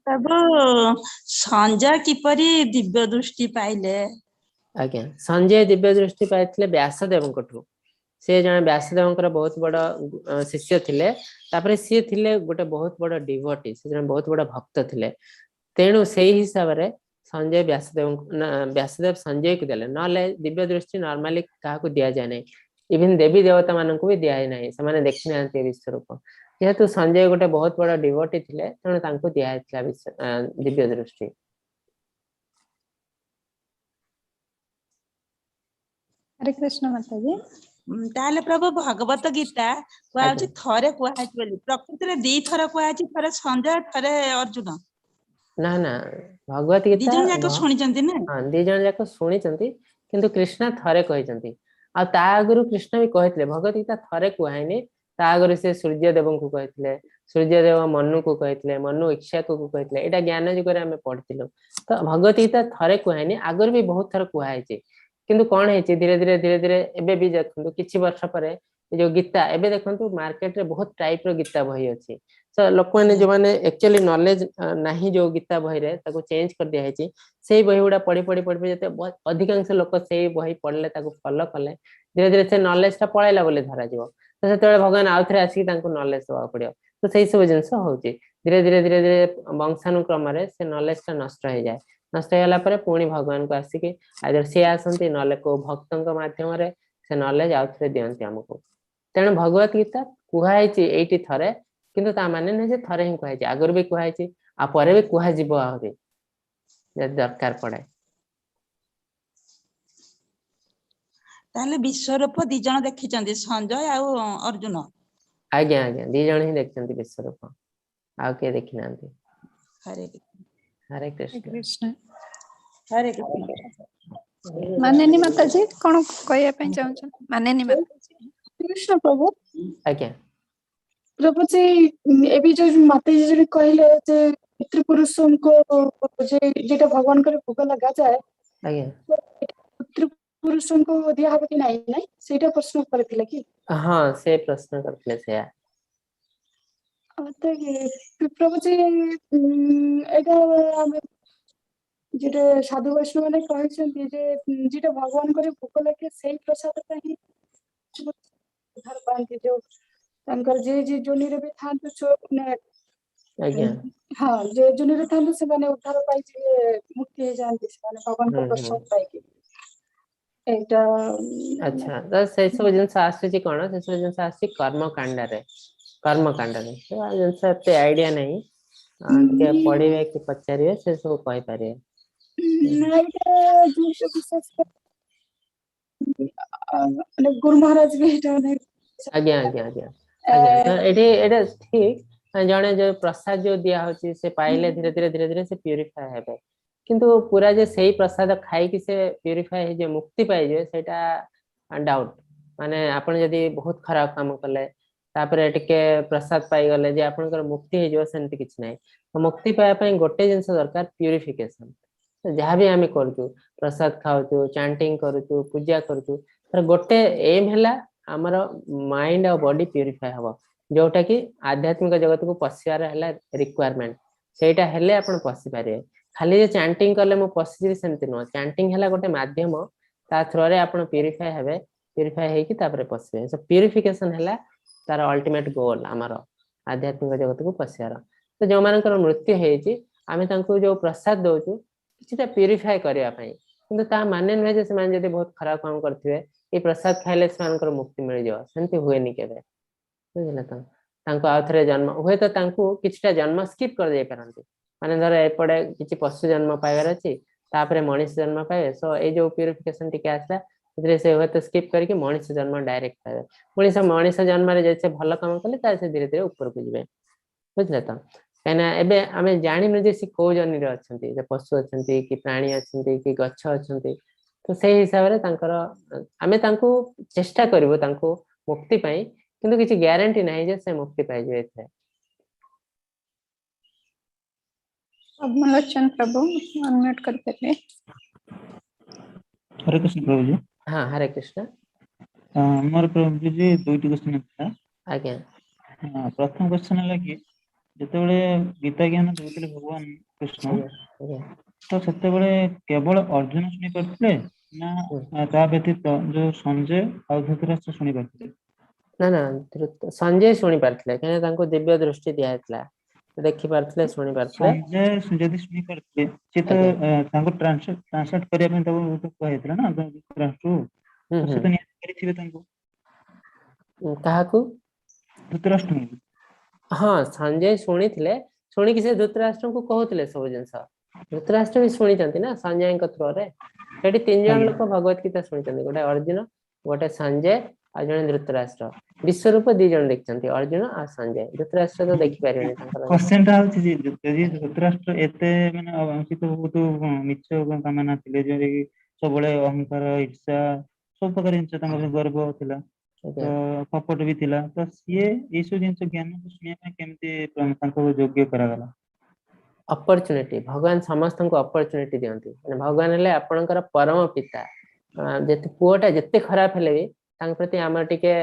प्रभु संजय किपरि दिव्य दृष्टि पाइले आज्ञा संजय दिव्य दृष्टि पाइथिले व्यासदेवଙ୍କଠୁ से जने व्यासदेवଙ୍କର बहुत बड़ शिष्य थिले तापरे से थिले गोटे बहुत बड़ डिवोटी से जने बहुत बड़ भक्त थिले तेणु सेही हिसाब रे संजय व्यासदेव संजय को देले नले दिव्य दृष्टि नॉर्मली काहा को दिया जाय नै इवन देवी देवता मानन को भी दिया नै से माने देखि नांती विश्व रूप जेहेतु संजय गोटे बहुत बड़ डिवोटी थिले तेणु तांको दिया थिला दिव्य दृष्टि हरे कृष्ण माता जी ताले प्रभु भगवत गीता कुआछि थरे कुआछि बोली प्रकृति रे दी थर कुआछि थरे संजय थरे अर्जुन ना ना भगवत गीता दिजन जाक सुनि चंती ना हां दिजन जाक सुनि चंती किंतु कृष्ण थरे कहि चंती आ ता आगुरु कृष्ण भी कहितले भगवत गीता थरे कुहाइनी ता आगुरु से सूर्य देव को कहितले सूर्य देव मनु को कहितले मनु इच्छाकु को कहितले एटा ज्ञान जुगरे हमें पढ़थिलु तो भगवत गीता थरे कुहाइनी आगुरु भी बहुत थर कुहाइछि किंतु कोन हेछि धीरे धीरे धीरे धीरे एबे भी देखंतु किछि वर्ष परे जो गीता एबे देखंतु मार्केट रे बहुत टाइप रो गीता बही अछि तो लोक माने जो माने एक्चुअली नॉलेज नाही जो गीता बही रे ताको चेंज कर दिया हेछि सेही बही उडा पढी पढी पढी जते अधिकांश लोक सेही बही पढले ताको फॉलो करले धीरे धीरे से नॉलेज ता पळैला बोले धरा जीवो तो सेते भगवान आउथरे आसी तांको नॉलेज दवा पड़ियो तो सेही सब जिंस होउची धीरे धीरे धीरे धीरे वंशानुक्रम रे से नॉलेज ता नष्ट हो जाए नष्ट होला परे पुणी भगवान को आसी के आदर से आसंती नले को भक्तन को माध्यम रे से नॉलेज आउथरे दियंती हमको तेणु भगवत गीता कुहाइची एठी थरे किंतु ता माने नै जे थरे ही कुहाइची आगर भी कुहाइची आ परे भी कुहा जीवो आहुरी जे दरकार पड़े ताले विश्वरूप दी जण देखि चंदी संजय आ अर्जुन आज्ञा आज्ञा दी जण ही देखचंती विश्वरूप आ के देखि नांती हरे कृष्ण हरे कृष्ण मानेनी माता जी कोन कहया पे चाहू छ मानेनी माता जी कृष्ण प्रभु आज्ञा प्रभु जी एबी जो माता जी जो कहले जे पितृपुरुषों को जेटा भगवान करे भोग लगा जाए आज्ञा पितृपुरुषों को दिया हबे कि नहीं सेटा प्रश्न करथिले कि हां से प्रश्न करथिले से तो प्रभु जी एटा हम जेटा साधु वैष्णव ने कहछन्ती जे जेटा भगवान करे भोग लगे सेही प्रसाद ही उधार पाएंगे जो तंकर जे जोनी रे भी थांतु छो ने आज्ञा हां जे जोनी रे थांतु से माने उद्धार पाई जे मुक्ति हो जानती से माने भगवान को प्रसाद पाई के एटा अच्छा तो से सब जिंस आसी कोन से सब जिंस आसी कर्म कांड रे तो जिंस एते आईडिया नहीं के पढिबे कि पचारिए से सब कहि पारे नाइटा जो सब विशेष माने गुरु महाराज भी एटा ने आज्ञा आज्ञा आज्ञा आज्ञा एडी एटा ठीक जने जो प्रसाद जो दिया होची से पाइले धीरे धीरे धीरे धीरे से प्यूरिफाई हेबे किंतु पूरा जे सही प्रसाद खाई कि से प्यूरिफाई हे जे मुक्ति पाई जे सेटा डाउट माने आपण जदी बहुत खराब काम कले तापरे टिके प्रसाद पाई गले जे आपनकर मुक्ति हे जो सेंति किछ नै तो मुक्ति पाया पई गोटे जिंस दरकार प्यूरिफिकेशन तो जहाँ भी आमे करजु प्रसाद खाउछु चैंटिंग करूछु पूजा करूछु तर गोटे एम हैला हमर माइंड और बॉडी प्यूरिफाई हबो जोटा कि आध्यात्मिक जगत को पसियार हैला रिक्वायरमेंट सेटा हेले आपण पसि पारे खाली जे चैंटिंग करले मो पसि सेंति न चैंटिंग हैला गोटे माध्यम ता थ्रो रे आपण प्यूरिफाई हेबे प्यूरिफाई हे कि तापरे पसिबे सो प्यूरिफिकेशन हैला तार अल्टीमेट गोल हमर आध्यात्मिक जगत को पसियार तो जो मानकर मृत्यु हेची आमे तांको जो प्रसाद दोचु किछटा प्यूरिफाई करिया पई किंतु ता माने न जे से मान जदी बहुत खराब काम करथिबे ए प्रसाद खाइले से मानकर मुक्ति मिल जाव सेंति होएनी केबे बुझले त तांको आथरे जन्म होय तो तांको किछटा जन्म स्किप कर दे परंती माने धर एपडे किछि पशु जन्म पाइबार अछि तापरे मनुष्य जन्म पाए सो ए जो प्यूरिफिकेशन टिके आसला इतरे से होय तो स्किप करके मनुष्य जन्म डायरेक्ट पाए मनुष्य जन्म रे जैसे भल काम कले ता से धीरे धीरे ऊपर को जिवे बुझले त कहना एबे आमे जानि न जे सी को जनी रे अछंती जे पशु अछंती कि प्राणी अछंती कि गच्छ अछंती तो से हिसाब रे तांकर आमे तांको चेष्टा करबो तांको मुक्ति पाई किंतु किछि ग्यारंटी नाही जे से मुक्ति पाई जे एथे पद्मलोचन प्रभु अनम्यूट कर देते हरे कृष्ण प्रभु जी हां हरे कृष्ण मोर प्रभु जी दुईटी क्वेश्चन था आज्ञा प्रथम क्वेश्चन है कि जेतेबेले गीता ज्ञान देउतले भगवान कृष्ण तो सेतेबेले केवल अर्जुन सुनि करथिले ना ता व्यतीत जो संजय और धृतराष्ट्र सुनि करथिले ना ना संजय सुनि पारथिले कने तांको दिव्य दृष्टि दियातला देखि पारथिले सुनि पारथिले संजय जदी सुनि करथिले से तो तांको ट्रांसलेट करिया में तो कहैतला ना धृतराष्ट्र तो से तो नियत करिथिबे तांको काहाकू धृतराष्ट्र हाँ संजय शुणी शुणी से धृतराष्ट्र को कहते सब जिन धृतराष्ट्र भी शुणी ना संजय थ्रो रे सेठी तीन जन लोक भगवत गीता शुणी गोटे अर्जुन गोटे संजय और जने धृतराष्ट्र विश्वरूप दी जन देखते अर्जुन और संजय धृतराष्ट्र तो देखि पारे क्वेश्चन ता होछि जे धृतराष्ट्र एते माने अवंशित बहुत मिच्छ कामना थिले जे सबले अहंकार ईर्ष्या सब प्रकार जिंस तांको गर्व थिला तो कपट भी थिला तो सीए एसो जिंस ज्ञान को सुनिया पे केमते तांको योग्य करा गला अपॉर्चुनिटी भगवान समस्त को अपॉर्चुनिटी दियंती माने भगवान हेले आपनकर परम पिता जते पुओटा जते खराब हेले भी तांक प्रति हमर टिके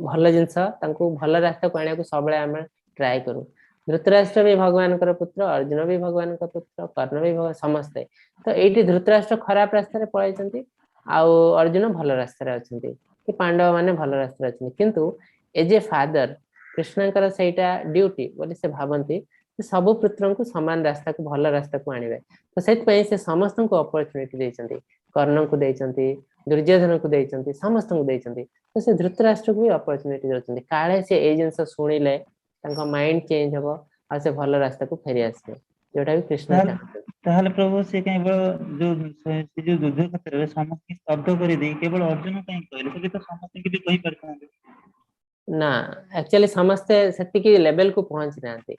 भल जिंस तांको भल रास्ता को आनिया को सबले हम ट्राई करू धृतराष्ट्र भी भगवान कर पुत्र अर्जुन भी भगवान का पुत्र कर्ण भी समस्त तो एठी धृतराष्ट्र खराब रास्ता रे पळाइचंती आ अर्जुन भल रास्ता रे अछंती कि पांडव माने भल रास्ता रे अछंती किंतु एज ए फादर कृष्णकर सेटा ड्यूटी बोली से भाबंती सब पुत्र को समान रास्ता को भल रास्ता को आनिबे तो सेत पई से समस्त को अपॉर्चुनिटी देचंती कर्ण को देचंती दुर्योधन को देचंती समस्त को देचंती तो से धृतराष्ट्र को भी अपॉर्चुनिटी देचंती काळे से ए जिंस सुनिले तांका माइंड चेंज हबो आ से भल रास्ता को फेरी आसबे जोटा भी कृष्ण ताहले प्रभु से केवल जो युद्ध क्षेत्र रे समस्त स्तब्ध करि दे केवल अर्जुन कहीं कहले से तो समस्त के भी कहि परथांते ना एक्चुअली समस्त सेति की लेवल को पहुंच नांती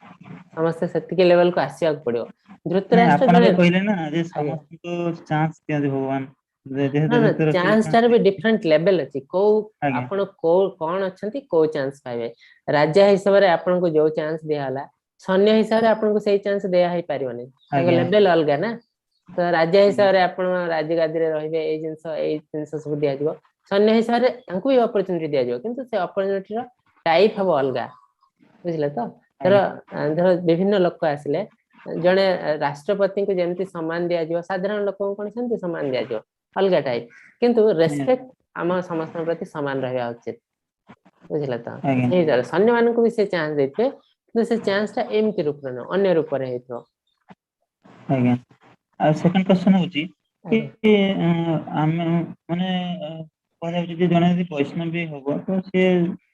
समस्त सेति के लेवल को आसिया पड़ियो धृतराष्ट्र जने कहले ना जे समस्त को चांस दिया भगवान चांस टार भी डिफरेंट लेवल अछि को आपण को कोन अछंती को चांस पाइबे राजा हिसाब रे आपण को जो चांस दियाला सैन्य हिसाब रे आपण को सही चांस देया ही पारिबनी ताके लेवल अलगा ना तो राजा हिसाब रे आपण राजगादी रे रहिबे ए जिंस सब दिया दिबो सैन्य हिसाब रे तांको भी अपॉर्चुनिटी दिया दिबो किंतु से अपॉर्चुनिटी रो टाइप हबो अलगा बुझले तो धर विभिन्न लोक आसिले जने राष्ट्रपति को जेमति सम्मान दिया दिबो साधारण लोक को कोन सेमति सम्मान दिया दिबो अलगा टाइप किंतु रेस्पेक्ट हम समस्त प्रति समान रहया उचित बुझले तो ए जर सैन्य मान को भी से चांस देते तो से चांस ता एमति रूप रे न अन्य रूप रे हेतो आज्ञा आ सेकंड क्वेश्चन होची कि हम माने कहले जे जने यदि वैष्णव भी होबो तो से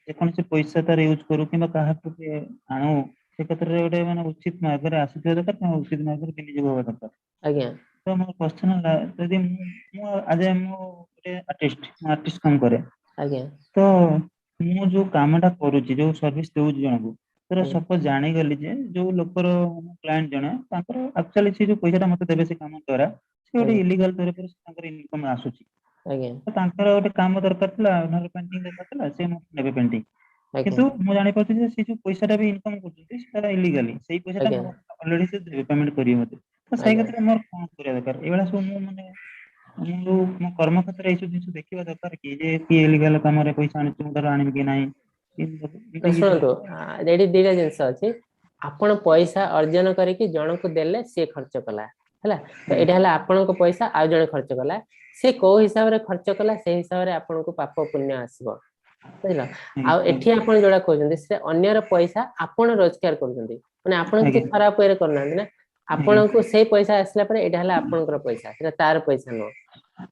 जेकोन से पैसा तार यूज करू किबा काहा के आणो से क्षेत्र रे गोटे माने उचित मार्ग रे आसीथिबा दरकार उचित मार्ग रे विनियोग होबा दरकार आज्ञा तो मोर क्वेश्चन है यदि मु आज मु गोटे आर्टिस्ट काम करे आज्ञा तो मु जो कामटा करूची जो सर्विस देउची जणको तर सपोज जानि गली जे जो लोकर क्लाइंट जणे ताकर एक्चुअली से जो पैसाटा मते देबे से काम द्वारा से गोटे इलीगल तौर पर ताकर इनकम आसुची ଆଜ୍ଞା ତ ତାଙ୍କର ଗୋଟେ କାମ ଦରକାର ଥିଲା, ନହେଲେ ପେଣ୍ଟିଂ ଦରକାର ଥିଲା, ସେ ମୋତେ ନେବେ ପେଣ୍ଟିଂ। କିନ୍ତୁ ଆଜ୍ଞା ମୁଁ ଜାଣିପାରୁଛି ଯେ ସେ ଯୋଉ ପଇସାଟା ବି ଇନକମ୍ କରୁଛନ୍ତି ସେଟା ଇଲିଗାଲି, ସେଇ ପଇସାଟା ଆଜ୍ଞା ଅଲରେଡି ସେ ଦେବେ, ପେମେଣ୍ଟ କରିବେ ମତେ। ତ ସେଇ ଆଜ୍ଞା କ୍ଷେତ୍ରରେ ମୋର କଣ କରିବା ଦରକାର? ଏଇଭଳିଆ ସବୁ ମୁଁ ମାନେ ମୁଁ ଯୋଉ ମୋ କର୍ମ କ୍ଷେତ୍ରରେ ଏଇ ସବୁ ଜିନିଷ ଦେଖିବା ଦରକାର କି, ଯେ କିଏ ଇଲିଗାଲ କାମରେ ପଇସା ଆଣିଛି ମୁଁ ତାର ଆଣିବି କି ନାହିଁ। ନା ଶୁଣନ୍ତୁ, ଏଠି ଦିଟା ଜିନିଷ ଅଛି। ଆପଣ ପଇସା ଅର୍ଜନ କରିକି ଜଣକୁ ଦେଲେ ସିଏ ଖର୍ଚ୍ଚ କଲା, ହେଲା। ତ ଏଇଟା ହେଲା ଆପଣଙ୍କ ପଇସା ଆଉ ଜଣେ ଖର୍ଚ୍ଚ କଲା। ସେ କୋଉ ହିସାବରେ ଖର୍ଚ୍ଚ କଲା ସେଇ ହିସାବରେ ଆପଣଙ୍କୁ ପାପ ପୁଣ୍ୟ ଆସିବ, ବୁଝିଲ। ଆଉ ଏଠି ଆପଣ ଯୋଉଟା କହୁଛନ୍ତି ସେ ଅନ୍ୟର ପଇସା ଆପଣ ରୋଜଗାର କରୁଛନ୍ତି, ମାନେ ଆପଣ କିଛି ଖରାପ ୱେରେ କରୁନାହାନ୍ତି ନା। ଆପଣଙ୍କୁ ସେଇ ପଇସା ଆସିଲା ପରେ ଏଇଟା ହେଲା ଆପଣଙ୍କର ପଇସା, ସେଟା ତାର ପଇସା ନୁହଁ,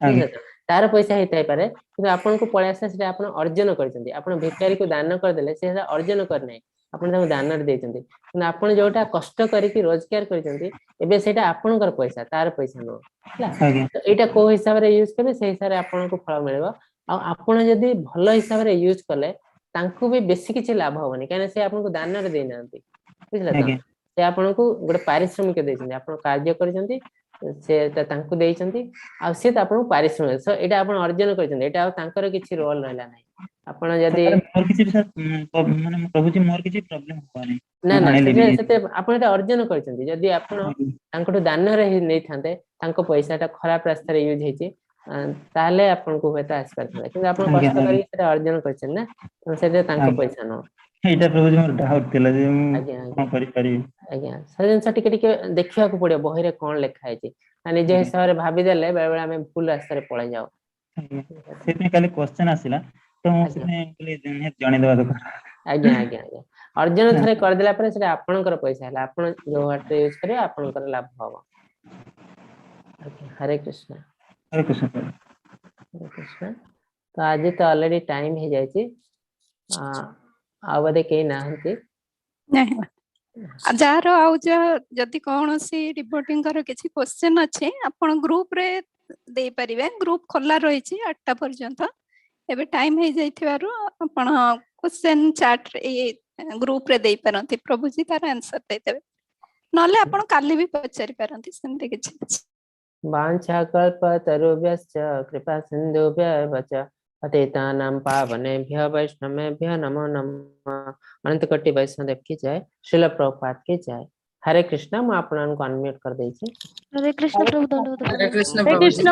ବୁଝିଲେ ତ। ତାର ପଇସା ହେଇଥାଇପାରେ କିନ୍ତୁ ଆପଣଙ୍କୁ ପଳେଇ ଆସିଲା ସେଟା ଆପଣ ଅର୍ଜନ କରିଛନ୍ତି। ଆପଣ ଭିକାରୀକୁ ଦାନ କରିଦେଲେ ସେ ସେଟା ଅର୍ଜନ କରିନାହିଁ, ଆପଣ ତାଙ୍କୁ ଦାନରେ ଦେଇଛନ୍ତି। କିନ୍ତୁ ଆପଣ ଯୋଉଟା କଷ୍ଟ କରିକି ରୋଜଗାର କରିଛନ୍ତି ଏବେ ସେଇଟା ଆପଣଙ୍କର ପଇସା, ତାର ପଇସା ନୁହଁ, ହେଲା। ତ ଏଇଟା କୋଉ ହିସାବରେ ୟୁଜ କରିବେ ସେଇ ହିସାବରେ ଆପଣଙ୍କୁ ଫଳ ମିଳିବ। ଆଉ ଆପଣ ଯଦି ଭଲ ହିସାବରେ ୟୁଜ କଲେ ତାଙ୍କୁ ବି ବେଶୀ କିଛି ଲାଭ ହବନି, କାହିଁକିନା ସେ ଆପଣଙ୍କୁ ଦାନରେ ଦେଇନାହାନ୍ତି, ବୁଝିଲେ ତ। ସେ ଆପଣଙ୍କୁ ଗୋଟେ ପାରିଶ୍ରମିକ ଦେଇଛନ୍ତି, ଆପଣ କାର୍ଯ୍ୟ କରିଛନ୍ତି ସେ ତାଙ୍କୁ ଦେଇଛନ୍ତି, ଆଉ ସେ ତ ଆପଣଙ୍କୁ ପାରିଶ୍ରମିକ, ଏଇଟା ଆପଣ ଅର୍ଜନ କରିଛନ୍ତି, ଏଇଟା ଆଉ ତାଙ୍କର କିଛି ରୋଲ ରହିଲା ନାହିଁ। ଆପଣ ଯଦି ମୋର କିଛି ମାନେ ମୁଁ କହୁଛି ମୋର କିଛି ପ୍ରୋବ୍ଲେମ ହବନି। ନା ନା ସେତେ ଆପଣ ଏଟା ଅର୍ଜନ କରିଛନ୍ତି। ଯଦି ଆପଣ ତାଙ୍କଠୁ ଦାନରେ ନେଇଥାନ୍ତେ, ତାଙ୍କ ପଇସା ଟା ଖରାପ ରାସ୍ତାରେ ୟୁଜ ହେଇଛି, ତାହେଲେ ଆପଣଙ୍କୁ ହୁଏତ ଆସିପାରିଥାନ୍ତା। କିନ୍ତୁ ଆପଣ କଷ୍ଟ କରିକି ସେଟା ଅର୍ଜନ କରିଛନ୍ତି ନା, ସେଟା ତାଙ୍କ ପଇସା ନୁହଁ। ଏଇଟା ପ୍ରଭୁଜୀ ମୋର ଡାଉଟ ଥିଲା ଯେ ମୁଁ ଆଜ୍ଞା କଣ ଆଜ୍ଞା କରିପାରିବି। ଆଜ୍ଞା, ସେ ଜିନିଷ ଟିକେ ଟିକେ ଦେଖିବାକୁ ପଡିବ ବହିରେ କଣ ଲେଖା ହେଇଛି। ନିଜ ହିସାବରେ ଭାବିଦେଲେ ବେଳେ ବେଳେ ଆମେ ଭୁଲ ରାସ୍ତାରେ ପଳେଇ ଯାଉ। ସେଥିପାଇଁ କାଲି କ୍ୱେଶ୍ଚନ ଆସିଲା ତ ମୁଁ ସେଥିପାଇଁ ଜଣେଇଦବା ଦରକାର। ଆଜ୍ଞା ଆଜ୍ଞା ଆଜ୍ଞା, ଅର୍ଜନ ଥରେ କରିଦେଲା ପରେ ସେଟା ଆପଣଙ୍କର ପଇସା ହେଲା, ଆପଣ ଯୋଉ ୱାଟରେ ୟୁଜ କରିବେ ଆପଣଙ୍କର ଲାଭ ହବ। ଆଜ୍ଞା, ହରେ କୃଷ୍ଣ। ହରେ କୃଷ୍ଣ। ହରେ କୃଷ୍ଣ। ତ ଆଜି ତ ଅଲରେଡି ଟାଇମ ହେଇଯାଇଛି, ଆଉ ବୋଧେ କେହି ନାହାନ୍ତି। ନାହିଁ, ଯାହାର ଆଉ ଯଦି କୌଣସି ଡିଭୋଟିଙ୍କର କିଛି କ୍ୱେଶ୍ଚନ ଅଛି ଆପଣ ଗ୍ରୁପରେ ଦେଇପାରିବେ। ଗ୍ରୁପ ଖୋଲା ରହିଛି 8ଟା ପର୍ଯ୍ୟନ୍ତ। ଏବେ ଟାଇମ ହେଇଯାଇଥିବାରୁ ଆପଣ କ୍ୱେଶ୍ଚନ ଚାଟରେ ଗ୍ରୁପରେ ଦେଇପାରନ୍ତି, ପ୍ରଭୁଜୀ ତାର ଆନ୍ସର ଦେଇଦେବେ। ନହେଲେ ଆପଣ କାଲି ବି ପଚାରି ପାରନ୍ତି, ସେମିତି କିଛି ଅଛି। वाञ्छाकल्पतरुभ्यश्च कृपा सिन्धुभ्येव च पतितानां पावनेभ्यः वैष्णवेभ्यः नमो नमः। अनंत कोटि वैष्णव की जय, श्रील प्रभुपाद की जय। हरे कृष्णा, मैं आपको अनम्यूट कर देछि। हरे कृष्ण प्रभु, दंडवत हरे कृष्ण प्रभु। प्रभु जी।